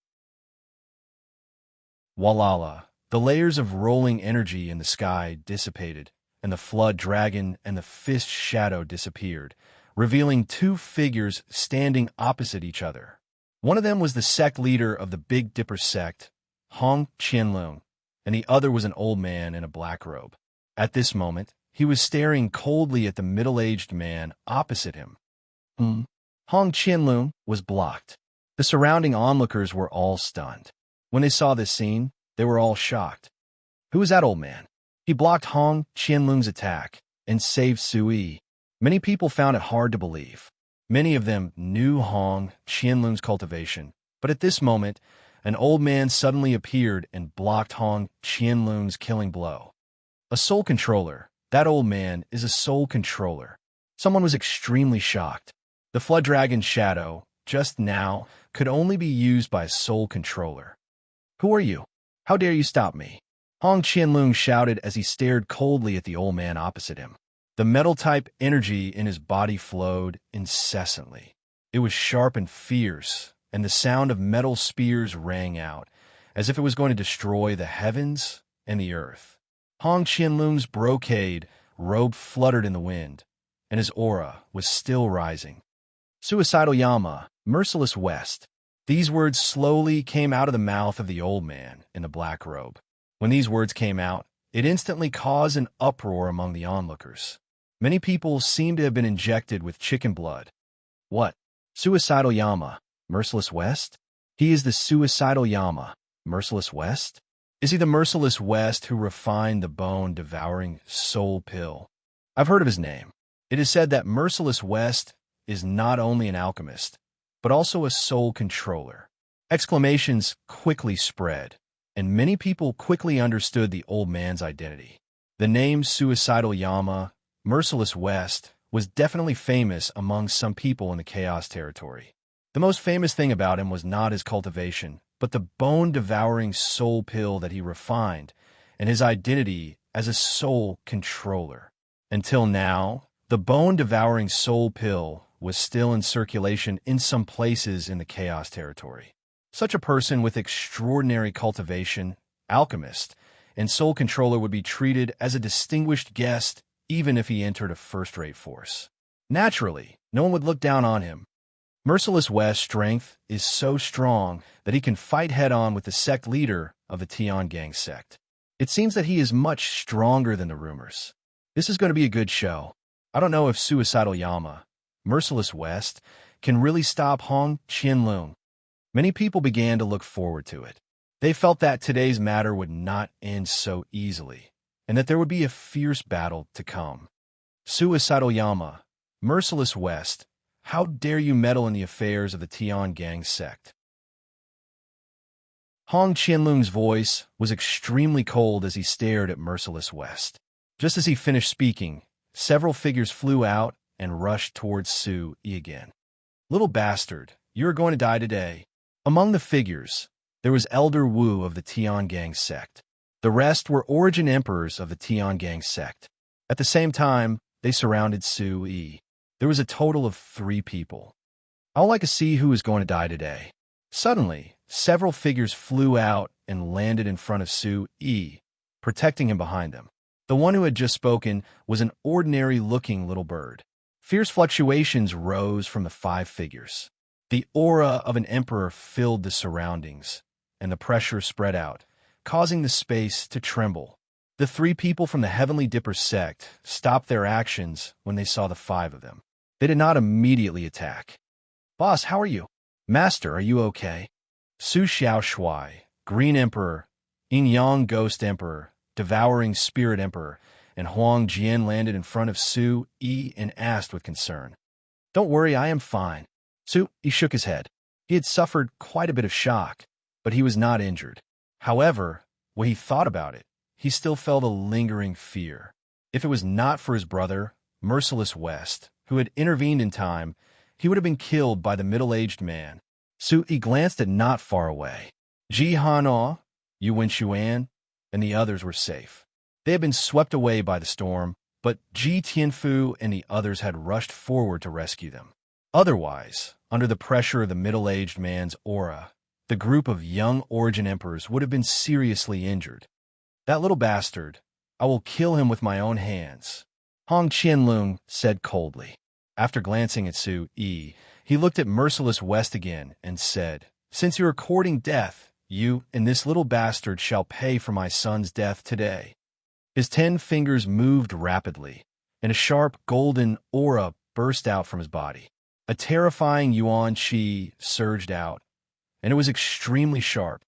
Walala! The layers of rolling energy in the sky dissipated, and the flood dragon and the fist shadow disappeared, revealing two figures standing opposite each other. One of them was the sect leader of the Big Dipper sect, Hong Qianlung, and the other was an old man in a black robe. At this moment, he was staring coldly at the middle-aged man opposite him. Hong Qianlung was blocked. The surrounding onlookers were all stunned. When they saw this scene, they were all shocked. Who was that old man? He blocked Hong Qianlung's attack and saved Su-yi. Many people found it hard to believe. Many of them knew Hong Qianlung's cultivation, but at this moment, an old man suddenly appeared and blocked Hong Qianlung's killing blow. A soul controller. That old man is a soul controller. Someone was extremely shocked. The flood dragon's shadow, just now, could only be used by a soul controller. Who are you? How dare you stop me? Hong Qianlung shouted as he stared coldly at the old man opposite him. The metal-type energy in his body flowed incessantly. It was sharp and fierce, and the sound of metal spears rang out, as if it was going to destroy the heavens and the earth. Hong Qianlung's brocade robe fluttered in the wind, and his aura was still rising. Suicidal Yama, merciless West. These words slowly came out of the mouth of the old man in the black robe. When these words came out, it instantly caused an uproar among the onlookers. Many people seemed to have been injected with chicken blood. What? Suicidal Yama, merciless West? He is the suicidal Yama, merciless West? Is he the merciless West who refined the bone-devouring soul pill? I've heard of his name. It is said that merciless West is not only an alchemist, but also a soul controller. Exclamations quickly spread, and many people quickly understood the old man's identity. The name Suicidal Yama, merciless West, was definitely famous among some people in the Chaos territory. The most famous thing about him was not his cultivation, but the bone-devouring soul pill that he refined, and his identity as a soul controller. Until now, the bone-devouring soul pill was still in circulation in some places in the Chaos territory. Such a person with extraordinary cultivation, alchemist, and soul controller would be treated as a distinguished guest even if he entered a first-rate force. Naturally, no one would look down on him. Merciless West's strength is so strong that he can fight head-on with the sect leader of the Tian Gang sect. It seems that he is much stronger than the rumors. This is going to be a good show. I don't know if Suicidal Yama, Merciless West, can really stop Hong Qianlong. Many people began to look forward to it. They felt that today's matter would not end so easily, and that there would be a fierce battle to come. Suicidal Yama, Merciless West, how dare you meddle in the affairs of the Tian Gang sect? Hong Qianlong's voice was extremely cold as he stared at Merciless West. Just as he finished speaking, several figures flew out and rushed towards Su Yi again. Little bastard, you are going to die today. Among the figures, there was Elder Wu of the Tian Gang sect. The rest were origin emperors of the Tian Gang sect. At the same time, they surrounded Su Yi. There was a total of 3 people. I would like to see who is going to die today. Suddenly, several figures flew out and landed in front of Su Yi, protecting him behind them. The one who had just spoken was an ordinary-looking little bird. Fierce fluctuations rose from the 5 figures. The aura of an emperor filled the surroundings, and the pressure spread out, causing the space to tremble. The 3 people from the Heavenly Dipper sect stopped their actions when they saw the 5 of them. They did not immediately attack. "Boss, how are you?" "Master, are you okay?" Su Xiaoshui, Green Emperor, Yin Yang Ghost Emperor, Devouring Spirit Emperor, and Huang Jian landed in front of Su Yi and asked with concern. "Don't worry, I am fine." Su Yi shook his head. He had suffered quite a bit of shock, but he was not injured. However, when he thought about it, he still felt a lingering fear. If it was not for his brother, Merciless West, who had intervened in time, he would have been killed by the middle-aged man. Su Yi glanced at not far away. Ji Hanao, Yu Wenxuan, and the others were safe. They had been swept away by the storm, but Ji Tianfu and the others had rushed forward to rescue them. Otherwise, under the pressure of the middle-aged man's aura, the group of young origin emperors would have been seriously injured. "That little bastard, I will kill him with my own hands," Hong Qianlong said coldly. After glancing at Su Yi, he looked at Merciless West again and said, "Since you are courting death, you and this little bastard shall pay for my son's death today." His 10 fingers moved rapidly, and a sharp golden aura burst out from his body. A terrifying yuan qi surged out, and it was extremely sharp.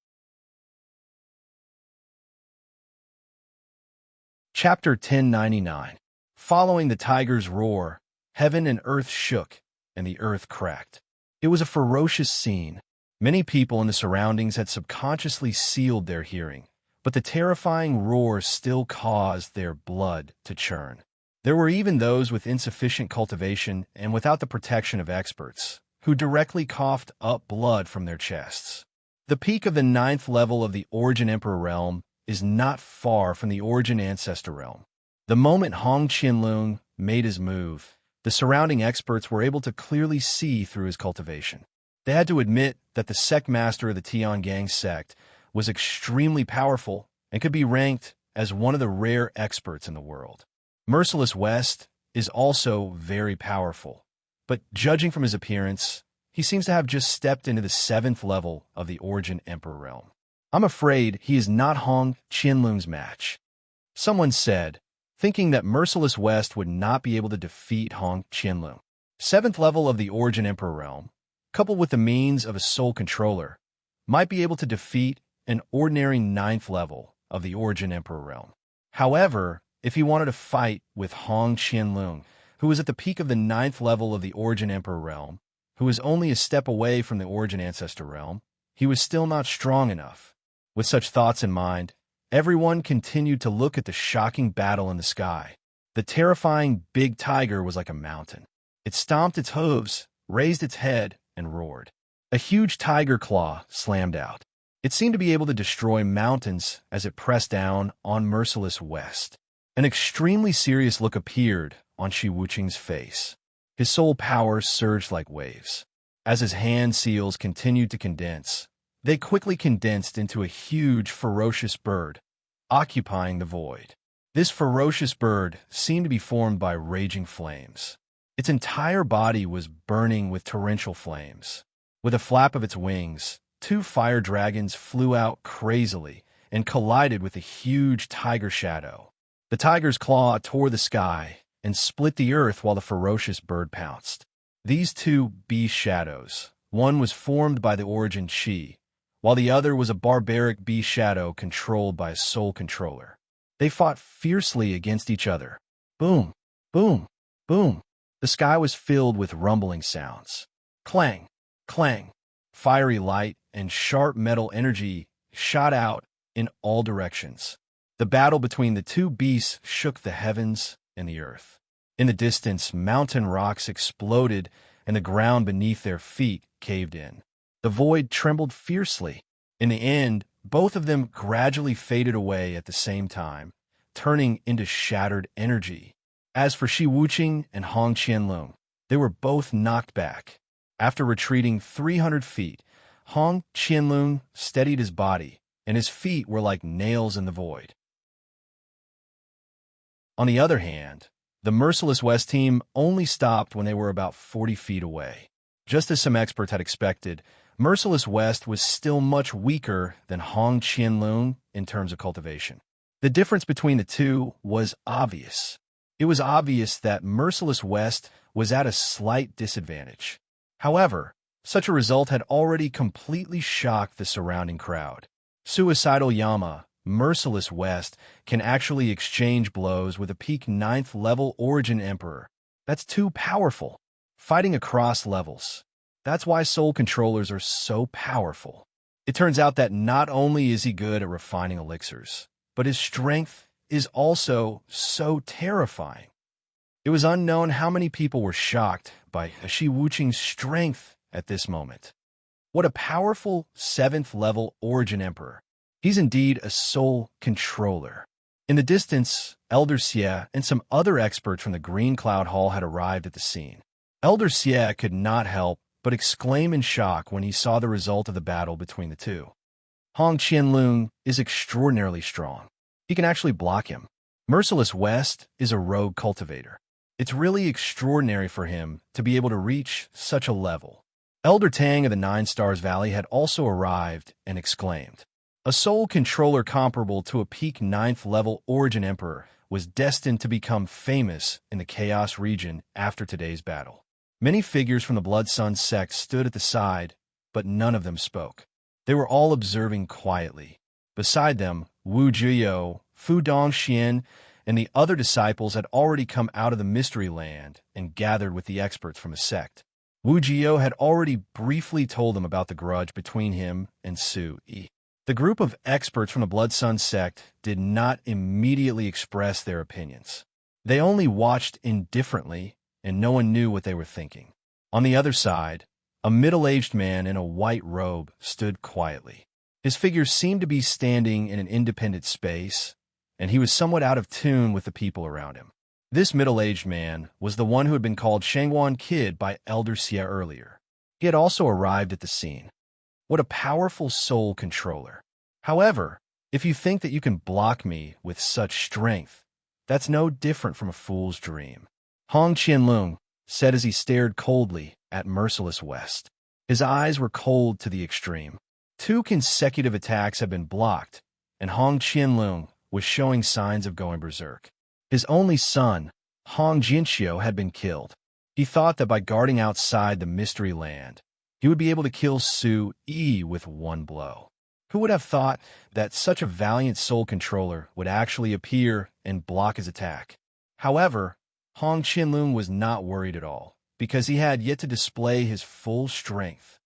Chapter 1099. Following the tiger's roar, heaven and earth shook, and the earth cracked. It was a ferocious scene. Many people in the surroundings had subconsciously sealed their hearing, but the terrifying roar still caused their blood to churn. There were even those with insufficient cultivation and without the protection of experts, who directly coughed up blood from their chests. The peak of the 9th level of the Origin Emperor realm is not far from the Origin Ancestor realm. The moment Hong Qianlong made his move, the surrounding experts were able to clearly see through his cultivation. They had to admit that the sect master of the Tian Gang sect was extremely powerful and could be ranked as one of the rare experts in the world. Merciless West is also very powerful, but judging from his appearance, he seems to have just stepped into the 7th level of the Origin Emperor realm. I'm afraid he is not Hong Qianlong's match, someone said, thinking that Merciless West would not be able to defeat Hong Qianlong. 7th level of the Origin Emperor realm, coupled with the means of a soul controller, might be able to defeat an ordinary 9th level of the Origin Emperor realm. However, if he wanted to fight with Hong Qianlong, who was at the peak of the 9th level of the Origin Emperor realm, who was only a step away from the Origin Ancestor realm, he was still not strong enough. With such thoughts in mind, everyone continued to look at the shocking battle in the sky. The terrifying big tiger was like a mountain. It stomped its hooves, raised its head, and roared. A huge tiger claw slammed out. It seemed to be able to destroy mountains as it pressed down on Merciless West. An extremely serious look appeared on Shi Wuqing's face. His soul power surged like waves. As his hand seals continued to condense, They quickly condensed into a huge, ferocious bird, occupying the void. This ferocious bird seemed to be formed by raging flames. Its entire body was burning with torrential flames. With a flap of its wings, two fire dragons flew out crazily and collided with a huge tiger shadow. The tiger's claw tore the sky and split the earth while the ferocious bird pounced. These two beast shadows, one was formed by the origin chi, while the other was a barbaric beast shadow controlled by a soul controller. They fought fiercely against each other. Boom, boom, boom. The sky was filled with rumbling sounds. Clang, clang. Fiery light and sharp metal energy shot out in all directions. The battle between the two beasts shook the heavens and the earth. In the distance, mountain rocks exploded and the ground beneath their feet caved in. The void trembled fiercely. In the end, both of them gradually faded away at the same time, turning into shattered energy. As for Shi Wuqing and Hong Qianlong, they were both knocked back. After retreating 300 feet, Hong Qianlong steadied his body, and his feet were like nails in the void. On the other hand, the Merciless West team only stopped when they were about 40 feet away. Just as some experts had expected, Merciless West was still much weaker than Hong Qianlong in terms of cultivation. The difference between the two was obvious. It was obvious that Merciless West was at a slight disadvantage. However, such a result had already completely shocked the surrounding crowd. Suicidal Yama, Merciless West, can actually exchange blows with a peak 9th level Origin Emperor. That's too powerful. Fighting across levels. That's why soul controllers are so powerful. It turns out that not only is he good at refining elixirs, but his strength is also so terrifying. It was unknown how many people were shocked by Shi Wuqing's strength at this moment. What a powerful 7th level Origin Emperor. He's indeed a soul controller. In the distance, Elder Xie and some other experts from the Green Cloud Hall had arrived at the scene. Elder Xie could not help but exclaim in shock when he saw the result of the battle between the two. Hong Qianlong is extraordinarily strong. He can actually block him. Merciless West is a rogue cultivator. It's really extraordinary for him to be able to reach such a level. Elder Tang of the Nine Stars Valley had also arrived and exclaimed, "A soul controller comparable to a peak 9th level Origin Emperor was destined to become famous in the Chaos region after today's battle." Many figures from the Blood Sun sect stood at the side, but none of them spoke. They were all observing quietly. Beside them, Wu Jiyo, Fu Dongxian, and the other disciples had already come out of the Mystery Land and gathered with the experts from the sect. Wu Jiyo had already briefly told them about the grudge between him and Su Yi. The group of experts from the Blood Sun sect did not immediately express their opinions. They only watched indifferently, and no one knew what they were thinking. On the other side, a middle-aged man in a white robe stood quietly. His figure seemed to be standing in an independent space, and he was somewhat out of tune with the people around him. This middle-aged man was the one who had been called Shangguan Kid by Elder Xie earlier. He had also arrived at the scene. What a powerful soul controller. However, if you think that you can block me with such strength, that's no different from a fool's dream. Hong Qianlong said as he stared coldly at Merciless West. His eyes were cold to the extreme. 2 consecutive attacks had been blocked, and Hong Qianlong was showing signs of going berserk. His only son, Hong Jinxiu, had been killed. He thought that by guarding outside the Mystery Land, he would be able to kill Su Yi with one blow. Who would have thought that such a valiant soul controller would actually appear and block his attack? However, Hong Qianlong was not worried at all, because he had yet to display his full strength.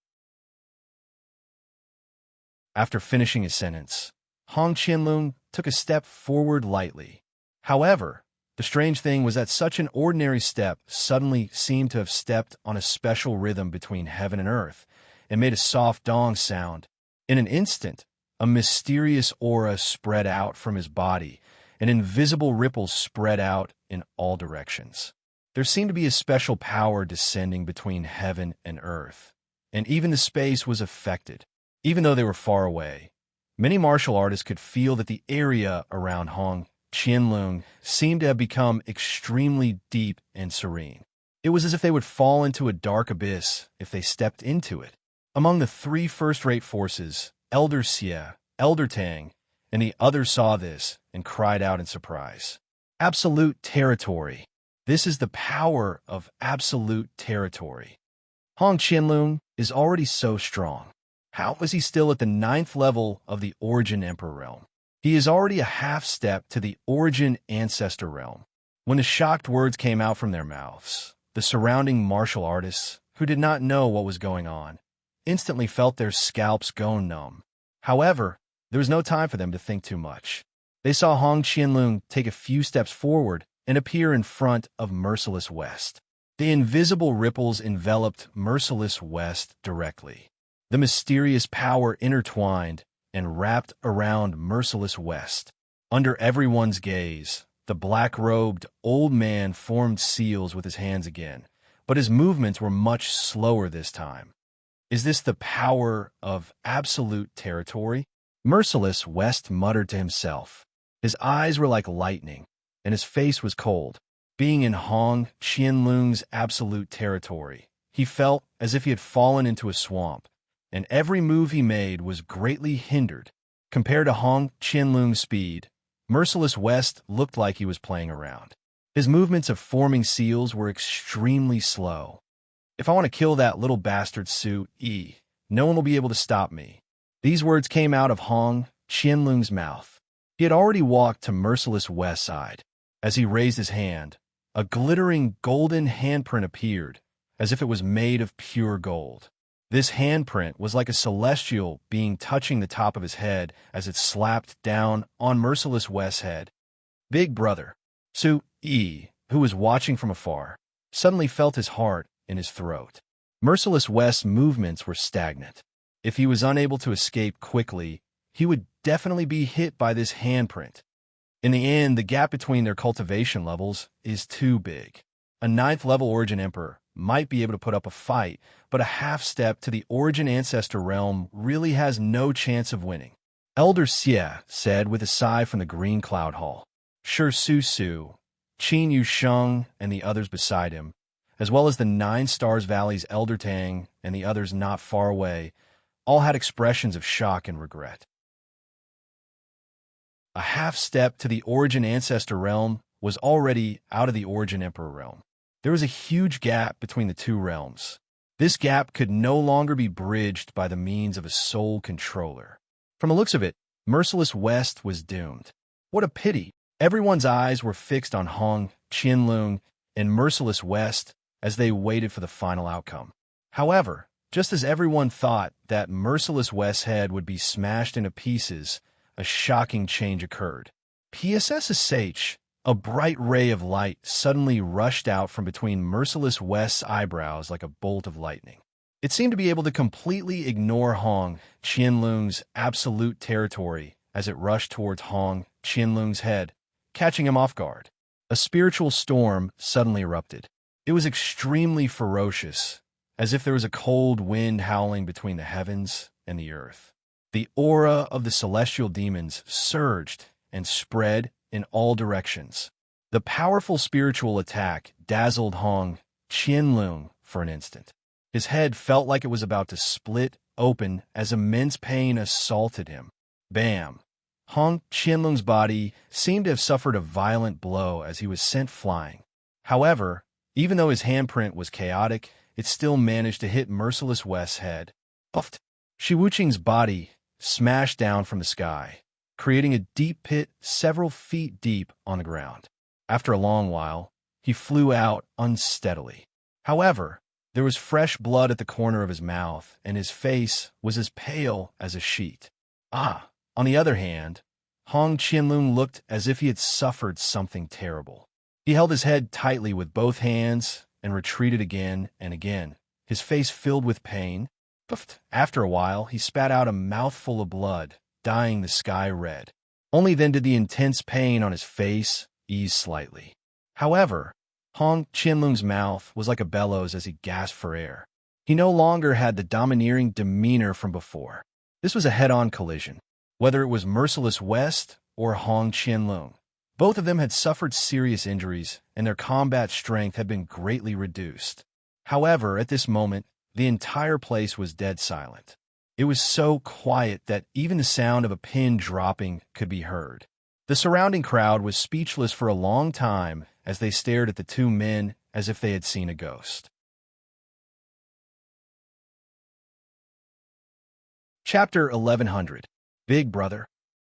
After finishing his sentence, Hong Qianlong took a step forward lightly. However, the strange thing was that such an ordinary step suddenly seemed to have stepped on a special rhythm between heaven and earth and made a soft dong sound. In an instant, a mysterious aura spread out from his body, and invisible ripples spread out in all directions. There seemed to be a special power descending between heaven and earth, and even the space was affected. Even though they were far away, many martial artists could feel that the area around Hong Qianlong seemed to have become extremely deep and serene. It was as if they would fall into a dark abyss if they stepped into it. Among the three first-rate forces, Elder Xie, Elder Tang, and the others saw this and cried out in surprise. Absolute territory. This is the power of absolute territory. Hong Qianlong is already so strong. How is he still at the 9th level of the Origin Emperor realm? He is already a half step to the Origin Ancestor realm. When the shocked words came out from their mouths, the surrounding martial artists, who did not know what was going on, instantly felt their scalps go numb. However, there was no time for them to think too much. They saw Hong Qianlong take a few steps forward and appear in front of Merciless West. The invisible ripples enveloped Merciless West directly. The mysterious power intertwined and wrapped around Merciless West. Under everyone's gaze, the black-robed old man formed seals with his hands again, but his movements were much slower this time. Is this the power of absolute territory? Merciless West muttered to himself. His eyes were like lightning, and his face was cold. Being in Hong Qianlong's absolute territory, he felt as if he had fallen into a swamp, and every move he made was greatly hindered. Compared to Hong Qianlong's speed, Merciless West looked like he was playing around. His movements of forming seals were extremely slow. If I want to kill that little bastard Su Yi, no one will be able to stop me. These words came out of Hong Qianlong's mouth. He had already walked to Merciless West's side. As he raised his hand, a glittering golden handprint appeared, as if it was made of pure gold. This handprint was like a celestial being touching the top of his head as it slapped down on Merciless West's head. Big Brother, Su Yi, who was watching from afar, suddenly felt his heart in his throat. Merciless West's movements were stagnant. If he was unable to escape quickly, he would definitely be hit by this handprint. In the end, the gap between their cultivation levels is too big. A 9th level Origin Emperor might be able to put up a fight, but a half step to the Origin Ancestor realm really has no chance of winning. Elder Xie said with a sigh from the Green Cloud Hall. Shi Su, Qin Yusheng and the others beside him, as well as the 9 Stars Valley's Elder Tang and the others not far away, all had expressions of shock and regret. A half step to the Origin Ancestor realm was already out of the Origin Emperor realm. There was a huge gap between the two realms. This gap could no longer be bridged by the means of a soul controller. From the looks of it, Merciless West was doomed. What a pity! Everyone's eyes were fixed on Hong Qianlong and Merciless West as they waited for the final outcome. However, just as everyone thought that Merciless West's head would be smashed into pieces, a shocking change occurred. PSSH, a bright ray of light suddenly rushed out from between Merciless West's eyebrows like a bolt of lightning. It seemed to be able to completely ignore Hong Qianlong's absolute territory as it rushed towards Hong Qianlong's head, catching him off guard. A spiritual storm suddenly erupted. It was extremely ferocious, as if there was a cold wind howling between the heavens and the earth. The aura of the celestial demons surged and spread in all directions. The powerful spiritual attack dazzled Hong Qianlong for an instant. His head felt like it was about to split open as immense pain assaulted him. Bam! Hong Qianlong's body seemed to have suffered a violent blow as he was sent flying. However, even though his handprint was chaotic, it still managed to hit Merciless West's head. Puffed! Shi Wuqing's body smashed down from the sky, creating a deep pit several feet deep on the ground. After a long while, he flew out unsteadily. However, there was fresh blood at the corner of his mouth, and his face was as pale as a sheet. On the other hand, Hong Qianlong looked as if he had suffered something terrible. He held his head tightly with both hands and retreated again and again, his face filled with pain. After a while, he spat out a mouthful of blood, dyeing the sky red. Only then did the intense pain on his face ease slightly. However, Hong Qianlong's mouth was like a bellows as he gasped for air. He no longer had the domineering demeanor from before. This was a head-on collision. Whether it was Merciless West or Hong Qianlong, both of them had suffered serious injuries, and their combat strength had been greatly reduced. However, at this moment, the entire place was dead silent. It was so quiet that even the sound of a pin dropping could be heard. The surrounding crowd was speechless for a long time as they stared at the two men as if they had seen a ghost. Chapter 1100. Big Brother.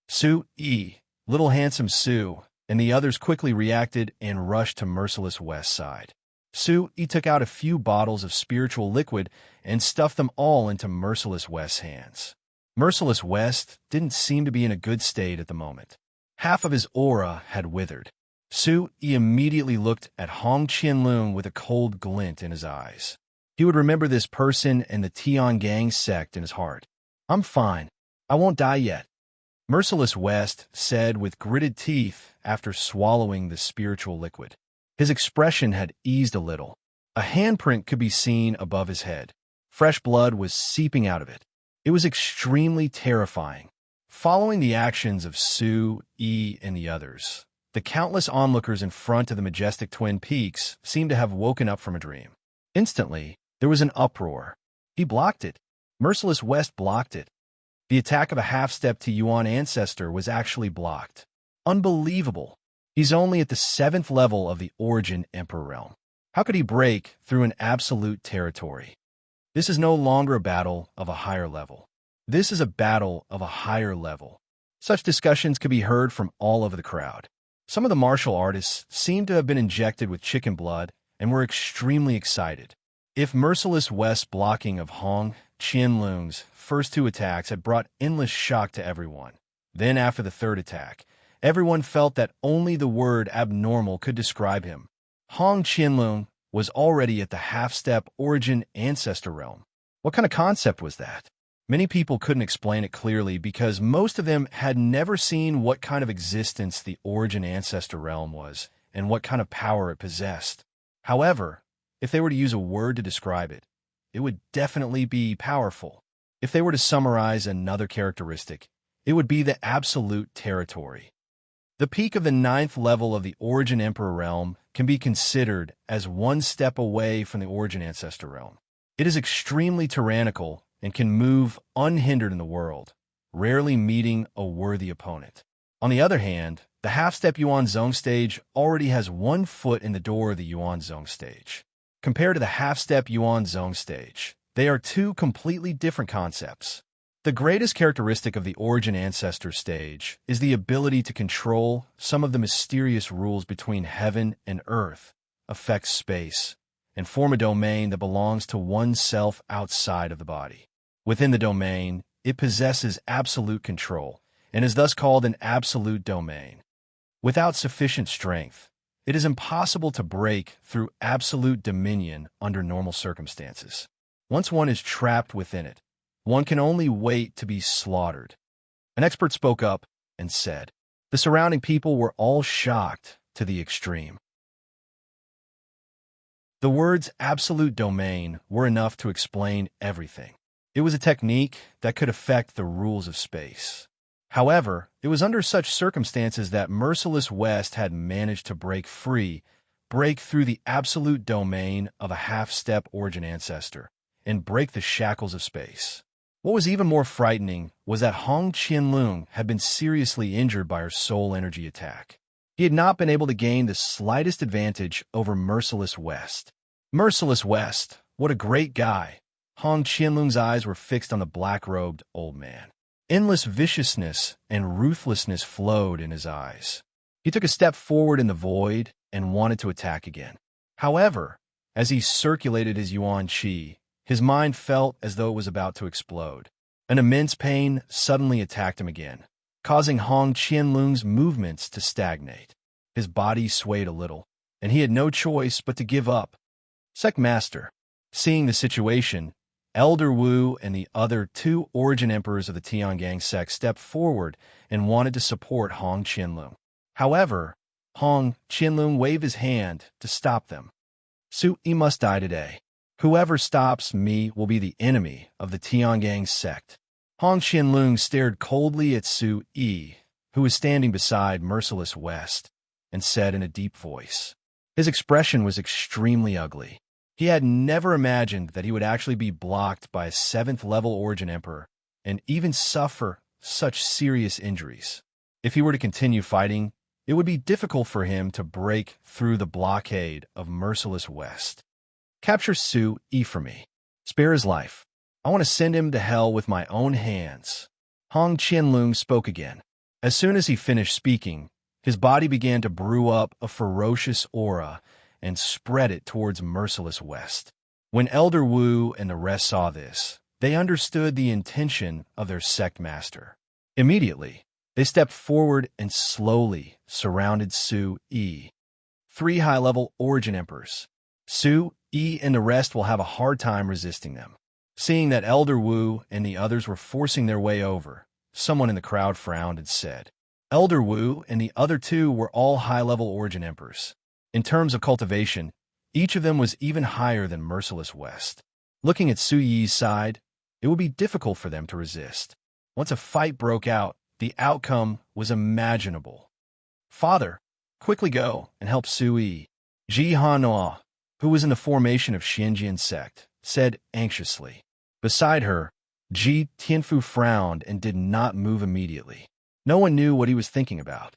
Su Yi, little handsome Su, and the others quickly reacted and rushed to Merciless West's side. Su Yi took out a few bottles of spiritual liquid and stuffed them all into Merciless West's hands. Merciless West didn't seem to be in a good state at the moment. Half of his aura had withered. Su Yi immediately looked at Hong Qianlong with a cold glint in his eyes. He would remember this person and the Tiangang sect in his heart. "I'm fine. I won't die yet," Merciless West said with gritted teeth after swallowing the spiritual liquid. His expression had eased a little. A handprint could be seen above his head. Fresh blood was seeping out of it. It was extremely terrifying. Following the actions of Su Yi and the others, the countless onlookers in front of the majestic Twin Peaks seemed to have woken up from a dream. Instantly, there was an uproar. He blocked it. Merciless West blocked it. The attack of a half-step to Yuan ancestor was actually blocked. Unbelievable. He's only at the 7th level of the Origin Emperor realm. How could he break through an absolute territory? This is no longer a battle of a higher level. This is a battle of a higher level. Such discussions could be heard from all over the crowd. Some of the martial artists seemed to have been injected with chicken blood and were extremely excited. If Merciless West's blocking of Hong Qianlong's first two attacks had brought endless shock to everyone, then after the third attack, everyone felt that only the word abnormal could describe him. Hong Qianlong was already at the half-step Origin Ancestor realm. What kind of concept was that? Many people couldn't explain it clearly because most of them had never seen what kind of existence the Origin Ancestor realm was and what kind of power it possessed. However, if they were to use a word to describe it, it would definitely be powerful. If they were to summarize another characteristic, it would be the absolute territory. The peak of the 9th level of the Origin Emperor realm can be considered as one step away from the Origin Ancestor realm. It is extremely tyrannical and can move unhindered in the world, rarely meeting a worthy opponent. On the other hand, the half-step Yuan Zong stage already has one foot in the door of the Yuan Zong stage. Compared to the half-step Yuan Zong stage, they are two completely different concepts. The greatest characteristic of the Origin Ancestor stage is the ability to control some of the mysterious rules between heaven and earth, affect space, and form a domain that belongs to oneself outside of the body. Within the domain, it possesses absolute control, and is thus called an absolute domain. Without sufficient strength, it is impossible to break through absolute dominion under normal circumstances. Once one is trapped within it, one can only wait to be slaughtered. An expert spoke up and said, the surrounding people were all shocked to the extreme. The words absolute domain were enough to explain everything. It was a technique that could affect the rules of space. However, it was under such circumstances that Merciless West had managed to break through the absolute domain of a half-step Origin Ancestor, and break the shackles of space. What was even more frightening was that Hong Qianlong had been seriously injured by her soul energy attack. He had not been able to gain the slightest advantage over Merciless West. Merciless West, what a great guy! Hong Qianlong's eyes were fixed on the black-robed old man. Endless viciousness and ruthlessness flowed in his eyes. He took a step forward in the void and wanted to attack again. However, as he circulated his Yuan Qi, his mind felt as though it was about to explode. An immense pain suddenly attacked him again, causing Hong Qianlong's movements to stagnate. His body swayed a little, and he had no choice but to give up. Sect Master, seeing the situation, Elder Wu and the other two Origin Emperors of the Tiangang sect stepped forward and wanted to support Hong Qianlong. However, Hong Qianlong waved his hand to stop them. Su Yi must die today. Whoever stops me will be the enemy of the Tiangang sect. Hong Qianlong stared coldly at Su Yi, who was standing beside Merciless West, and said in a deep voice. His expression was extremely ugly. He had never imagined that he would actually be blocked by a 7th-level Origin Emperor and even suffer such serious injuries. If he were to continue fighting, it would be difficult for him to break through the blockade of Merciless West. Capture Su Yi for me. Spare his life. I want to send him to hell with my own hands. Hong Qianlong spoke again. As soon as he finished speaking, his body began to brew up a ferocious aura and spread it towards Merciless West. When Elder Wu and the rest saw this, they understood the intention of their sect master. Immediately, they stepped forward and slowly surrounded Su Yi. 3 high-level Origin Emperors. Su Yi and the rest will have a hard time resisting them. Seeing that Elder Wu and the others were forcing their way over, someone in the crowd frowned and said, Elder Wu and the other 2 were all high-level Origin Emperors. In terms of cultivation, each of them was even higher than Merciless West. Looking at Su Yi's side, it would be difficult for them to resist. Once a fight broke out, the outcome was imaginable. Father, quickly go and help Su Yi. Ji Hanhua, who was in the formation of Xianjian sect, said anxiously. Beside her, Ji Tianfu frowned and did not move immediately. No one knew what he was thinking about.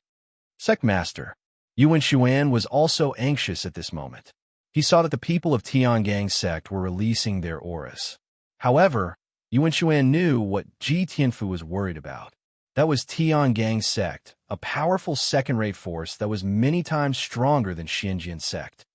Sect Master Yuan Xuan was also anxious at this moment. He saw that the people of Tiangang sect were releasing their auras. However, Yuan Xuan knew what Ji Tianfu was worried about. That was Tiangang sect, a powerful second-rate force that was many times stronger than Xianjian sect.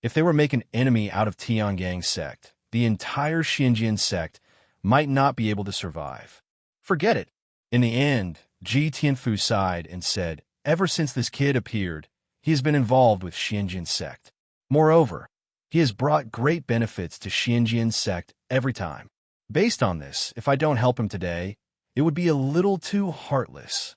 If they were making an enemy out of Tiangang sect, the entire Xianjian sect might not be able to survive. Forget it. In the end, Ji Tianfu sighed and said, ever since this kid appeared, he has been involved with Xianjian sect. Moreover, he has brought great benefits to Xianjian sect every time. Based on this, if I don't help him today, it would be a little too heartless.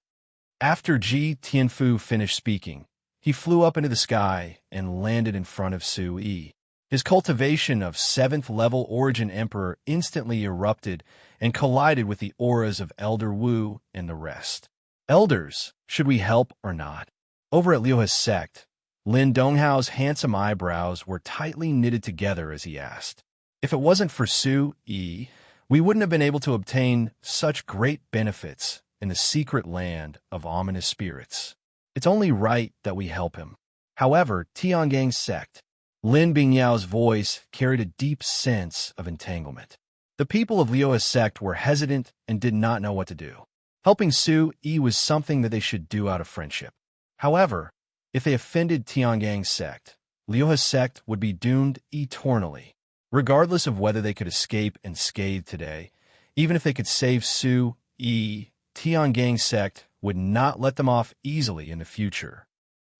After Ji Tianfu finished speaking, he flew up into the sky and landed in front of Su Yi. His cultivation of 7th-level Origin Emperor instantly erupted and collided with the auras of Elder Wu and the rest. Elders, should we help or not? Over at Liuhe's sect, Lin Donghao's handsome eyebrows were tightly knitted together as he asked. If it wasn't for Su Yi, we wouldn't have been able to obtain such great benefits in the secret land of ominous spirits. It's only right that we help him. However, Tiangang sect, Lin Bingyao's voice carried a deep sense of entanglement. The people of Liuhe's sect were hesitant and did not know what to do. Helping Su Yi was something that they should do out of friendship. However, if they offended Tiangang sect, Liuhe's sect would be doomed eternally. Regardless of whether they could escape unscathed today, even if they could save Su Yi, Tiangang sect would not let them off easily in the future.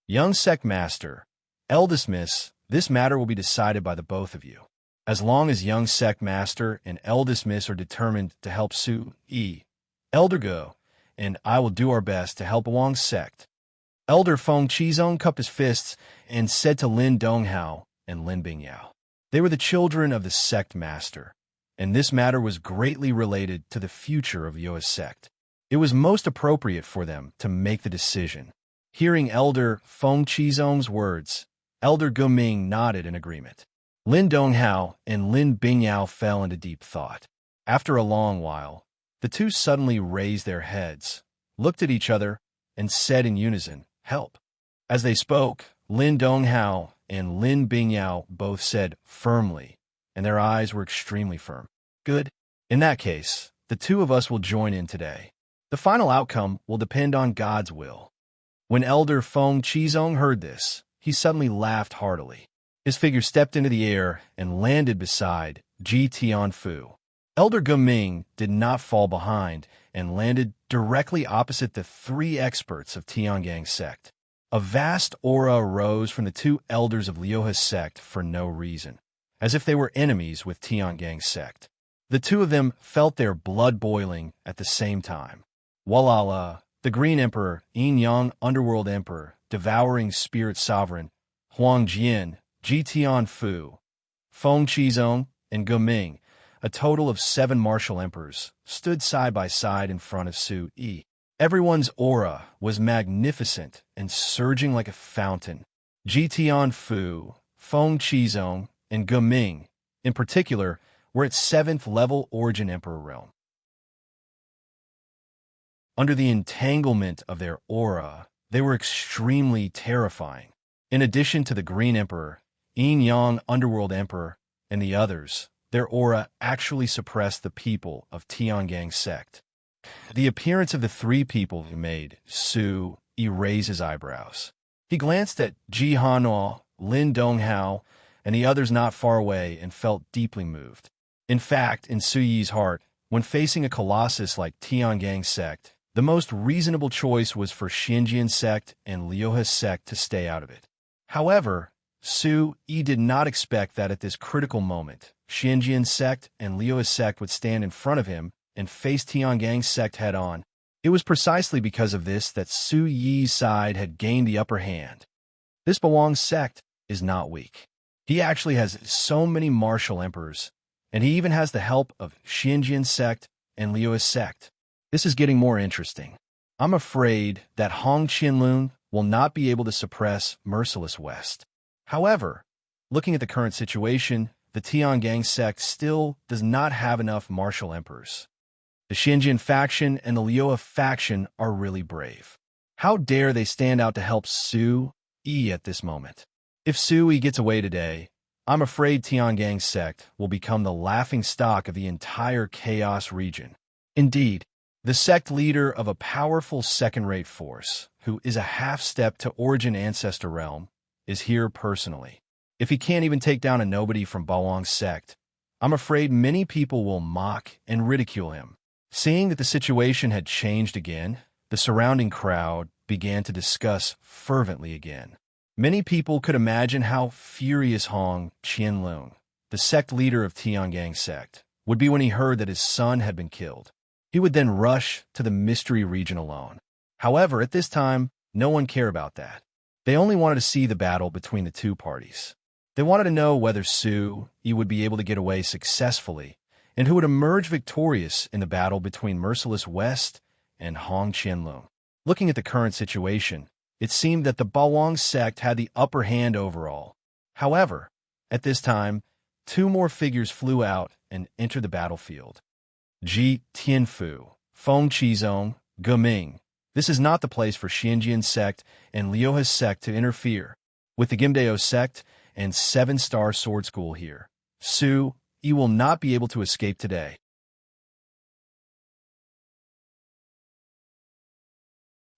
Young sect master, eldest miss, this matter will be decided by the both of you. As long as young sect master and eldest miss are determined to help Su Yi, Elder Go and I will do our best to help Wang's sect. Elder Feng Qizong cupped his fists and said to Lin Donghao and Lin Bingyao. They were the children of the sect master, and this matter was greatly related to the future of Liuhe's sect. It was most appropriate for them to make the decision. Hearing Elder Feng Qizong's words, Elder Guming nodded in agreement. Lin Donghao and Lin Bingyao fell into deep thought. After a long while, the two suddenly raised their heads, looked at each other, and said in unison, "Help." As they spoke, Lin Donghao and Lin Bingyao both said firmly, and their eyes were extremely firm. Good. In that case, the two of us will join in today. The final outcome will depend on God's will. When Elder Feng Qizong heard this, he suddenly laughed heartily. His figure stepped into the air and landed beside Ji Tianfu. Elder Guming did not fall behind and landed directly opposite the 3 experts of Tiangang sect. A vast aura arose from the 2 elders of Liuhe's sect for no reason, as if they were enemies with Tiangang sect. The 2 of them felt their blood boiling at the same time. Walala, the Green Emperor, Yin Yang Underworld Emperor, Devouring Spirit Sovereign, Huang Jian, Ji Tianfu, Feng Qizong, and Guming, A total of 7 martial emperors stood side by side in front of Su Yi. Everyone's aura was magnificent and surging like a fountain. Ji Tianfu, Feng Qizong, and Ge Ming, in particular, were at 7th level Origin Emperor realm. Under the entanglement of their aura, they were extremely terrifying. In addition to the Green Emperor, Yin Yang Underworld Emperor, and the others, their aura actually suppressed the people of Tiangang sect. The appearance of the 3 people who made Su erase his eyebrows. He glanced at Ji Hanhuo, Lin Donghao, and the others not far away and felt deeply moved. In fact, in Su Yi's heart, when facing a colossus like Tiangang sect, the most reasonable choice was for Xinjian sect and Liuhe sect to stay out of it. However, Su Yi did not expect that at this critical moment, Xinjian sect and Liuhe sect would stand in front of him and face Tiangang sect head-on. It was precisely because of this that Su Yi's side had gained the upper hand. This Bawang sect is not weak. He actually has so many martial emperors, and he even has the help of Xinjian sect and Liuhe sect. This is getting more interesting. I'm afraid that Hong Qianlun will not be able to suppress Merciless West. However, looking at the current situation, the Tiangang sect still does not have enough martial emperors. The Xinjian faction and the Liuhe faction are really brave. How dare they stand out to help Su Yi at this moment? If Su Yi gets away today, I'm afraid Tiangang sect will become the laughingstock of the entire Chaos region. Indeed, the sect leader of a powerful second-rate force, who is a half-step to Origin Ancestor Realm, is here personally. If he can't even take down a nobody from Bawang sect, I'm afraid many people will mock and ridicule him. Seeing that the situation had changed again, the surrounding crowd began to discuss fervently again. Many people could imagine how furious Hong Qianlun, the sect leader of Tiangang sect, would be when he heard that his son had been killed. He would then rush to the mystery region alone. However, at this time, no one cared about that. They only wanted to see the battle between the 2 parties. They wanted to know whether Su Yi would be able to get away successfully and who would emerge victorious in the battle between Merciless West and Hong Qianlun. Looking at the current situation, it seemed that the Bawang sect had the upper hand overall. However, at this time, 2 more figures flew out and entered the battlefield. Ji Tianfu, Feng Qizong, Ge Ming. This is not the place for Xinjian sect and Liuhe sect to interfere. With the Gimdeo sect and 7-star sword school here, Su Yi will not be able to escape today.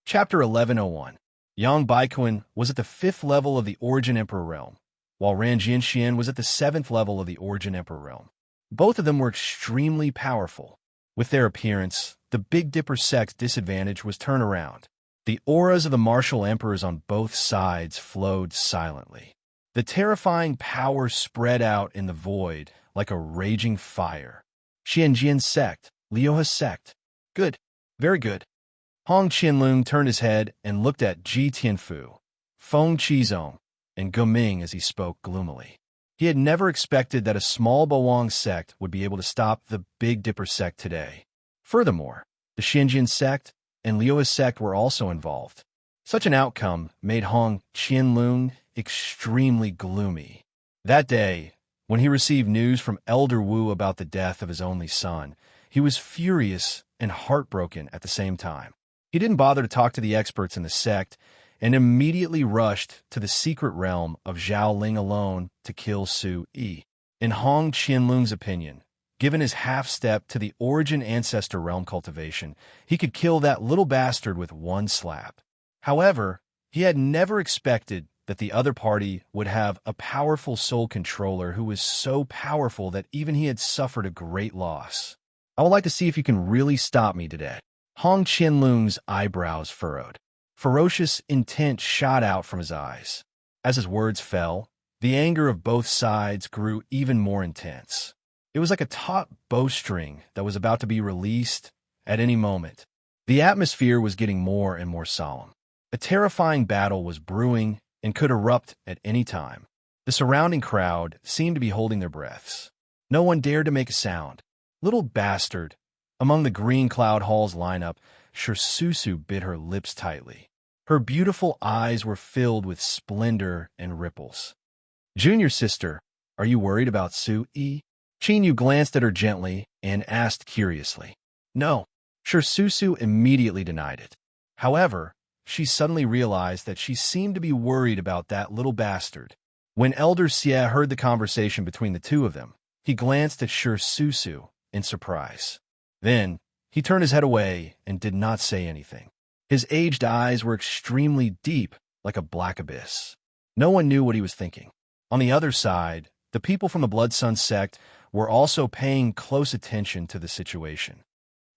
Chapter 1101. Yang Baiquan was at the 5th level of the Origin Emperor realm, while Ran Jinxian was at the 7th level of the Origin Emperor realm. Both of them were extremely powerful. With their appearance, the Big Dipper sect's disadvantage was turned around. The auras of the martial emperors on both sides flowed silently. The terrifying power spread out in the void like a raging fire. Xinjian sect, Liuhe sect. Good. Very good. Hong Qianlun turned his head and looked at Ji Tianfu, Feng Qizong, and Ge Ming as he spoke gloomily. He had never expected that a small Bawang sect would be able to stop the Big Dipper sect today. Furthermore, the Xinjian sect and Liuhe sect were also involved. Such an outcome made Hong Qianlun extremely gloomy. That day, when he received news from Elder Wu about the death of his only son, he was furious and heartbroken at the same time. He didn't bother to talk to the experts in the sect and immediately rushed to the secret realm of Zhao Ling alone to kill Su Yi. In Hong Qianlun's opinion, given his half-step to the Origin Ancestor realm cultivation, he could kill that little bastard with one slap. However, he had never expected that the other party would have a powerful soul controller who was so powerful that even he had suffered a great loss. I would like to see if you can really stop me today. Hong Qianlun's eyebrows furrowed. Ferocious intent shot out from his eyes. As his words fell, the anger of both sides grew even more intense. It was like a taut bowstring that was about to be released at any moment. The atmosphere was getting more and more solemn. A terrifying battle was brewing and could erupt at any time. The surrounding crowd seemed to be holding their breaths. No one dared to make a sound. Little bastard. Among the green cloud hall's lineup, Susu bit her lips tightly. Her beautiful eyes were filled with splendor and ripples. Junior sister, are you worried about Su-yi? Chin-yu glanced at her gently and asked curiously. No. Susu immediately denied it. However, she suddenly realized that she seemed to be worried about that little bastard. When Elder Xie heard the conversation between the two of them, he glanced at Susu in surprise. Then, he turned his head away and did not say anything. His aged eyes were extremely deep, like a black abyss. No one knew what he was thinking. On the other side, the people from the Blood Sun sect were also paying close attention to the situation.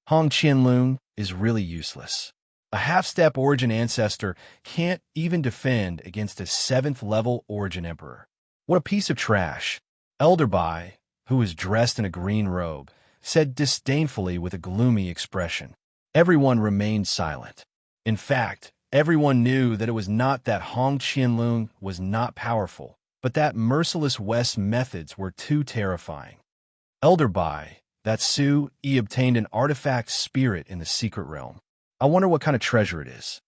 Hong Qianlun is really useless. A half-step Origin ancestor can't even defend against a 7th-level Origin Emperor. What a piece of trash. Elder Bai, who was dressed in a green robe, said disdainfully with a gloomy expression. Everyone remained silent. In fact, everyone knew that it was not that Hong Qianlun was not powerful, but that merciless West's methods were too terrifying. Elder Bai, that Su-yi obtained an artifact spirit in the secret realm. I wonder what kind of treasure it is.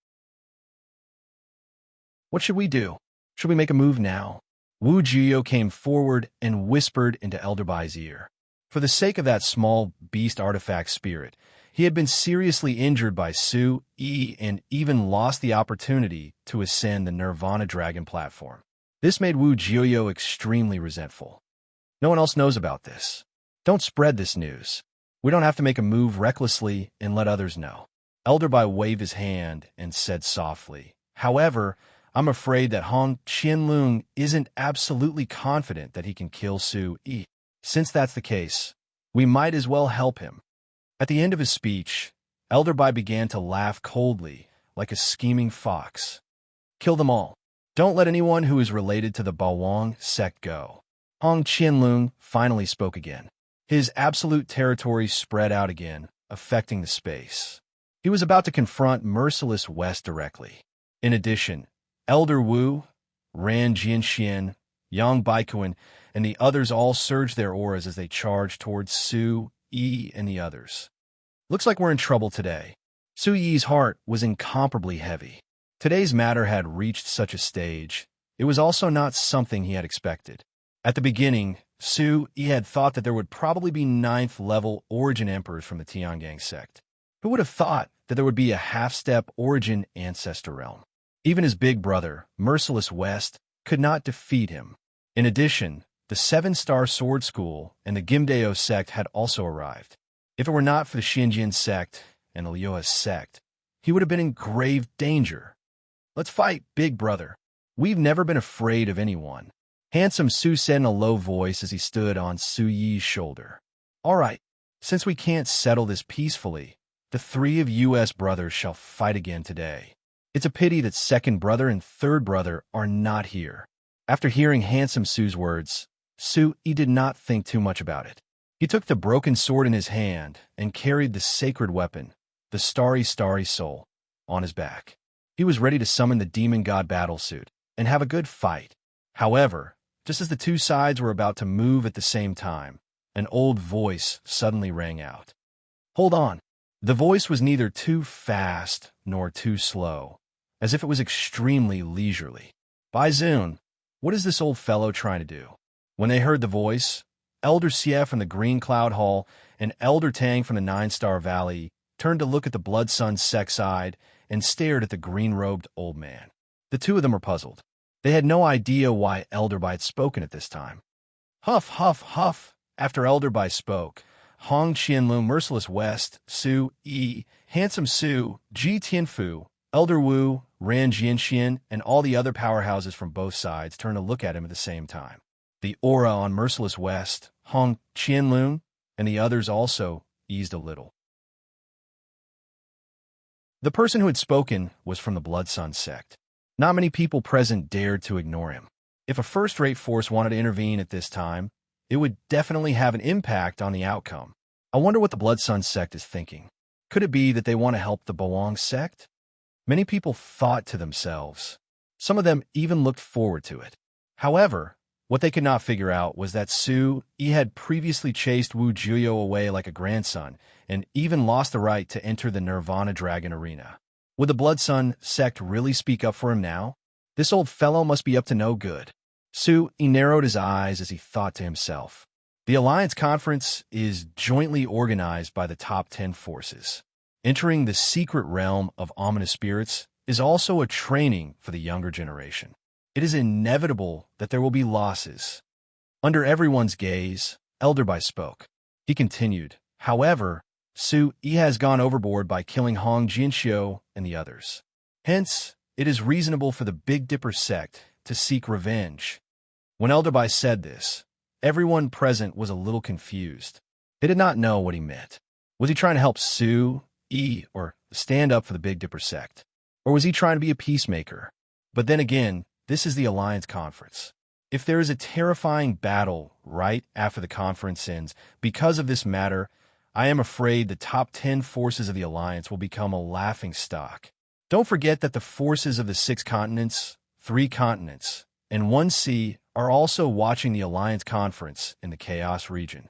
What should we do? Should we make a move now? Wu Jiyo came forward and whispered into Elder Bai's ear. For the sake of that small beast artifact spirit, he had been seriously injured by Su-yi and even lost the opportunity to ascend the Nirvana Dragon platform. This made Wu Jiyo extremely resentful. No one else knows about this. Don't spread this news. We don't have to make a move recklessly and let others know. Elder Bai waved his hand and said softly, however, I'm afraid that Hong Qianlun isn't absolutely confident that he can kill Su-yi. Since that's the case, we might as well help him. At the end of his speech, Elder Bai began to laugh coldly, like a scheming fox. Kill them all. Don't let anyone who is related to the Bawang sect go. Hong Qianlun finally spoke again. His absolute territory spread out again, affecting the space. He was about to confront merciless West directly. In addition, Elder Wu, Ran Jianxian, Yang Baikuan, and the others all surged their auras as they charged towards Su-yi and the others. Looks like we're in trouble today. Su-yi's heart was incomparably heavy. Today's matter had reached such a stage. It was also not something he had expected. At the beginning, Su-yi had thought that there would probably be 9th-level Origin Emperors from the Tiangang sect. Who would have thought that there would be a half-step Origin ancestor realm? Even his big brother, Merciless West, could not defeat him. In addition, the 7-star Sword School and the Gimdeo sect had also arrived. If it were not for the Xinjian sect and the Liuhe sect, he would have been in grave danger. Let's fight, big brother. We've never been afraid of anyone. Handsome Su said in a low voice as he stood on Su-yi's shoulder. All right, since we can't settle this peacefully, the 3 of U.S. brothers shall fight again today. It's a pity that 2nd brother and 3rd brother are not here. After hearing Handsome Su's words, Su-yi did not think too much about it. He took the broken sword in his hand and carried the sacred weapon, the Starry Soul, on his back. He was ready to summon the demon god battlesuit and have a good fight. However, just as the two sides were about to move at the same time, an old voice suddenly rang out. Hold on. The voice was neither too fast nor too slow, as if it was extremely leisurely. Baizun, what is this old fellow trying to do? When they heard the voice, Elder Xie from the Green Cloud Hall and Elder Tang from the 9-Star Valley turned to look at the Blood Sun sect side and stared at the green-robed old man. The two of them were puzzled. They had no idea why Elder Bai had spoken at this time. Huff, huff, huff. After Elder Bai spoke, Hong Qianlun, Merciless West, Su-yi, Handsome Su, Ji Tianfu, Elder Wu, Ran Jianxian, and all the other powerhouses from both sides turned to look at him at the same time. The aura on Merciless West, Hong Qianlun, and the others also eased a little. The person who had spoken was from the Blood Sun sect. Not many people present dared to ignore him. If a first-rate force wanted to intervene at this time, it would definitely have an impact on the outcome. I wonder what the Blood Sun sect is thinking. Could it be that they want to help the Bawang sect? Many people thought to themselves. Some of them even looked forward to it. However, What they could not figure out was that Su-yi had previously chased Wu Juyo away like a grandson, and even lost the right to enter the Nirvana Dragon Arena. Would the Blood Sun sect really speak up for him now? This old fellow must be up to no good. Su-yi narrowed his eyes as he thought to himself. The Alliance Conference is jointly organized by the top 10 forces. Entering the secret realm of ominous spirits is also a training for the younger generation. It is inevitable that there will be losses. Under everyone's gaze, Elderby spoke. He continued, however, Su-yi has gone overboard by killing Hong Jianxiu and the others. Hence, it is reasonable for the Big Dipper sect to seek revenge. When Elderby said this, everyone present was a little confused. They did not know what he meant. Was he trying to help Su-yi or stand up for the Big Dipper sect? Or was he trying to be a peacemaker? But then again, this is the Alliance Conference. If there is a terrifying battle right after the conference ends because of this matter, I am afraid the top 10 forces of the Alliance will become a laughingstock. Don't forget that the forces of the 6 continents, 3 continents, and 1 sea are also watching the Alliance Conference in the Chaos region.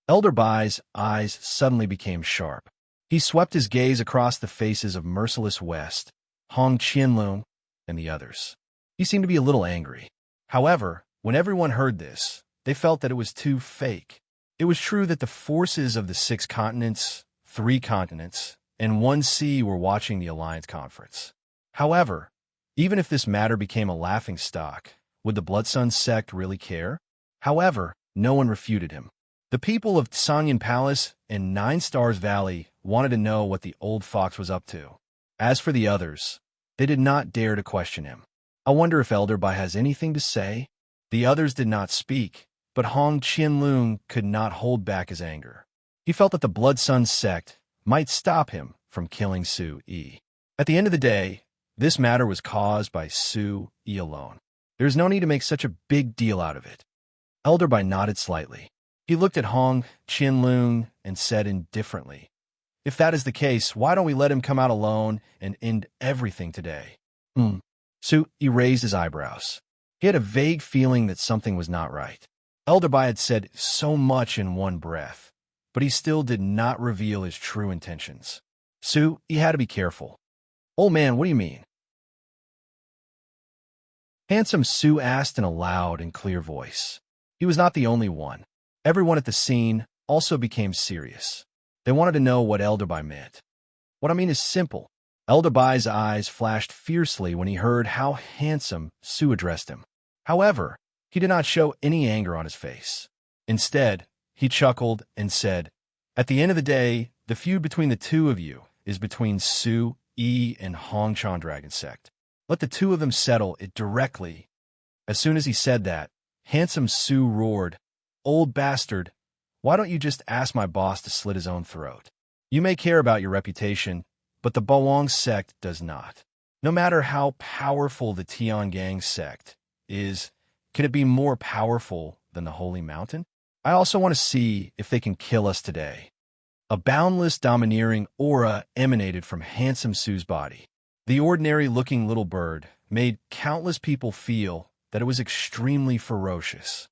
Elderbai's eyes suddenly became sharp. He swept his gaze across the faces of Merciless West, Hong Qianlong, and the others. He seemed to be a little angry. However, when everyone heard this, they felt that it was too fake. It was true that the forces of the 6 continents, 3 continents, and 1 sea were watching the Alliance Conference. However, even if this matter became a laughingstock, would the Blood Sun sect really care? However, no one refuted him. The people of Sanyan Palace and 9 Stars Valley wanted to know what the old fox was up to. As for the others, they did not dare to question him. I wonder if Elderby has anything to say? The others did not speak, but Hong Qianlong could not hold back his anger. He felt that the Blood Sun sect might stop him from killing Su-yi. At the end of the day, this matter was caused by Su-yi alone. There is no need to make such a big deal out of it. Elderby nodded slightly. He looked at Hong Qianlong and said indifferently, if that is the case, why don't we let him come out alone and end everything today? Su-yi raised his eyebrows. He had a vague feeling that something was not right. Elderby had said so much in one breath, but he still did not reveal his true intentions. Su-yi had to be careful. Old man, what do you mean? Handsome Su asked in a loud and clear voice. He was not the only one. Everyone at the scene also became serious. They wanted to know what Elderby meant. What I mean is simple. Elderby's eyes flashed fiercely when he heard how handsome Su addressed him. However, he did not show any anger on his face. Instead, he chuckled and said, at the end of the day, the feud between the two of you is between Su-yi and Hongchang Dragon Sect. Let the two of them settle it directly. As soon as he said that, handsome Su roared, old bastard, why don't you just ask my boss to slit his own throat? You may care about your reputation, but the Bawang sect does not. No matter how powerful the Tiangang sect is, can it be more powerful than the Holy Mountain? I also want to see if they can kill us today. A boundless, domineering aura emanated from handsome Su's body. The ordinary-looking little bird made countless people feel that it was extremely ferocious.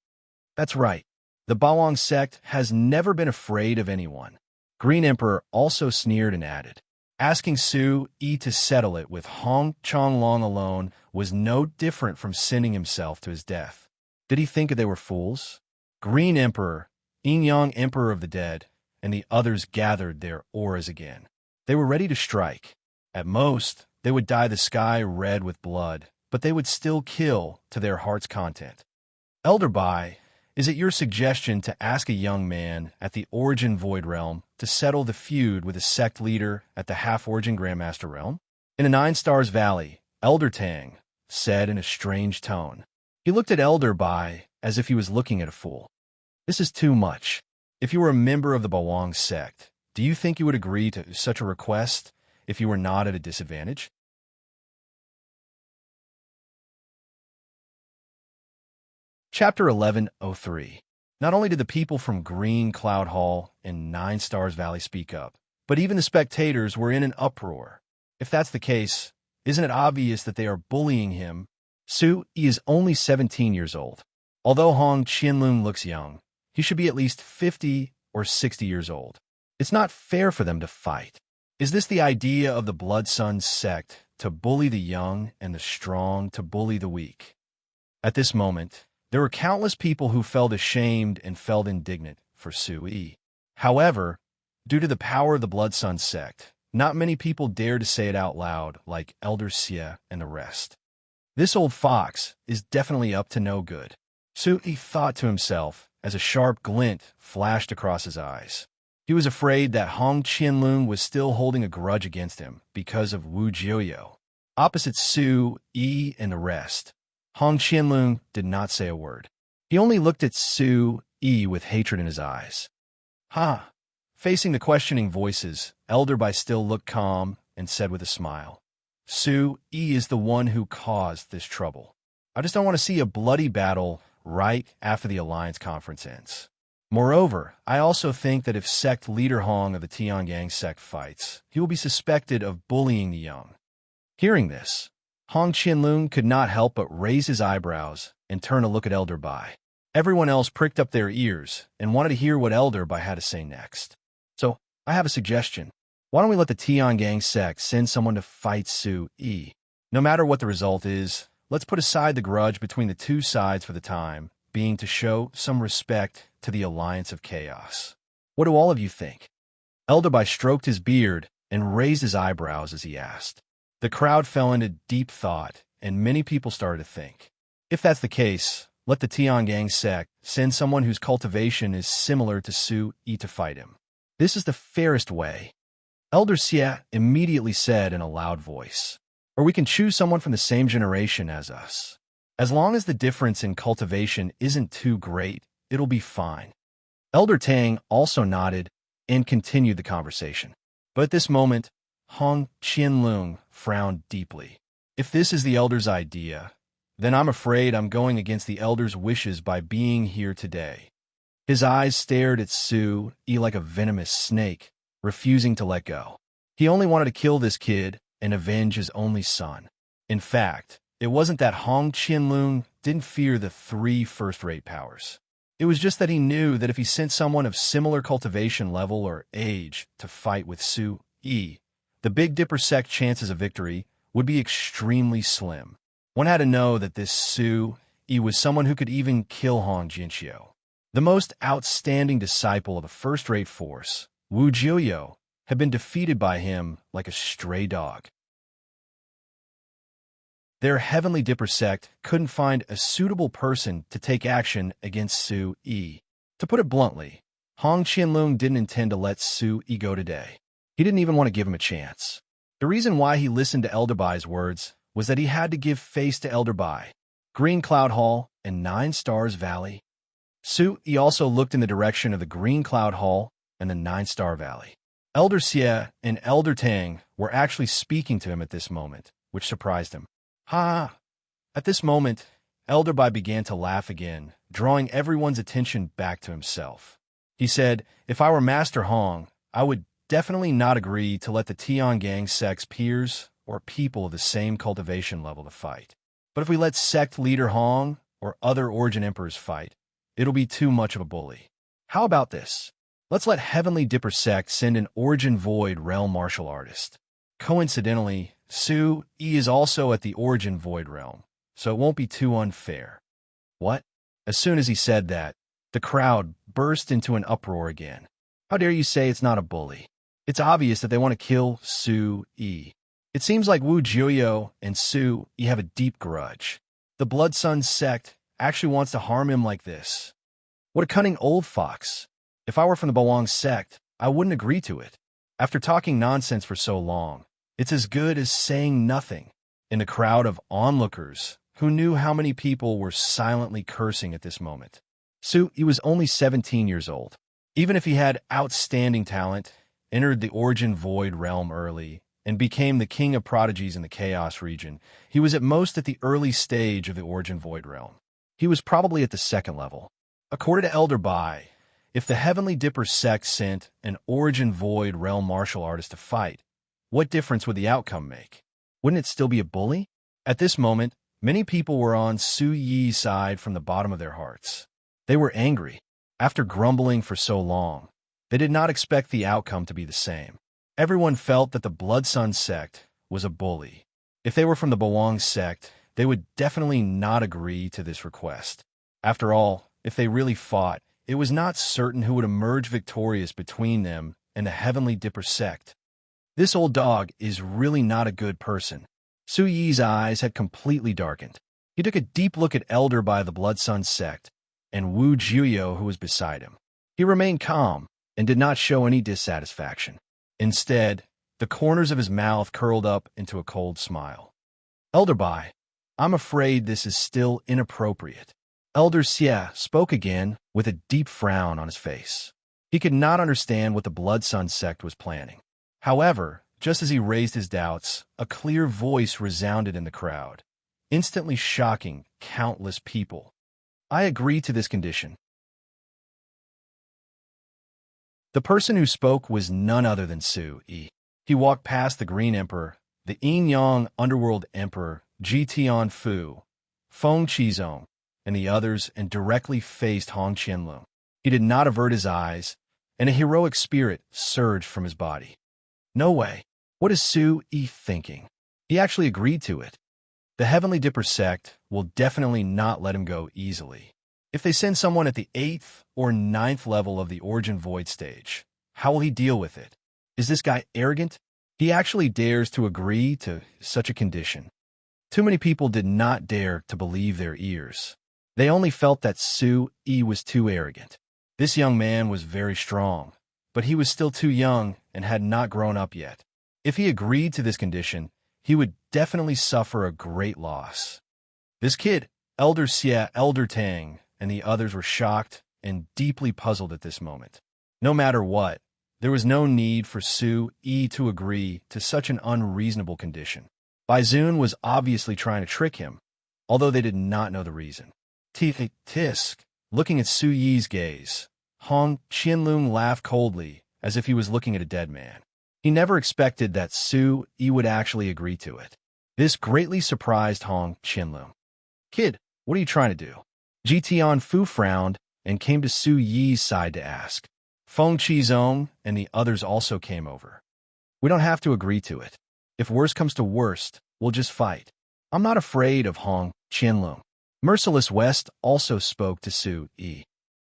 That's right. The Bawang sect has never been afraid of anyone. Green Emperor also sneered and added, asking Su-yi to settle it with Hong Changlong alone was no different from sending himself to his death. Did he think they were fools? Green Emperor, Yin-Yang Emperor of the Dead, and the others gathered their auras again. They were ready to strike. At most, they would dye the sky red with blood, but they would still kill to their heart's content. Elderby, is it your suggestion to ask a young man at the Origin Void Realm to settle the feud with a sect leader at the Half-Origin Grandmaster Realm? In a 9 Stars Valley, Elder Tang said in a strange tone. He looked at Elderby as if he was looking at a fool. This is too much. If you were a member of the Bawang sect, do you think you would agree to such a request if you were not at a disadvantage? Chapter 1103. Not only did the people from Green Cloud Hall and 9 Stars Valley speak up, but even the spectators were in an uproar. If that's the case, isn't it obvious that they are bullying him? Su-yi is only 17 years old. Although Hong Qianlong looks young, he should be at least 50 or 60 years old. It's not fair for them to fight. Is this the idea of the Blood Sun sect, to bully the young and the strong to bully the weak? At this moment, there were countless people who felt ashamed and felt indignant for Sui. However, due to the power of the Blood Sun sect, not many people dared to say it out loud like Elder Xie and the rest. This old fox is definitely up to no good, Sui thought to himself as a sharp glint flashed across his eyes. He was afraid that Hong Qianlong was still holding a grudge against him because of Wu Jiuyo. Opposite Sui and the rest, Hong Qianlong did not say a word. He only looked at Sui with hatred in his eyes. Ha! Facing the questioning voices, Elder Bai still looked calm and said with a smile, Sui is the one who caused this trouble. I just don't want to see a bloody battle right after the Alliance Conference ends. Moreover, I also think that if sect leader Hong of the Tiangang sect fights, he will be suspected of bullying the young. Hearing this, Hong Qianlong could not help but raise his eyebrows and turn to look at Elder Bai. Everyone else pricked up their ears and wanted to hear what Elder Bai had to say next. So, I have a suggestion. Why don't we let the Tiangang sect send someone to fight Sui? No matter what the result is, let's put aside the grudge between the two sides for the time being to show some respect to the Alliance of Chaos. What do all of you think? Elder Bai stroked his beard and raised his eyebrows as he asked. The crowd fell into deep thought, and many people started to think. If that's the case, let the Tiangang sect send someone whose cultivation is similar to Sui to fight him. This is the fairest way. Elder Xie immediately said in a loud voice. Or we can choose someone from the same generation as us. As long as the difference in cultivation isn't too great, it'll be fine. Elder Tang also nodded and continued the conversation. But at this moment, Hong Qianlong frowned deeply. If this is the elder's idea, then I'm afraid I'm going against the elder's wishes by being here today. His eyes stared at Sui like a venomous snake, refusing to let go. He only wanted to kill this kid and avenge his only son. In fact, it wasn't that Hong Qianlong didn't fear the 3 first-rate powers. It was just that he knew that if he sent someone of similar cultivation level or age to fight with Sui, the Big Dipper sect chances of victory would be extremely slim. One had to know that this Sui was someone who could even kill Hong Jinxiu. The most outstanding disciple of a first-rate force, Wu Jiuyo, had been defeated by him like a stray dog. Their Heavenly Dipper sect couldn't find a suitable person to take action against Sui. To put it bluntly, Hong Qianlong didn't intend to let Sui go today. He didn't even want to give him a chance. The reason why he listened to Elder Bai's words was that he had to give face to Elder Bai, Green Cloud Hall, and 9 Stars Valley. Sui also looked in the direction of the Green Cloud Hall and the 9-Star Valley. Elder Xie and Elder Tang were actually speaking to him at this moment, which surprised him. Ha! At this moment, Elder Bai began to laugh again, drawing everyone's attention back to himself. He said, if I were Master Hong, I would definitely not agree to let the Tiangang sect's peers or people of the same cultivation level to fight. But if we let sect leader Hong or other Origin Emperors fight, it'll be too much of a bully. How about this? Let's let Heavenly Dipper sect send an Origin Void Realm martial artist. Coincidentally, Sui is also at the Origin Void Realm, so it won't be too unfair. What? As soon as he said that, the crowd burst into an uproar again. How dare you say it's not a bully? It's obvious that they want to kill Sui. It seems like Wu Jiuyo and Sui have a deep grudge. The Blood Sun sect actually wants to harm him like this. What a cunning old fox. If I were from the Bawang sect, I wouldn't agree to it. After talking nonsense for so long, it's as good as saying nothing. In the crowd of onlookers, who knew how many people were silently cursing at this moment. Sui was only 17 years old. Even if he had outstanding talent, entered the Origin Void Realm early, and became the king of prodigies in the Chaos region, he was at most at the early stage of the Origin Void Realm. He was probably at the 2nd level. According to Elder Bai, if the Heavenly Dipper sect sent an Origin Void Realm martial artist to fight, what difference would the outcome make? Wouldn't it still be a bully? At this moment, Many people were on Su Yi's side from the bottom of their hearts. They were angry. After grumbling for so long, they did not expect the outcome to be the same. Everyone felt that the Blood Sun sect was a bully. If they were from the Bawang sect, they would definitely not agree to this request. After all, if they really fought, it was not certain who would emerge victorious between them and the Heavenly Dipper sect. This old dog is really not a good person. Su Yi's eyes had completely darkened. He took a deep look at Elder by the Blood Sun sect and Wu Jiuyo who was beside him. He remained calm and did not show any dissatisfaction. Instead, the corners of his mouth curled up into a cold smile. Elder Bai, I'm afraid this is still inappropriate. Elder Xie spoke again with a deep frown on his face. He could not understand what the Blood Sun sect was planning. However, just as he raised his doubts, a clear voice resounded in the crowd, instantly shocking countless people. I agree to this condition. The person who spoke was none other than Su Yi. He walked past the Green Emperor, the Yin-Yang Underworld Emperor, Ji Tianfu, Feng Qizong, and the others, and directly faced Hong Qianlong. He did not avert his eyes, and a heroic spirit surged from his body. No way. What is Su Yi thinking? He actually agreed to it. The Heavenly Dipper sect will definitely not let him go easily. If they send someone at the 8th or 9th level of the Origin Void stage, how will he deal with it? Is this guy arrogant? He actually dares to agree to such a condition. Too many people did not dare to believe their ears. They only felt that Su Yi was too arrogant. This young man was very strong, but he was still too young and had not grown up yet. If he agreed to this condition, he would definitely suffer a great loss. This kid, Elder Xie, Elder Tang, and the others were shocked and deeply puzzled at this moment. No matter what, there was no need for Su Yi to agree to such an unreasonable condition. Bai Zun was obviously trying to trick him, although they did not know the reason. Tisk, looking at Su Yi's gaze, Hong Qianlong laughed coldly, as if he was looking at a dead man. He never expected that Su Yi would actually agree to it. This greatly surprised Hong Qianlong. Kid, what are you trying to do? Ji Tianfu frowned and came to Su Yi's side to ask. Feng Qizong and the others also came over. We don't have to agree to it. If worst comes to worst, we'll just fight. I'm not afraid of Hong Qianlong. Merciless West also spoke to Su Yi.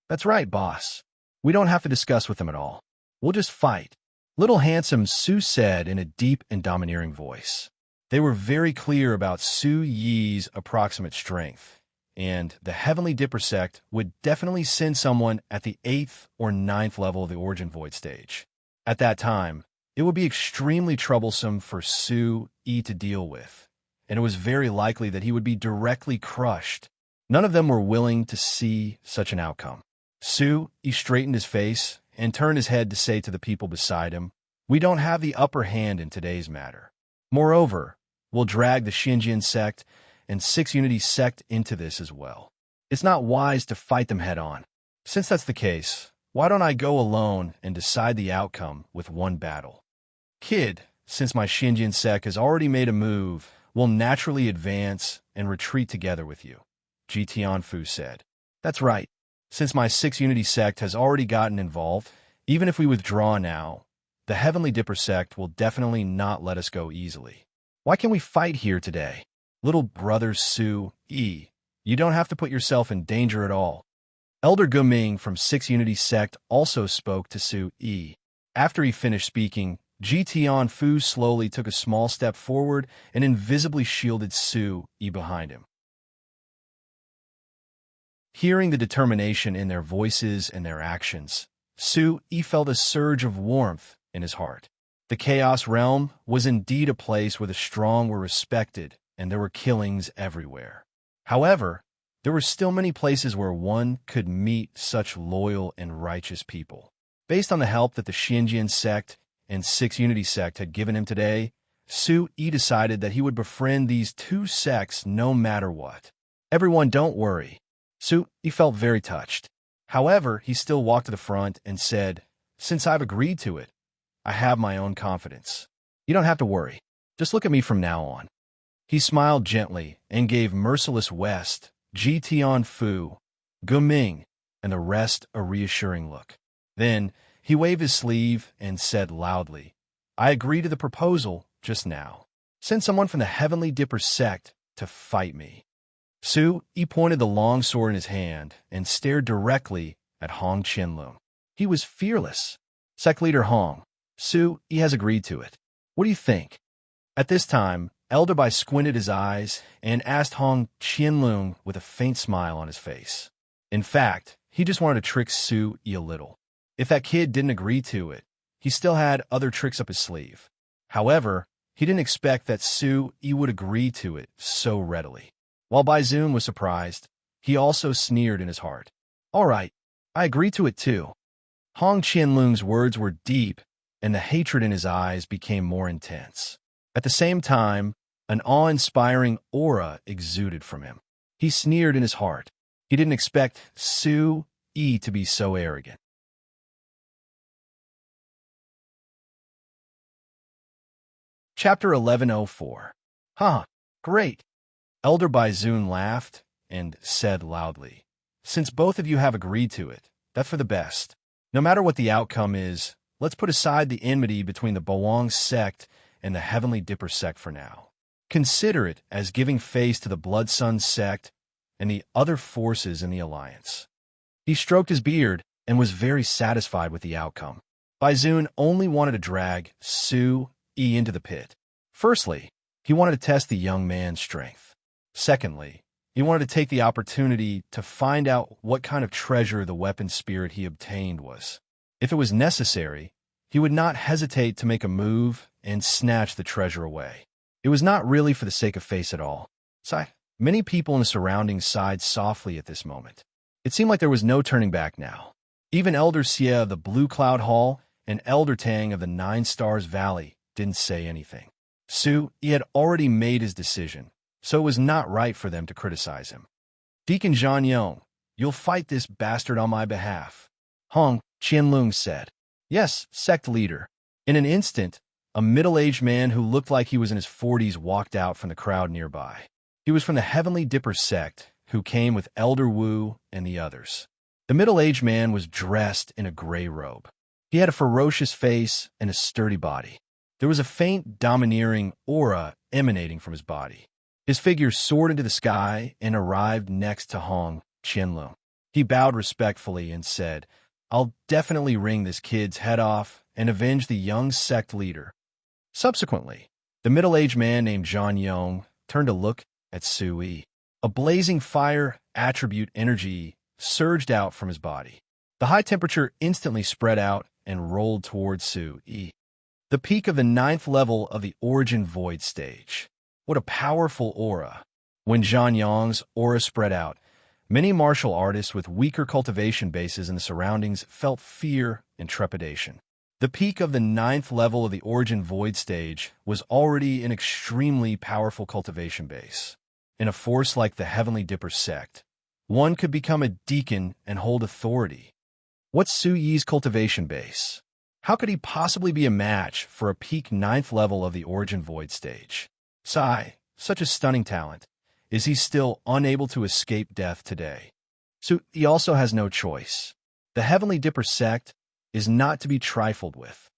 That's right, boss. We don't have to discuss with them at all. We'll just fight. Little handsome Su said in a deep and domineering voice. They were very clear about Su Yi's approximate strength, and the Heavenly Dipper sect would definitely send someone at the 8th or 9th level of the Origin Void stage. At that time, it would be extremely troublesome for Su Yi to deal with, and it was very likely that he would be directly crushed. None of them were willing to see such an outcome. Su Yi straightened his face and turned his head to say to the people beside him, "We don't have the upper hand in today's matter. Moreover, we'll drag the Xinjian sect and Six Unity sect into this as well. It's not wise to fight them head-on. Since that's the case, why don't I go alone and decide the outcome with one battle? Kid, since my Xinjian sect has already made a move, we'll naturally advance and retreat together with you," Ji Tianfu said. That's right. Since my Six Unity sect has already gotten involved, even if we withdraw now, the Heavenly Dipper sect will definitely not let us go easily. Why can't we fight here today? Little brother Su Yi, you don't have to put yourself in danger at all. Elder Guming from Six Unity sect also spoke to Su Yi. After he finished speaking, Ji Tianfu slowly took a small step forward and invisibly shielded Su Yi behind him. Hearing the determination in their voices and their actions, Su Yi felt a surge of warmth in his heart. The Chaos Realm was indeed a place where the strong were respected and there were killings everywhere. However, there were still many places where one could meet such loyal and righteous people. Based on the help that the Xinjian sect and Six Unity sect had given him today, Su Yi decided that he would befriend these two sects no matter what. Everyone, don't worry. Su Yi felt very touched. However, he still walked to the front and said, "Since I've agreed to it, I have my own confidence. You don't have to worry. Just look at me from now on." He smiled gently and gave Merciless West, Ji Tian Fu, Guming, and the rest a reassuring look. Then he waved his sleeve and said loudly, "I agree to the proposal just now. Send someone from the Heavenly Dipper sect to fight me." He pointed the long sword in his hand and stared directly at Hong Qianlong. He was fearless. Sect leader Hong, he has agreed to it. What do you think? At this time, Elder Bai squinted his eyes and asked Hong Qianlong with a faint smile on his face. In fact, he just wanted to trick a little. If that kid didn't agree to it, he still had other tricks up his sleeve. However, he didn't expect that would agree to it so readily. While Bai Zun was surprised, he also sneered in his heart. "All right, I agree to it too." Hong Qianlong's words were deep, and the hatred in his eyes became more intense. At the same time, an awe-inspiring aura exuded from him. He sneered in his heart. He didn't expect to be so arrogant. Chapter 1104. Great. Elder Bai Zun laughed and said loudly, "Since both of you have agreed to it, that's for the best. No matter what the outcome is, let's put aside the enmity between the Boang sect and the Heavenly Dipper sect for now. Consider it as giving face to the Blood Sun sect and the other forces in the alliance." He stroked his beard and was very satisfied with the outcome. Bai Zun only wanted to drag into the pit. Firstly, he wanted to test the young man's strength. Secondly, he wanted to take the opportunity to find out what kind of treasure the weapon spirit he obtained was. If it was necessary, he would not hesitate to make a move and snatch the treasure away. It was not really for the sake of face at all. Many people in the surroundings sighed softly at this moment. It seemed like there was no turning back now. Even Elder Xie of the Blue Cloud Hall and Elder Tang of the Nine Stars Valley didn't say anything. He had already made his decision, so it was not right for them to criticize him. "Deacon Zhan Yong, you'll fight this bastard on my behalf," Hong Qianlong said. "Yes, sect leader." In an instant, a middle-aged man who looked like he was in his 40s walked out from the crowd nearby. He was from the Heavenly Dipper sect, who came with Elder Wu and the others. The middle-aged man was dressed in a gray robe. He had a ferocious face and a sturdy body. There was a faint, domineering aura emanating from his body. His figure soared into the sky and arrived next to Hong Qianlong. He bowed respectfully and said, "I'll definitely wring this kid's head off and avenge the young sect leader." Subsequently, the middle-aged man named Zhan Yong turned to look at Sui. A blazing fire attribute energy surged out from his body. The high temperature instantly spread out and rolled towards Sui. The peak of the 9th level of the Origin Void stage. What a powerful aura. When Zhan Yong's aura spread out, many martial artists with weaker cultivation bases in the surroundings felt fear and trepidation. The peak of the 9th level of the Origin Void stage was already an extremely powerful cultivation base. In a force like the Heavenly Dipper sect, one could become a deacon and hold authority. What's Su Yi's cultivation base? How could he possibly be a match for a peak 9th level of the Origin Void stage? Such a stunning talent. Is he still unable to escape death today? He also has no choice. The Heavenly Dipper sect is not to be trifled with.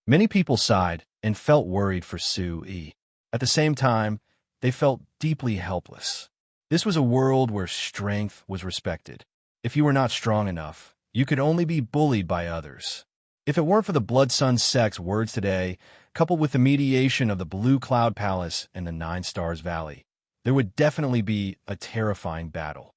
Many people sighed and felt worried for Sui. At the same time, they felt deeply helpless. This was a world where strength was respected. If you were not strong enough, you could only be bullied by others. If it weren't for the Blood Sun sect's words today, coupled with the mediation of the Blue Cloud Palace and the Nine Stars Valley, there would definitely be a terrifying battle.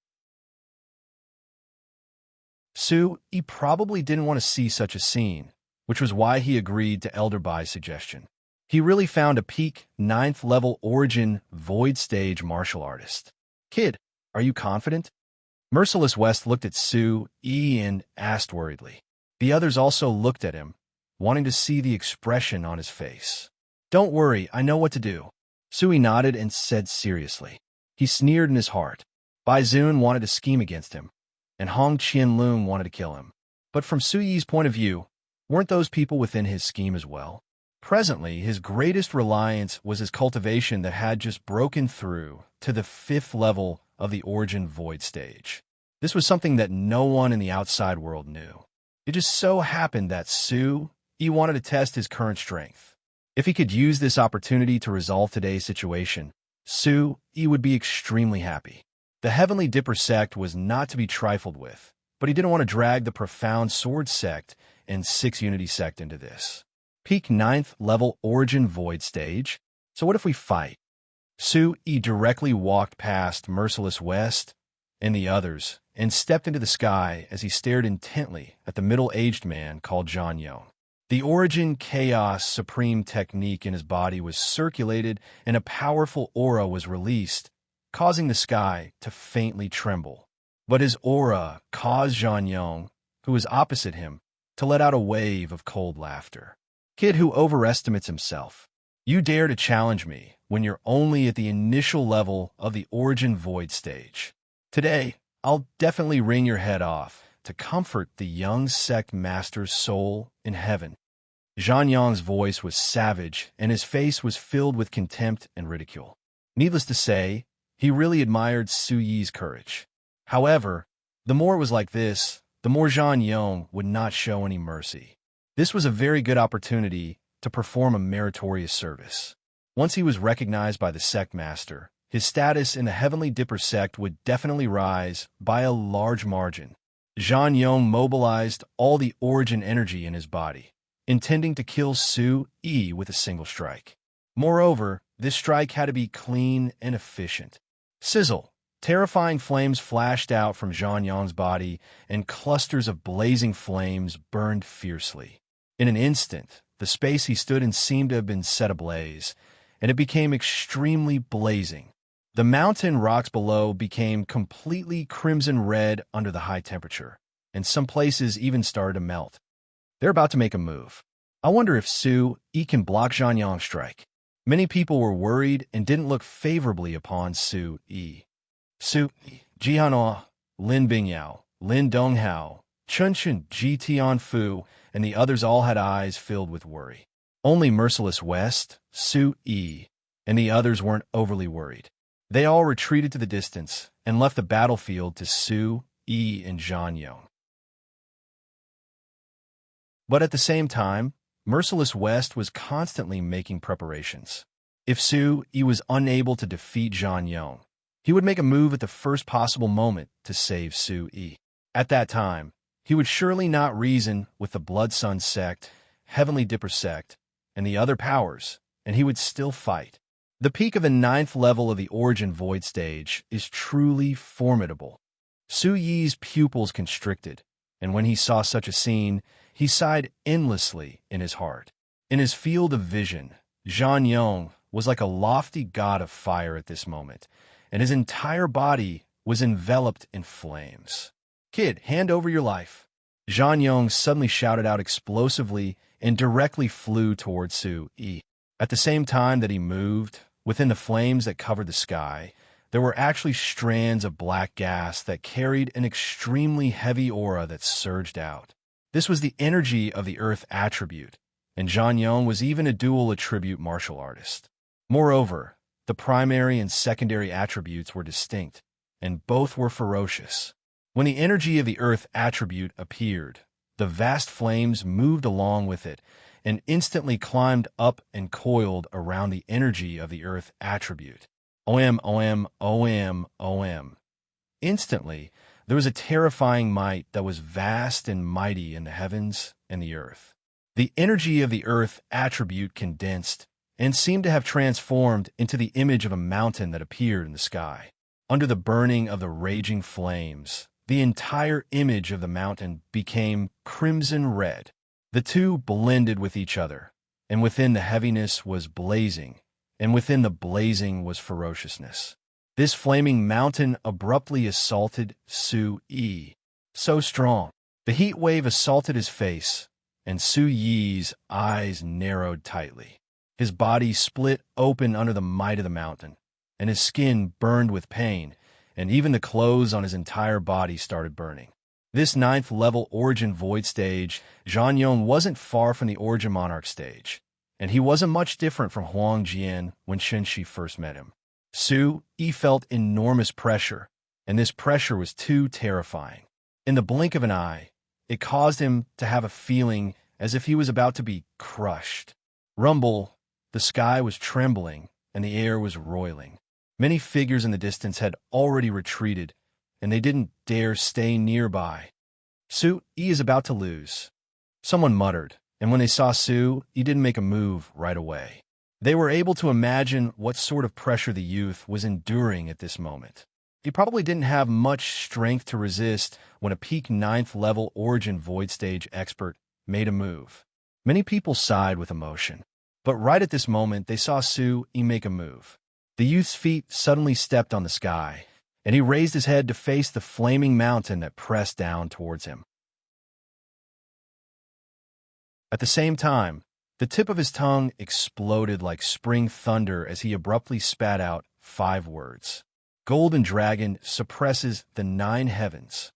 He probably didn't want to see such a scene, which was why he agreed to Elder Bai's suggestion. He really found a peak 9th level Origin Void stage martial artist. "Kid, are you confident?" Merciless West looked at Sui and asked worriedly. The others also looked at him, wanting to see the expression on his face. "Don't worry, I know what to do." Sui nodded and said seriously. He sneered in his heart. Bai Zun wanted to scheme against him, and Hong Qianlong wanted to kill him. But from Suyi's point of view, weren't those people within his scheme as well? Presently, his greatest reliance was his cultivation that had just broken through to the 5th level of the origin void stage. This was something that no one in the outside world knew. It just so happened that he wanted to test his current strength. If he could use this opportunity to resolve today's situation, he would be extremely happy. The Heavenly Dipper sect was not to be trifled with, but he didn't want to drag the profound sword sect and 6 unity sect into this. Peak 9th level origin void stage. So what if we fight? He directly walked past Merciless West and the others and stepped into the sky as he stared intently at the middle-aged man called John Young. The Origin Chaos Supreme technique in his body was circulated and a powerful aura was released, causing the sky to faintly tremble. But his aura caused John Young, who was opposite him, to let out a wave of cold laughter. Kid who overestimates himself. You dare to challenge me when you're only at the initial level of the Origin Void stage. Today, I'll definitely wring your head off to comfort the young sect master's soul in heaven. Zhan Yang's voice was savage, and his face was filled with contempt and ridicule. Needless to say, he really admired Su Yi's courage. However, the more it was like this, the more Zhan Yang would not show any mercy. This was a very good opportunity to perform a meritorious service. Once he was recognized by the sect master, his status in the Heavenly Dipper sect would definitely rise by a large margin. Zhan Yang mobilized all the origin energy in his body, intending to kill Su Yi with a single strike. Moreover, this strike had to be clean and efficient. Sizzle! Terrifying flames flashed out from Zhan Yang's body, and clusters of blazing flames burned fiercely. In an instant, the space he stood in seemed to have been set ablaze, and it became extremely blazing. The mountain rocks below became completely crimson red under the high temperature, and some places even started to melt. They're about to make a move. I wonder if Su Yi can block Zhan Yang's strike. Many people were worried and didn't look favorably upon Su Yi. Su Yi, Jihanhua, Lin Bingyao, Lin Donghao, Chunchen, Ji Tianfu, and the others all had eyes filled with worry. Only Merciless West, Su Yi, and the others weren't overly worried. They all retreated to the distance and left the battlefield to Su Yi and Zhan Yang. But at the same time, Merciless West was constantly making preparations. If Su Yi was unable to defeat Zhan Yang, he would make a move at the first possible moment to save Su Yi. At that time, he would surely not reason with the Blood Sun sect, Heavenly Dipper sect, and the other powers, and he would still fight. The peak of the 9th level of the Origin Void stage is truly formidable. Su Yi's pupils constricted, and when he saw such a scene, he sighed endlessly in his heart. In his field of vision, Zhan Yang was like a lofty god of fire at this moment, and his entire body was enveloped in flames. Kid, hand over your life. Zhan Yang suddenly shouted out explosively and directly flew towards Su Yi. At the same time that he moved, within the flames that covered the sky, there were actually strands of black gas that carried an extremely heavy aura that surged out. This was the energy of the Earth attribute, and Zhan Yang was even a dual attribute martial artist. Moreover, the primary and secondary attributes were distinct, and both were ferocious. When the energy of the Earth attribute appeared, the vast flames moved along with it and instantly climbed up and coiled around the energy of the Earth attribute. OM, OM, OM, OM. Instantly, there was a terrifying might that was vast and mighty in the heavens and the earth. The energy of the Earth attribute condensed and seemed to have transformed into the image of a mountain that appeared in the sky. Under the burning of the raging flames, the entire image of the mountain became crimson red. The two blended with each other, and within the heaviness was blazing, and within the blazing was ferociousness. This flaming mountain abruptly assaulted Su Yi. So strong. The heat wave assaulted his face, and Su Yi's eyes narrowed tightly. His body split open under the might of the mountain, and his skin burned with pain, and even the clothes on his entire body started burning. This 9th level Origin Void stage, Zhan Yang wasn't far from the Origin Monarch stage, and he wasn't much different from Huang Jian when Shenxi first met him. Su Yi felt enormous pressure, and this pressure was too terrifying. In the blink of an eye, it caused him to have a feeling as if he was about to be crushed. Rumble, the sky was trembling, and the air was roiling. Many figures in the distance had already retreated, and they didn't dare stay nearby. Su Yi is about to lose. Someone muttered, and when they saw Su, he didn't make a move right away. They were able to imagine what sort of pressure the youth was enduring at this moment. He probably didn't have much strength to resist when a peak 9th level Origin Void Stage expert made a move. Many people sighed with emotion, but right at this moment they saw Su Yi make a move. The youth's feet suddenly stepped on the sky, and he raised his head to face the flaming mountain that pressed down towards him. At the same time, the tip of his tongue exploded like spring thunder as he abruptly spat out 5 words. Golden Dragon suppresses the 9 heavens.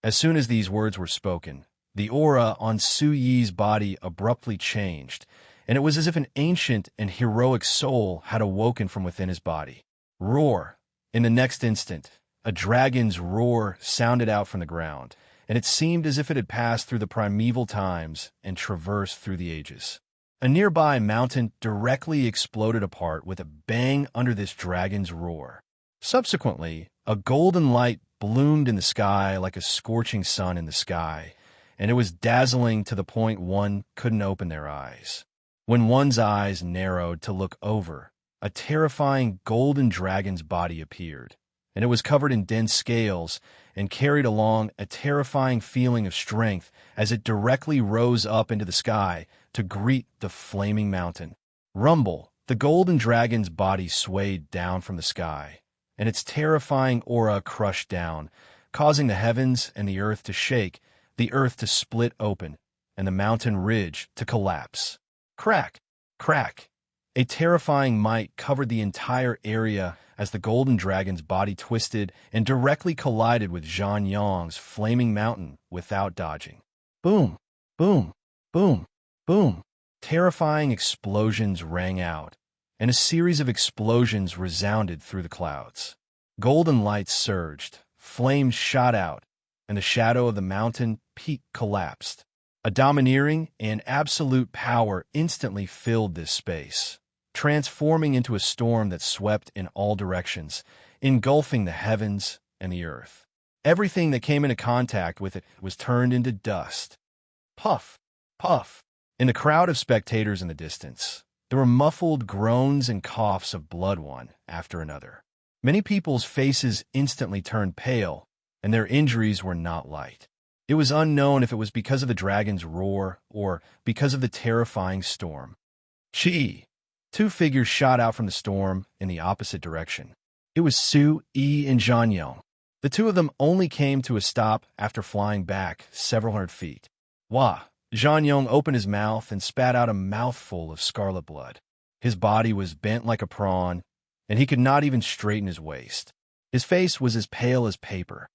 As soon as these words were spoken, the aura on Su Yi's body abruptly changed, and it was as if an ancient and heroic soul had awoken from within his body. Roar! In the next instant, a dragon's roar sounded out from the ground, and it seemed as if it had passed through the primeval times and traversed through the ages. A nearby mountain directly exploded apart with a bang under this dragon's roar. Subsequently, a golden light bloomed in the sky like a scorching sun in the sky, and it was dazzling to the point one couldn't open their eyes. When one's eyes narrowed to look over, a terrifying golden dragon's body appeared, and it was covered in dense scales and carried along a terrifying feeling of strength as it directly rose up into the sky to greet the flaming mountain. Rumble, the golden dragon's body swayed down from the sky, and its terrifying aura crushed down, causing the heavens and the earth to shake, the earth to split open, and the mountain ridge to collapse. Crack! Crack! A terrifying might covered the entire area as the golden dragon's body twisted and directly collided with Zhan Yong's flaming mountain without dodging. Boom! Boom! Boom! Boom! Terrifying explosions rang out, and a series of explosions resounded through the clouds. Golden lights surged, flames shot out, and the shadow of the mountain peak collapsed. A domineering and absolute power instantly filled this space, transforming into a storm that swept in all directions, engulfing the heavens and the earth. Everything that came into contact with it was turned into dust. Puff! Puff! In the crowd of spectators in the distance, there were muffled groans and coughs of blood one after another. Many people's faces instantly turned pale, and their injuries were not light. It was unknown if it was because of the dragon's roar or because of the terrifying storm. Chi! 2 figures shot out from the storm in the opposite direction. It was Su Yi and Zhan Yong. The 2 of them only came to a stop after flying back several hundred feet. Wah! Zhan Yong opened his mouth and spat out a mouthful of scarlet blood. His body was bent like a prawn, and he could not even straighten his waist. His face was as pale as paper.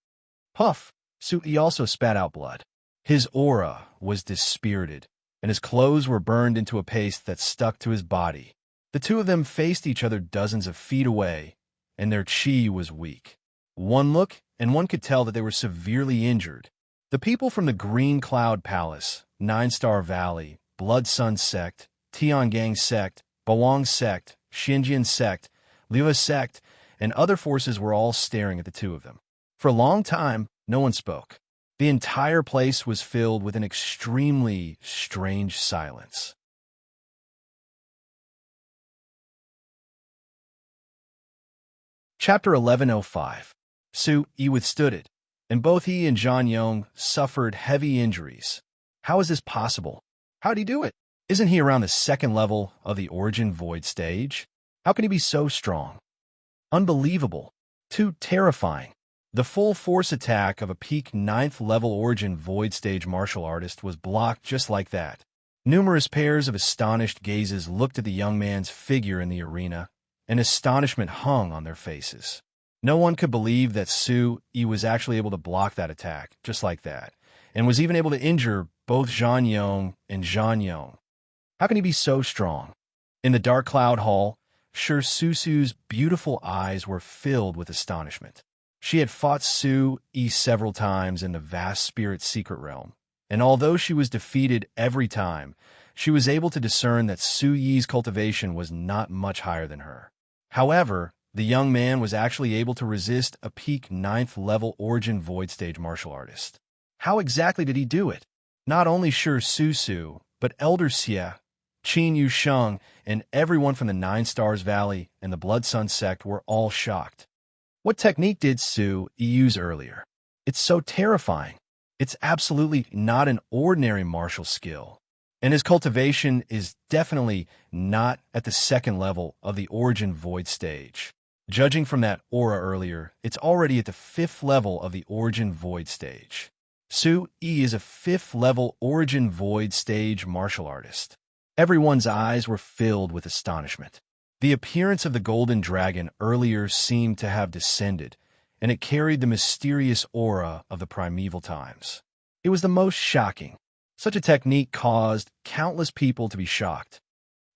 Puff! Su Yi also spat out blood. His aura was dispirited, and his clothes were burned into a paste that stuck to his body. The 2 of them faced each other dozens of feet away, and their chi was weak. One look, and one could tell that they were severely injured. The people from the Green Cloud Palace, 9-Star Valley, Blood Sun Sect, Tiangang Sect, Bawang Sect, Xinjian Sect, Liu Sect, and other forces were all staring at the 2 of them. For a long time, no one spoke. The entire place was filled with an extremely strange silence. Chapter 1105. Su Yi withstood it, and both he and Zhan Yong suffered heavy injuries. How is this possible? How'd he do it? Isn't he around the 2nd level of the Origin Void stage? How can he be so strong? Unbelievable. Too terrifying. The full force attack of a peak 9th level Origin Void stage martial artist was blocked just like that. Numerous pairs of astonished gazes looked at the young man's figure in the arena, and astonishment hung on their faces. No one could believe that Su Yi was actually able to block that attack just like that, and was even able to injure both Zhan Yong and Zhan Yong. How can he be so strong? In the dark cloud hall, Sure Susu's beautiful eyes were filled with astonishment. She had fought Su-Yi several times in the vast spirit secret realm, and although she was defeated every time, she was able to discern that Su-Yi's cultivation was not much higher than her. However, the young man was actually able to resist a peak 9th level origin void stage martial artist. How exactly did he do it? Not only Sure Susu, but Elder Xie, Qin Yusheng, and everyone from the Nine Stars Valley and the Blood Sun sect were all shocked. What technique did Su use earlier? It's so terrifying. It's absolutely not an ordinary martial skill. And his cultivation is definitely not at the 2nd level of the Origin Void stage. Judging from that aura earlier, it's already at the 5th level of the Origin Void stage. Su-Yi is a 5th level Origin Void stage martial artist. Everyone's eyes were filled with astonishment. The appearance of the golden dragon earlier seemed to have descended, and it carried the mysterious aura of the primeval times. It was the most shocking. Such a technique caused countless people to be shocked.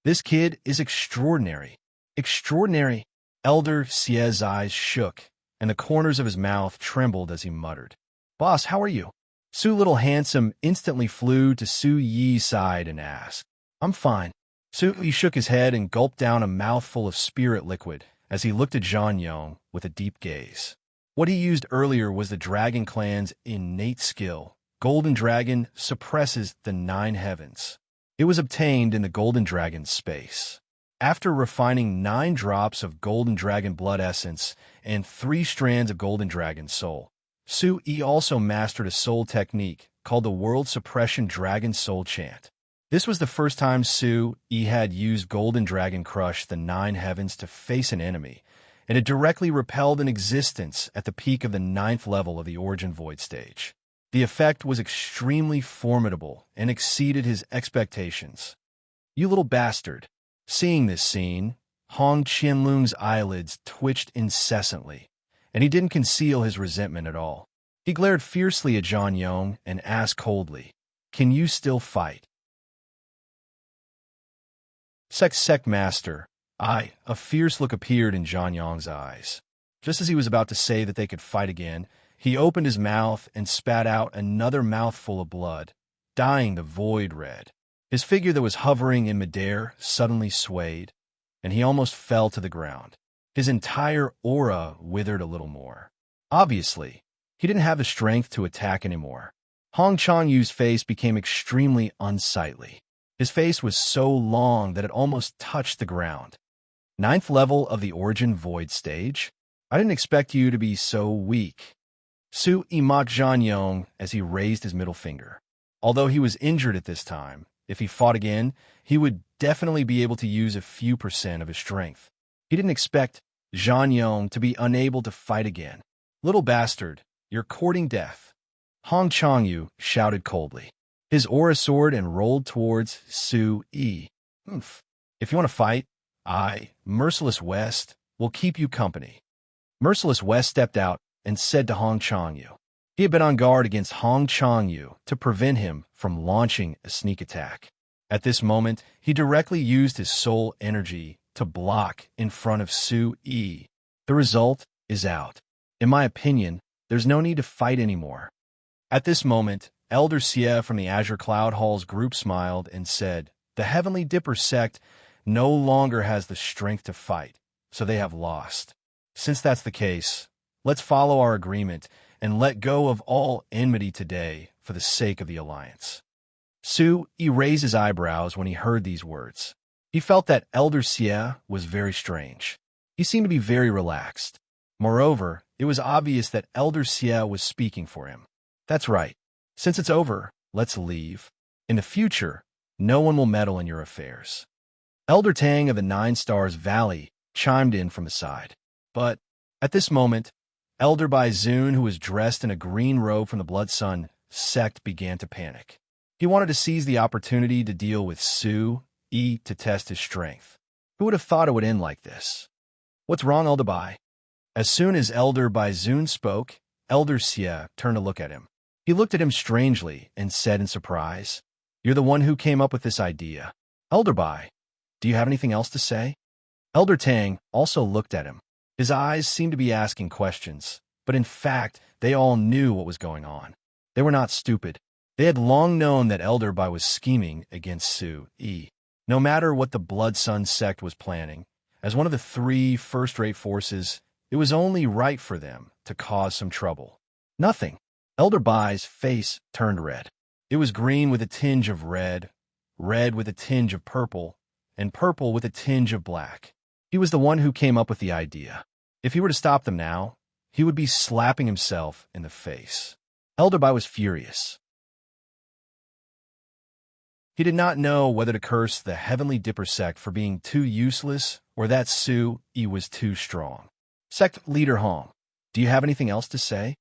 This kid is extraordinary. Extraordinary. Elder Xie's eyes shook, and the corners of his mouth trembled as he muttered, "Boss, how are you?" Su Little Handsome instantly flew to Su-Yi's side and asked, "I'm fine." Su-Yi shook his head and gulped down a mouthful of spirit liquid as he looked at Zhan Yong with a deep gaze. What he used earlier was the Dragon Clan's innate skill. Golden Dragon suppresses the 9 heavens. It was obtained in the Golden Dragon's space. After refining 9 drops of Golden Dragon blood essence and 3 strands of Golden Dragon soul, Su-Yi also mastered a soul technique called the World Suppression Dragon Soul Chant. This was the first time Su-Yi had used Golden Dragon Crush the 9 heavens to face an enemy, and it directly repelled an existence at the peak of the 9th level of the Origin Void stage. The effect was extremely formidable and exceeded his expectations. "You little bastard." Seeing this scene, Hong Qianlung's eyelids twitched incessantly, and he didn't conceal his resentment at all. He glared fiercely at Zhan Yong and asked coldly, "Can you still fight?" Sect Master, a fierce look appeared in Zhan Yong's eyes. Just as he was about to say that they could fight again, he opened his mouth and spat out another mouthful of blood, dyeing the void red. His figure that was hovering in midair suddenly swayed, and he almost fell to the ground. His entire aura withered a little more. Obviously, he didn't have the strength to attack anymore. Hong Changyu's face became extremely unsightly. His face was so long that it almost touched the ground. 9th level of the Origin Void stage? I didn't expect you to be so weak. Su-Yi mocked Zhan Yong as he raised his middle finger. Although he was injured at this time, if he fought again, he would definitely be able to use a few % of his strength. He didn't expect Zhan Yong to be unable to fight again. "Little bastard, you're courting death." Hong Changyu shouted coldly. His aura soared and rolled towards Su-Yi. If you want to fight, Merciless West, will keep you company." Merciless West stepped out and said to Hong Changyu. He had been on guard against Hong Changyu to prevent him from launching a sneak attack. At this moment, he directly used his soul energy to block in front of Su-Yi. The result is out. In my opinion, there's no need to fight anymore. At this moment, Elder Xie from the Azure Cloud Hall's group smiled and said, "The Heavenly Dipper sect no longer has the strength to fight, so they have lost. Since that's the case, let's follow our agreement and let go of all enmity today for the sake of the Alliance." Su-Yi raised his eyebrows when he heard these words. He felt that Elder Xie was very strange. He seemed to be very relaxed. Moreover, it was obvious that Elder Xie was speaking for him. "That's right. Since it's over, let's leave. In the future, no one will meddle in your affairs." Elder Tang of the 9 Stars Valley chimed in from the side. But at this moment, Elder Baizun, who was dressed in a green robe from the Blood Sun sect, began to panic. He wanted to seize the opportunity to deal with Su-Yi to test his strength. Who would have thought it would end like this? "What's wrong, Elder Bai?" As soon as Elder Baizun spoke, Elder Xie turned to look at him. He looked at him strangely and said in surprise, "You're the one who came up with this idea." Elder Bai, do you have anything else to say? Elder Tang also looked at him. His eyes seemed to be asking questions, but in fact, they all knew what was going on. They were not stupid. They had long known that Elder Bai was scheming against Su Yi. No matter what the Blood Sun sect was planning, as one of the three first-rate forces, it was only right for them to cause some trouble. Nothing. Elder Bai's face turned red. It was green with a tinge of red, red with a tinge of purple, and purple with a tinge of black. He was the one who came up with the idea. If he were to stop them now, he would be slapping himself in the face. Elder Bai was furious. He did not know whether to curse the Heavenly Dipper sect for being too useless or that Su Yi was too strong. Sect leader Hong, do you have anything else to say?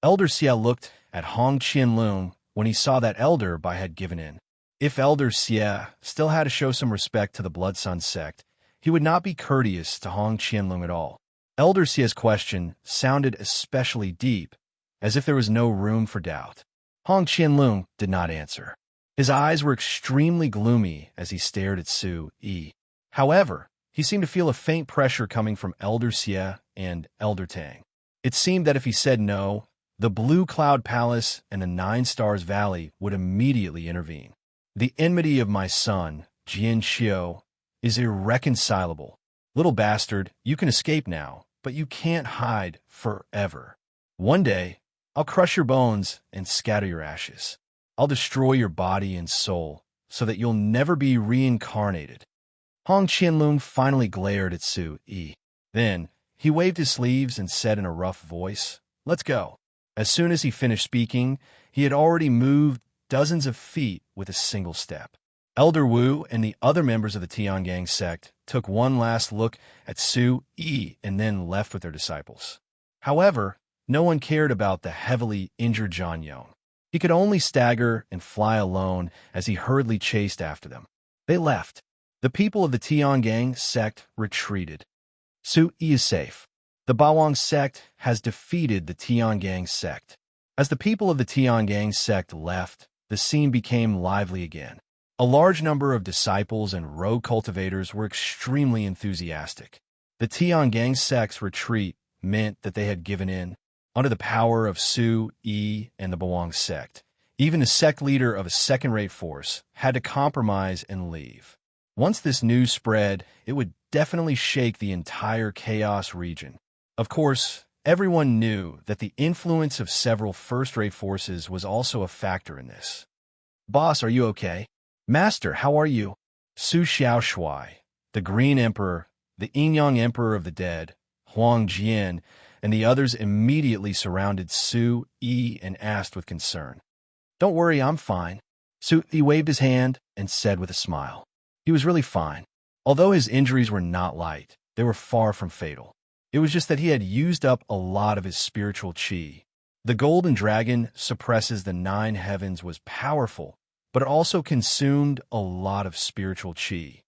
Elder Xia looked at Hong Qianlong when he saw that Elder Bai had given in. If Elder Xia still had to show some respect to the Blood Sun sect, he would not be courteous to Hong Qianlong at all. Elder Xia's question sounded especially deep, as if there was no room for doubt. Hong Qianlong did not answer. His eyes were extremely gloomy as he stared at Su Yi. However, he seemed to feel a faint pressure coming from Elder Xia and Elder Tang. It seemed that if he said no, the Blue Cloud Palace and the Nine Stars Valley would immediately intervene. The enmity of my son, Jian Xiu, is irreconcilable. Little bastard, you can escape now, but you can't hide forever. One day, I'll crush your bones and scatter your ashes. I'll destroy your body and soul so that you'll never be reincarnated. Hong Qianlong finally glared at Su Yi. Then, he waved his sleeves and said in a rough voice, "Let's go." As soon as he finished speaking, he had already moved dozens of feet with a single step. Elder Wu and the other members of the Tiangang sect took one last look at Su Yi and then left with their disciples. However, no one cared about the heavily injured Zhang Yong. He could only stagger and fly alone as he hurriedly chased after them. They left. The people of the Tiangang sect retreated. Su Yi is safe. The Bawang sect has defeated the Tiangang sect. As the people of the Tiangang sect left, the scene became lively again. A large number of disciples and rogue cultivators were extremely enthusiastic. The Tiangang sect's retreat meant that they had given in. Under the power of Su Yi and the Bawang sect, even the sect leader of a second-rate force had to compromise and leave. Once this news spread, it would definitely shake the entire Chaos region. Of course, everyone knew that the influence of several first-rate forces was also a factor in this. "Boss, are you okay?" "Master, how are you?" Su Xiaoshui, the Green Emperor, the Yinyang Emperor of the Dead, Huang Jian, and the others immediately surrounded Su Yi and asked with concern. "Don't worry, I'm fine." Su Yi waved his hand and said with a smile. He was really fine. Although his injuries were not light, they were far from fatal. It was just that he had used up a lot of his spiritual qi. The golden dragon suppresses the 9 heavens was powerful, but it also consumed a lot of spiritual qi.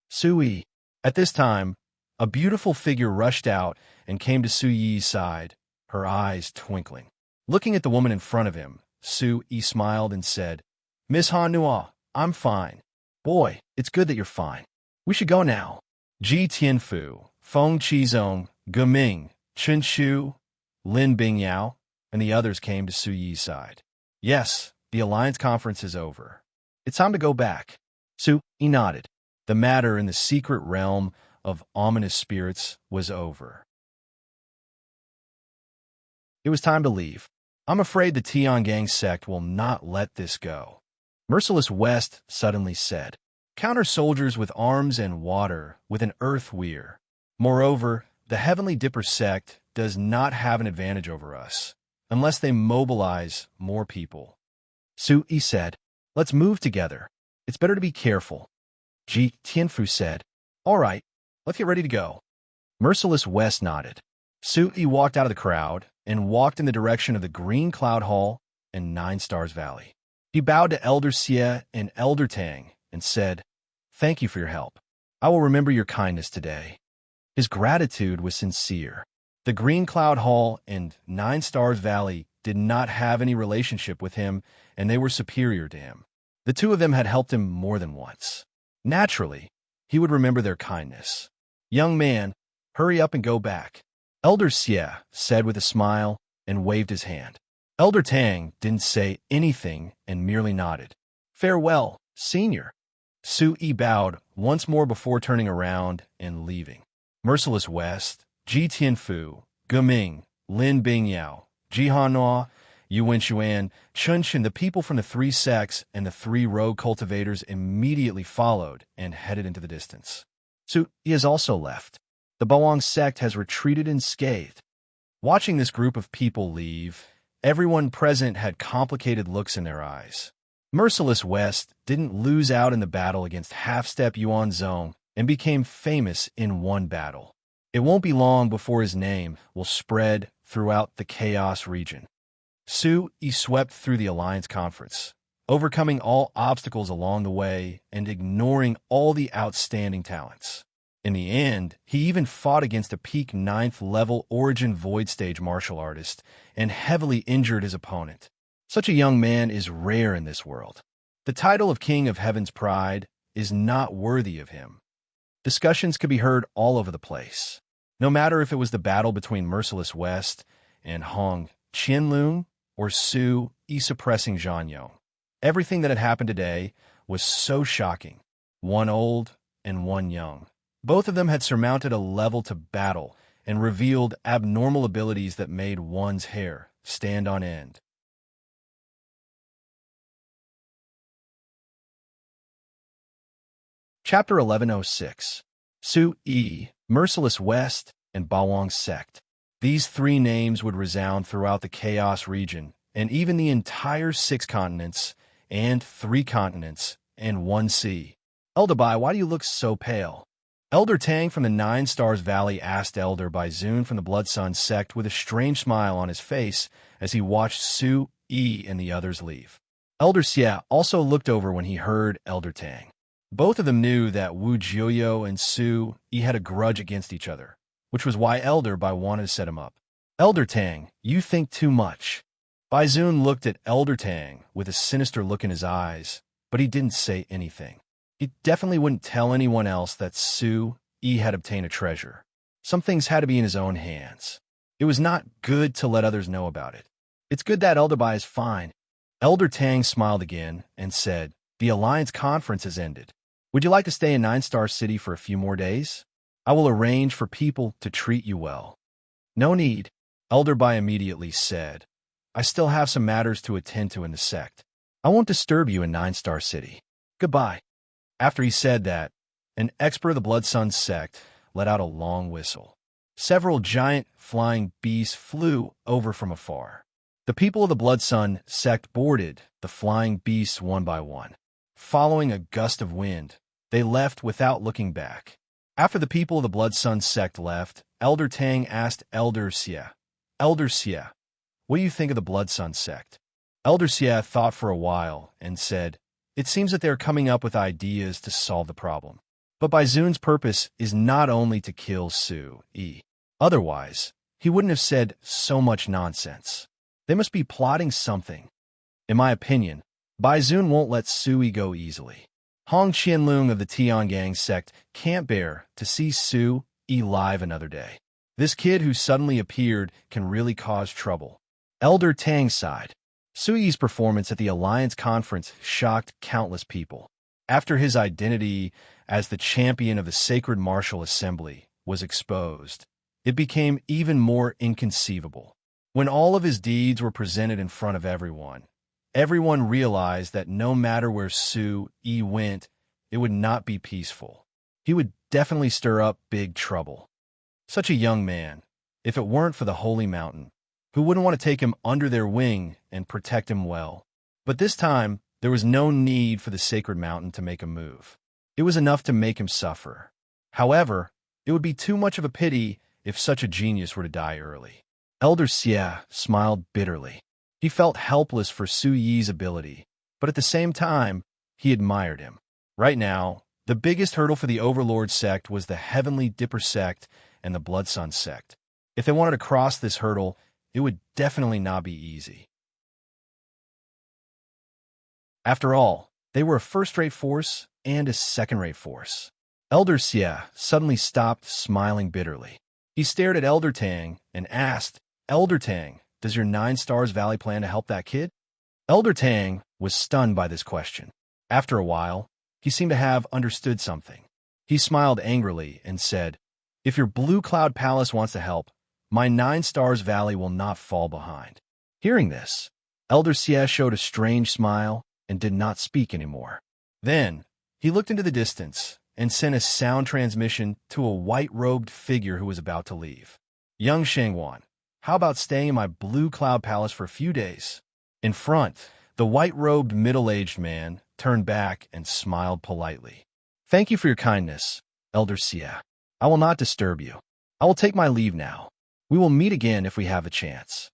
Su Yi. At this time, a beautiful figure rushed out and came to Su Yi's side, her eyes twinkling. Looking at the woman in front of him, Su Yi smiled and said, "Miss Han Nua, I'm fine. Boy, it's good that you're fine. We should go now." Ji Tianfu, Feng Qizong, Ge Ming, Chen Shu, Lin Bingyao, and the others came to Su Yi's side. "Yes, the Alliance Conference is over. It's time to go back." Su Yi nodded. The matter in the secret realm of ominous spirits was over. It was time to leave. I'm afraid the Tiangang sect will not let this go. Merciless West suddenly said, "Counter soldiers with arms and water with an earth weir. Moreover, the Heavenly Dipper sect does not have an advantage over us, unless they mobilize more people." Su Yi said, "Let's move together. It's better to be careful." Ji Tianfu said, "All right, let's get ready to go." Merciless West nodded. Su Yi walked out of the crowd and walked in the direction of the Green Cloud Hall and 9 Stars Valley. He bowed to Elder Xie and Elder Tang and said, "Thank you for your help. I will remember your kindness today." His gratitude was sincere. The Green Cloud Hall and 9 Stars Valley did not have any relationship with him, and they were superior to him. The two of them had helped him more than once. Naturally, he would remember their kindness. "Young man, hurry up and go back," Elder Xie said with a smile and waved his hand. Elder Tang didn't say anything and merely nodded. "Farewell, senior." Su Yi bowed once more before turning around and leaving. Merciless West, Ji Tianfu, Ge Ming, Lin Bingyao, Ji Hanhua, Yu Wenxuan, Chun Shin, the people from the three sects and the three rogue cultivators immediately followed and headed into the distance. Su Yi has also left. The Bawang sect has retreated unscathed. Watching this group of people leave, everyone present had complicated looks in their eyes. Merciless West didn't lose out in the battle against half-step Yuan Zhong and became famous in one battle. It won't be long before his name will spread throughout the Chaos region. Su Yi swept through the Alliance Conference, overcoming all obstacles along the way and ignoring all the outstanding talents. In the end, he even fought against a peak 9th level Origin Void Stage martial artist and heavily injured his opponent. Such a young man is rare in this world. The title of King of Heaven's Pride is not worthy of him. Discussions could be heard all over the place. No matter if it was the battle between Merciless West and Hong Qianlong or Su Yi suppressing Zhang Yong. Everything that had happened today was so shocking. One old and one young. Both of them had surmounted a level to battle and revealed abnormal abilities that made one's hair stand on end. Chapter 1106. Su Yi, Merciless West, and Bawang Sect. These three names would resound throughout the Chaos region, and even the entire 6 continents, and 3 continents, and 1 sea. Elder Bai, why do you look so pale? Elder Tang from the 9 Stars Valley asked Elder Bai Zun from the Blood Sun sect with a strange smile on his face as he watched Su Yi and the others leave. Elder Xie also looked over when he heard Elder Tang. Both of them knew that Wu Jiuyo and Su Yi had a grudge against each other, which was why Elder Bai wanted to set him up. "Elder Tang, you think too much." Bai Zun looked at Elder Tang with a sinister look in his eyes, but he didn't say anything. He definitely wouldn't tell anyone else that Su Yi had obtained a treasure. Some things had to be in his own hands. It was not good to let others know about it. "It's good that Elder Bai is fine." Elder Tang smiled again and said, "The Alliance Conference has ended. Would you like to stay in 9-Star City for a few more days? I will arrange for people to treat you well." "No need," Elder Bai immediately said. "I still have some matters to attend to in the sect. I won't disturb you in 9-Star City. Goodbye." After he said that, an expert of the Blood Sun sect let out a long whistle. Several giant flying beasts flew over from afar. The people of the Blood Sun sect boarded the flying beasts one by one. Following a gust of wind, they left without looking back. After the people of the Blood Sun sect left, Elder Tang asked Elder Xie, "Elder Xie, what do you think of the Blood Sun sect?" Elder Xie thought for a while and said, "It seems that they are coming up with ideas to solve the problem. But Bai Zun's purpose is not only to kill Su Yi. Otherwise, he wouldn't have said so much nonsense. They must be plotting something. In my opinion, Bai Zun won't let Su Yi go easily. Hong Qianlong of the Tiangang sect can't bear to see Su Yi live another day. This kid who suddenly appeared can really cause trouble." Elder Tang sighed. Su Yi's performance at the Alliance Conference shocked countless people. After his identity as the champion of the Sacred Martial Assembly was exposed, it became even more inconceivable. When all of his deeds were presented in front of everyone realized that no matter where Su Yi went, it would not be peaceful. He would definitely stir up big trouble. Such a young man, if it weren't for the Holy Mountain, who wouldn't want to take him under their wing and protect him well? But this time, there was no need for the Sacred Mountain to make a move. It was enough to make him suffer. However, it would be too much of a pity if such a genius were to die early. Elder Xie smiled bitterly. He felt helpless for Su Yi's ability, but at the same time, he admired him. Right now, the biggest hurdle for the Overlord sect was the Heavenly Dipper sect and the Blood Sun sect. If they wanted to cross this hurdle, it would definitely not be easy. After all, they were a first-rate force and a second-rate force. Elder Xie suddenly stopped, smiling bitterly. He stared at Elder Tang and asked, "Elder Tang, does your 9 Stars Valley plan to help that kid?" Elder Tang was stunned by this question. After a while, he seemed to have understood something. He smiled angrily and said, "If your Blue Cloud Palace wants to help, my 9 Stars Valley will not fall behind." Hearing this, Elder Xie showed a strange smile and did not speak anymore. Then, he looked into the distance and sent a sound transmission to a white-robed figure who was about to leave. "Young Shangwan, how about staying in my Blue Cloud Palace for a few days?" In front, the white-robed middle-aged man turned back and smiled politely. "Thank you for your kindness, Elder Xie. I will not disturb you. I will take my leave now. We will meet again if we have a chance."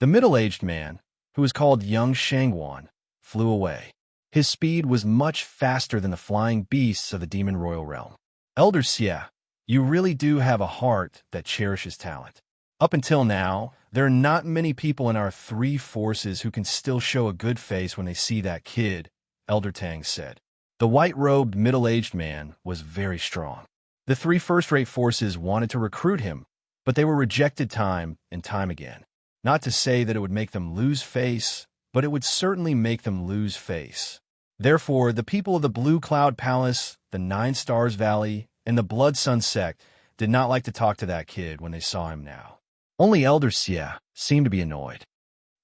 The middle-aged man, who was called Young Shangwan, flew away. His speed was much faster than the flying beasts of the Demon Royal Realm. "Elder Xie, you really do have a heart that cherishes talent. Up until now, there are not many people in our 3 forces who can still show a good face when they see that kid," Elder Tang said. The white-robed middle-aged man was very strong. The 3 first-rate forces wanted to recruit him, but they were rejected time and time again. Not to say that it would make them lose face, but it would certainly make them lose face. Therefore, the people of the Blue Cloud Palace, the 9 Stars Valley, and the Blood Sun Sect did not like to talk to that kid when they saw him now. Only Elder Xie seemed to be annoyed.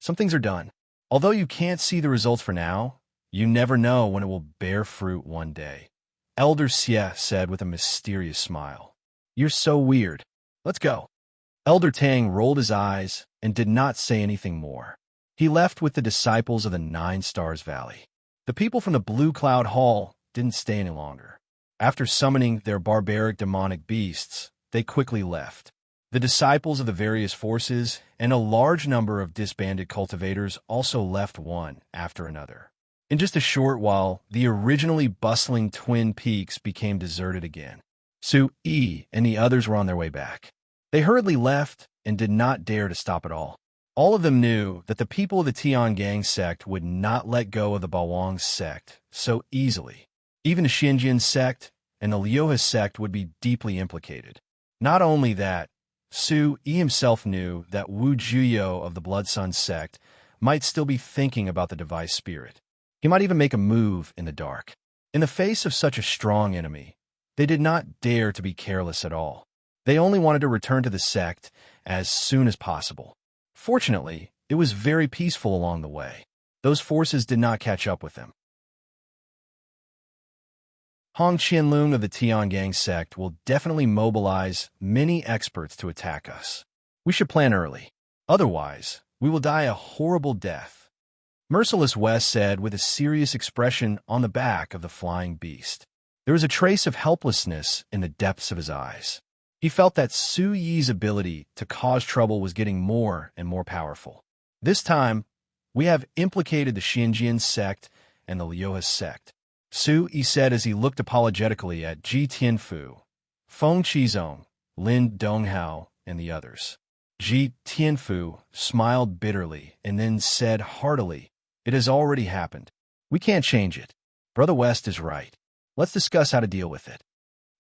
Some things are done. Although you can't see the results for now, you never know when it will bear fruit one day, Elder Xie said with a mysterious smile. "You're so weird. Let's go." Elder Tang rolled his eyes and did not say anything more. He left with the disciples of the 9 Stars Valley. The people from the Blue Cloud Hall didn't stay any longer. After summoning their barbaric demonic beasts, they quickly left. The disciples of the various forces and a large number of disbanded cultivators also left one after another. In just a short while, the originally bustling Twin Peaks became deserted again. Su Yi and the others were on their way back. They hurriedly left and did not dare to stop at all. All of them knew that the people of the Tiangang sect would not let go of the Bawang sect so easily. Even the Xinjian sect and the Liuhe sect would be deeply implicated. Not only that, Su Yi himself knew that Wu Juyo of the Blood Sun sect might still be thinking about the device spirit. He might even make a move in the dark. In the face of such a strong enemy, they did not dare to be careless at all. They only wanted to return to the sect as soon as possible. Fortunately, it was very peaceful along the way. Those forces did not catch up with them. Hong Qianlong of the Tiangang sect will definitely mobilize many experts to attack us. We should plan early. Otherwise, we will die a horrible death, Merciless West said with a serious expression on the back of the flying beast. There was a trace of helplessness in the depths of his eyes. He felt that Su Yi's ability to cause trouble was getting more and more powerful. This time, we have implicated the Xinjian sect and the Liuhe sect, Su Yi said as he looked apologetically at Ji Tianfu, Feng Qizong, Lin Donghao, and the others. Ji Tianfu smiled bitterly and then said heartily, "It has already happened. We can't change it. Brother West is right. Let's discuss how to deal with it."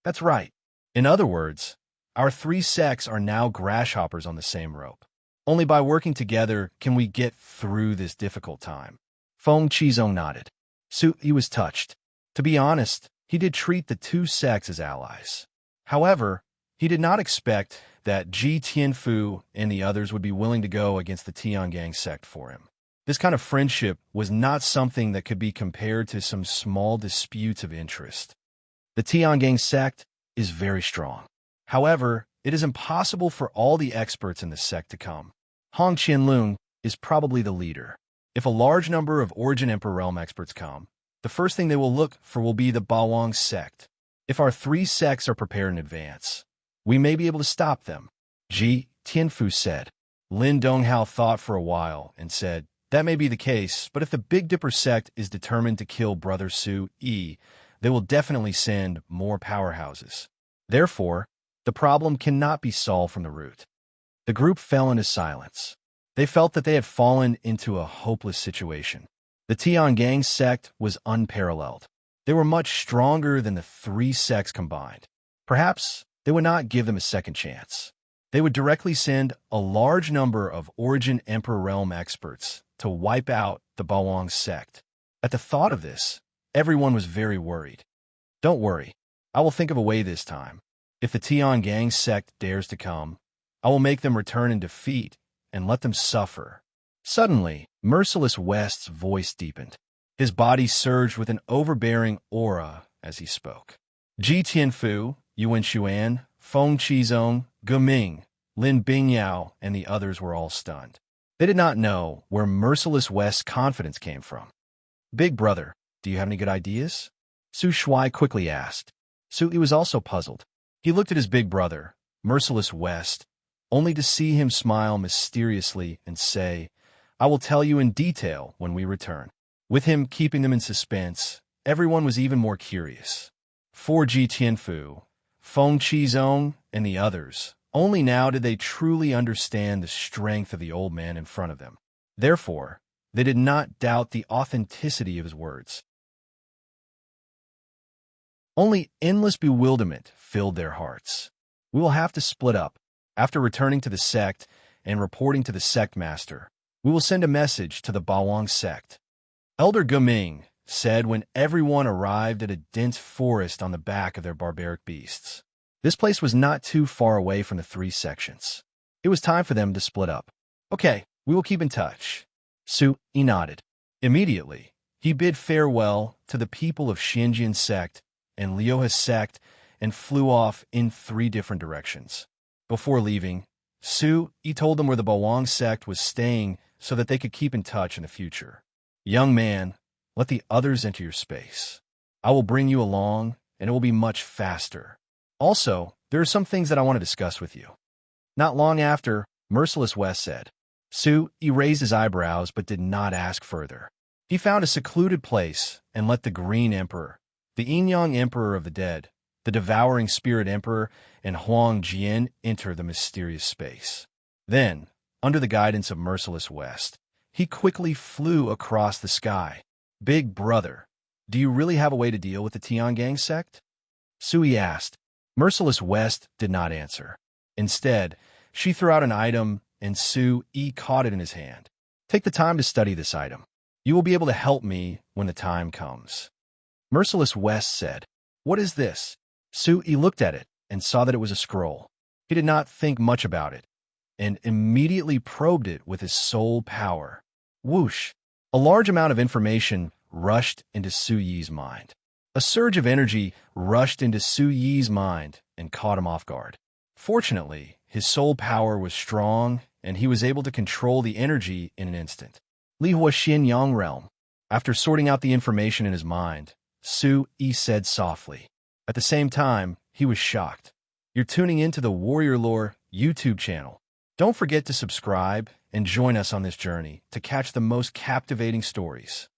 That's right. In other words, our 3 sects are now grasshoppers on the same rope. Only by working together can we get through this difficult time. Feng Qizong nodded. Su Yi was touched. To be honest, he did treat the 2 sects as allies. However, he did not expect that Ji Tianfu and the others would be willing to go against the Tiangang sect for him. This kind of friendship was not something that could be compared to some small disputes of interest. The Tiangang sect is very strong. However, it is impossible for all the experts in the sect to come. Hong Qianlong is probably the leader. If a large number of Origin Emperor Realm experts come, the first thing they will look for will be the Bawang sect. If our 3 sects are prepared in advance, we may be able to stop them, Ji Tianfu said. Lin Donghao thought for a while and said, "That may be the case, but if the Big Dipper sect is determined to kill Brother Su Yi, they will definitely send more powerhouses. Therefore, the problem cannot be solved from the root." The group fell into silence. They felt that they had fallen into a hopeless situation. The Tiangang sect was unparalleled. They were much stronger than the three sects combined. Perhaps they would not give them a second chance. They would directly send a large number of Origin Emperor Realm experts to wipe out the Bawang sect. At the thought of this, everyone was very worried. Don't worry, I will think of a way this time. If the Tian Gang sect dares to come, I will make them return in defeat and let them suffer. Suddenly, Merciless West's voice deepened. His body surged with an overbearing aura as he spoke. Ji Tianfu, Yuan Xuan, Feng Qizong, Geming, Lin Bingyao, and the others were all stunned. They did not know where Merciless West's confidence came from. Big brother, do you have any good ideas? Su Shuai quickly asked. Su Yi was also puzzled. He looked at his big brother, Merciless West, only to see him smile mysteriously and say, I will tell you in detail when we return. With him keeping them in suspense, everyone was even more curious. For Ji Tianfu, Feng Qizong, and the others, only now did they truly understand the strength of the old man in front of them. Therefore, they did not doubt the authenticity of his words. Only endless bewilderment filled their hearts. We will have to split up. After returning to the sect and reporting to the sect master, we will send a message to the Bawang sect. Elder Geming said when everyone arrived at a dense forest on the back of their barbaric beasts. This place was not too far away from the three sections. It was time for them to split up. Okay, we will keep in touch. Su Yi nodded. Immediately, he bid farewell to the people of Xinjian sect and Liuhe sect and flew off in 3 different directions. Before leaving, Su Yi told them where the Bawang sect was staying so that they could keep in touch in the future. Young man, let the others enter your space. I will bring you along, and it will be much faster. Also, there are some things that I want to discuss with you. Not long after, Merciless West said. Su Yi raised his eyebrows but did not ask further. He found a secluded place and let the Green Emperor, the Yin-Yang Emperor of the Dead, the Devouring Spirit Emperor, and Huang Jian enter the mysterious space. Then, under the guidance of Merciless West, he quickly flew across the sky. Big brother, do you really have a way to deal with the Tian Gang sect? Su Yi asked. Merciless West did not answer. Instead, she threw out an item and Su Yi caught it in his hand. Take the time to study this item. You will be able to help me when the time comes. Merciless West said, What is this? Su Yi looked at it and saw that it was a scroll. He did not think much about it and immediately probed it with his soul power. Whoosh! A large amount of information rushed into Su Yi's mind. A surge of energy rushed into Su Yi's mind and caught him off guard. Fortunately, his soul power was strong, and he was able to control the energy in an instant. Li Huaxian Yang Realm. After sorting out the information in his mind, Su Yi said softly. At the same time, he was shocked. You're tuning into the Warrior Lore YouTube channel. Don't forget to subscribe and join us on this journey to catch the most captivating stories.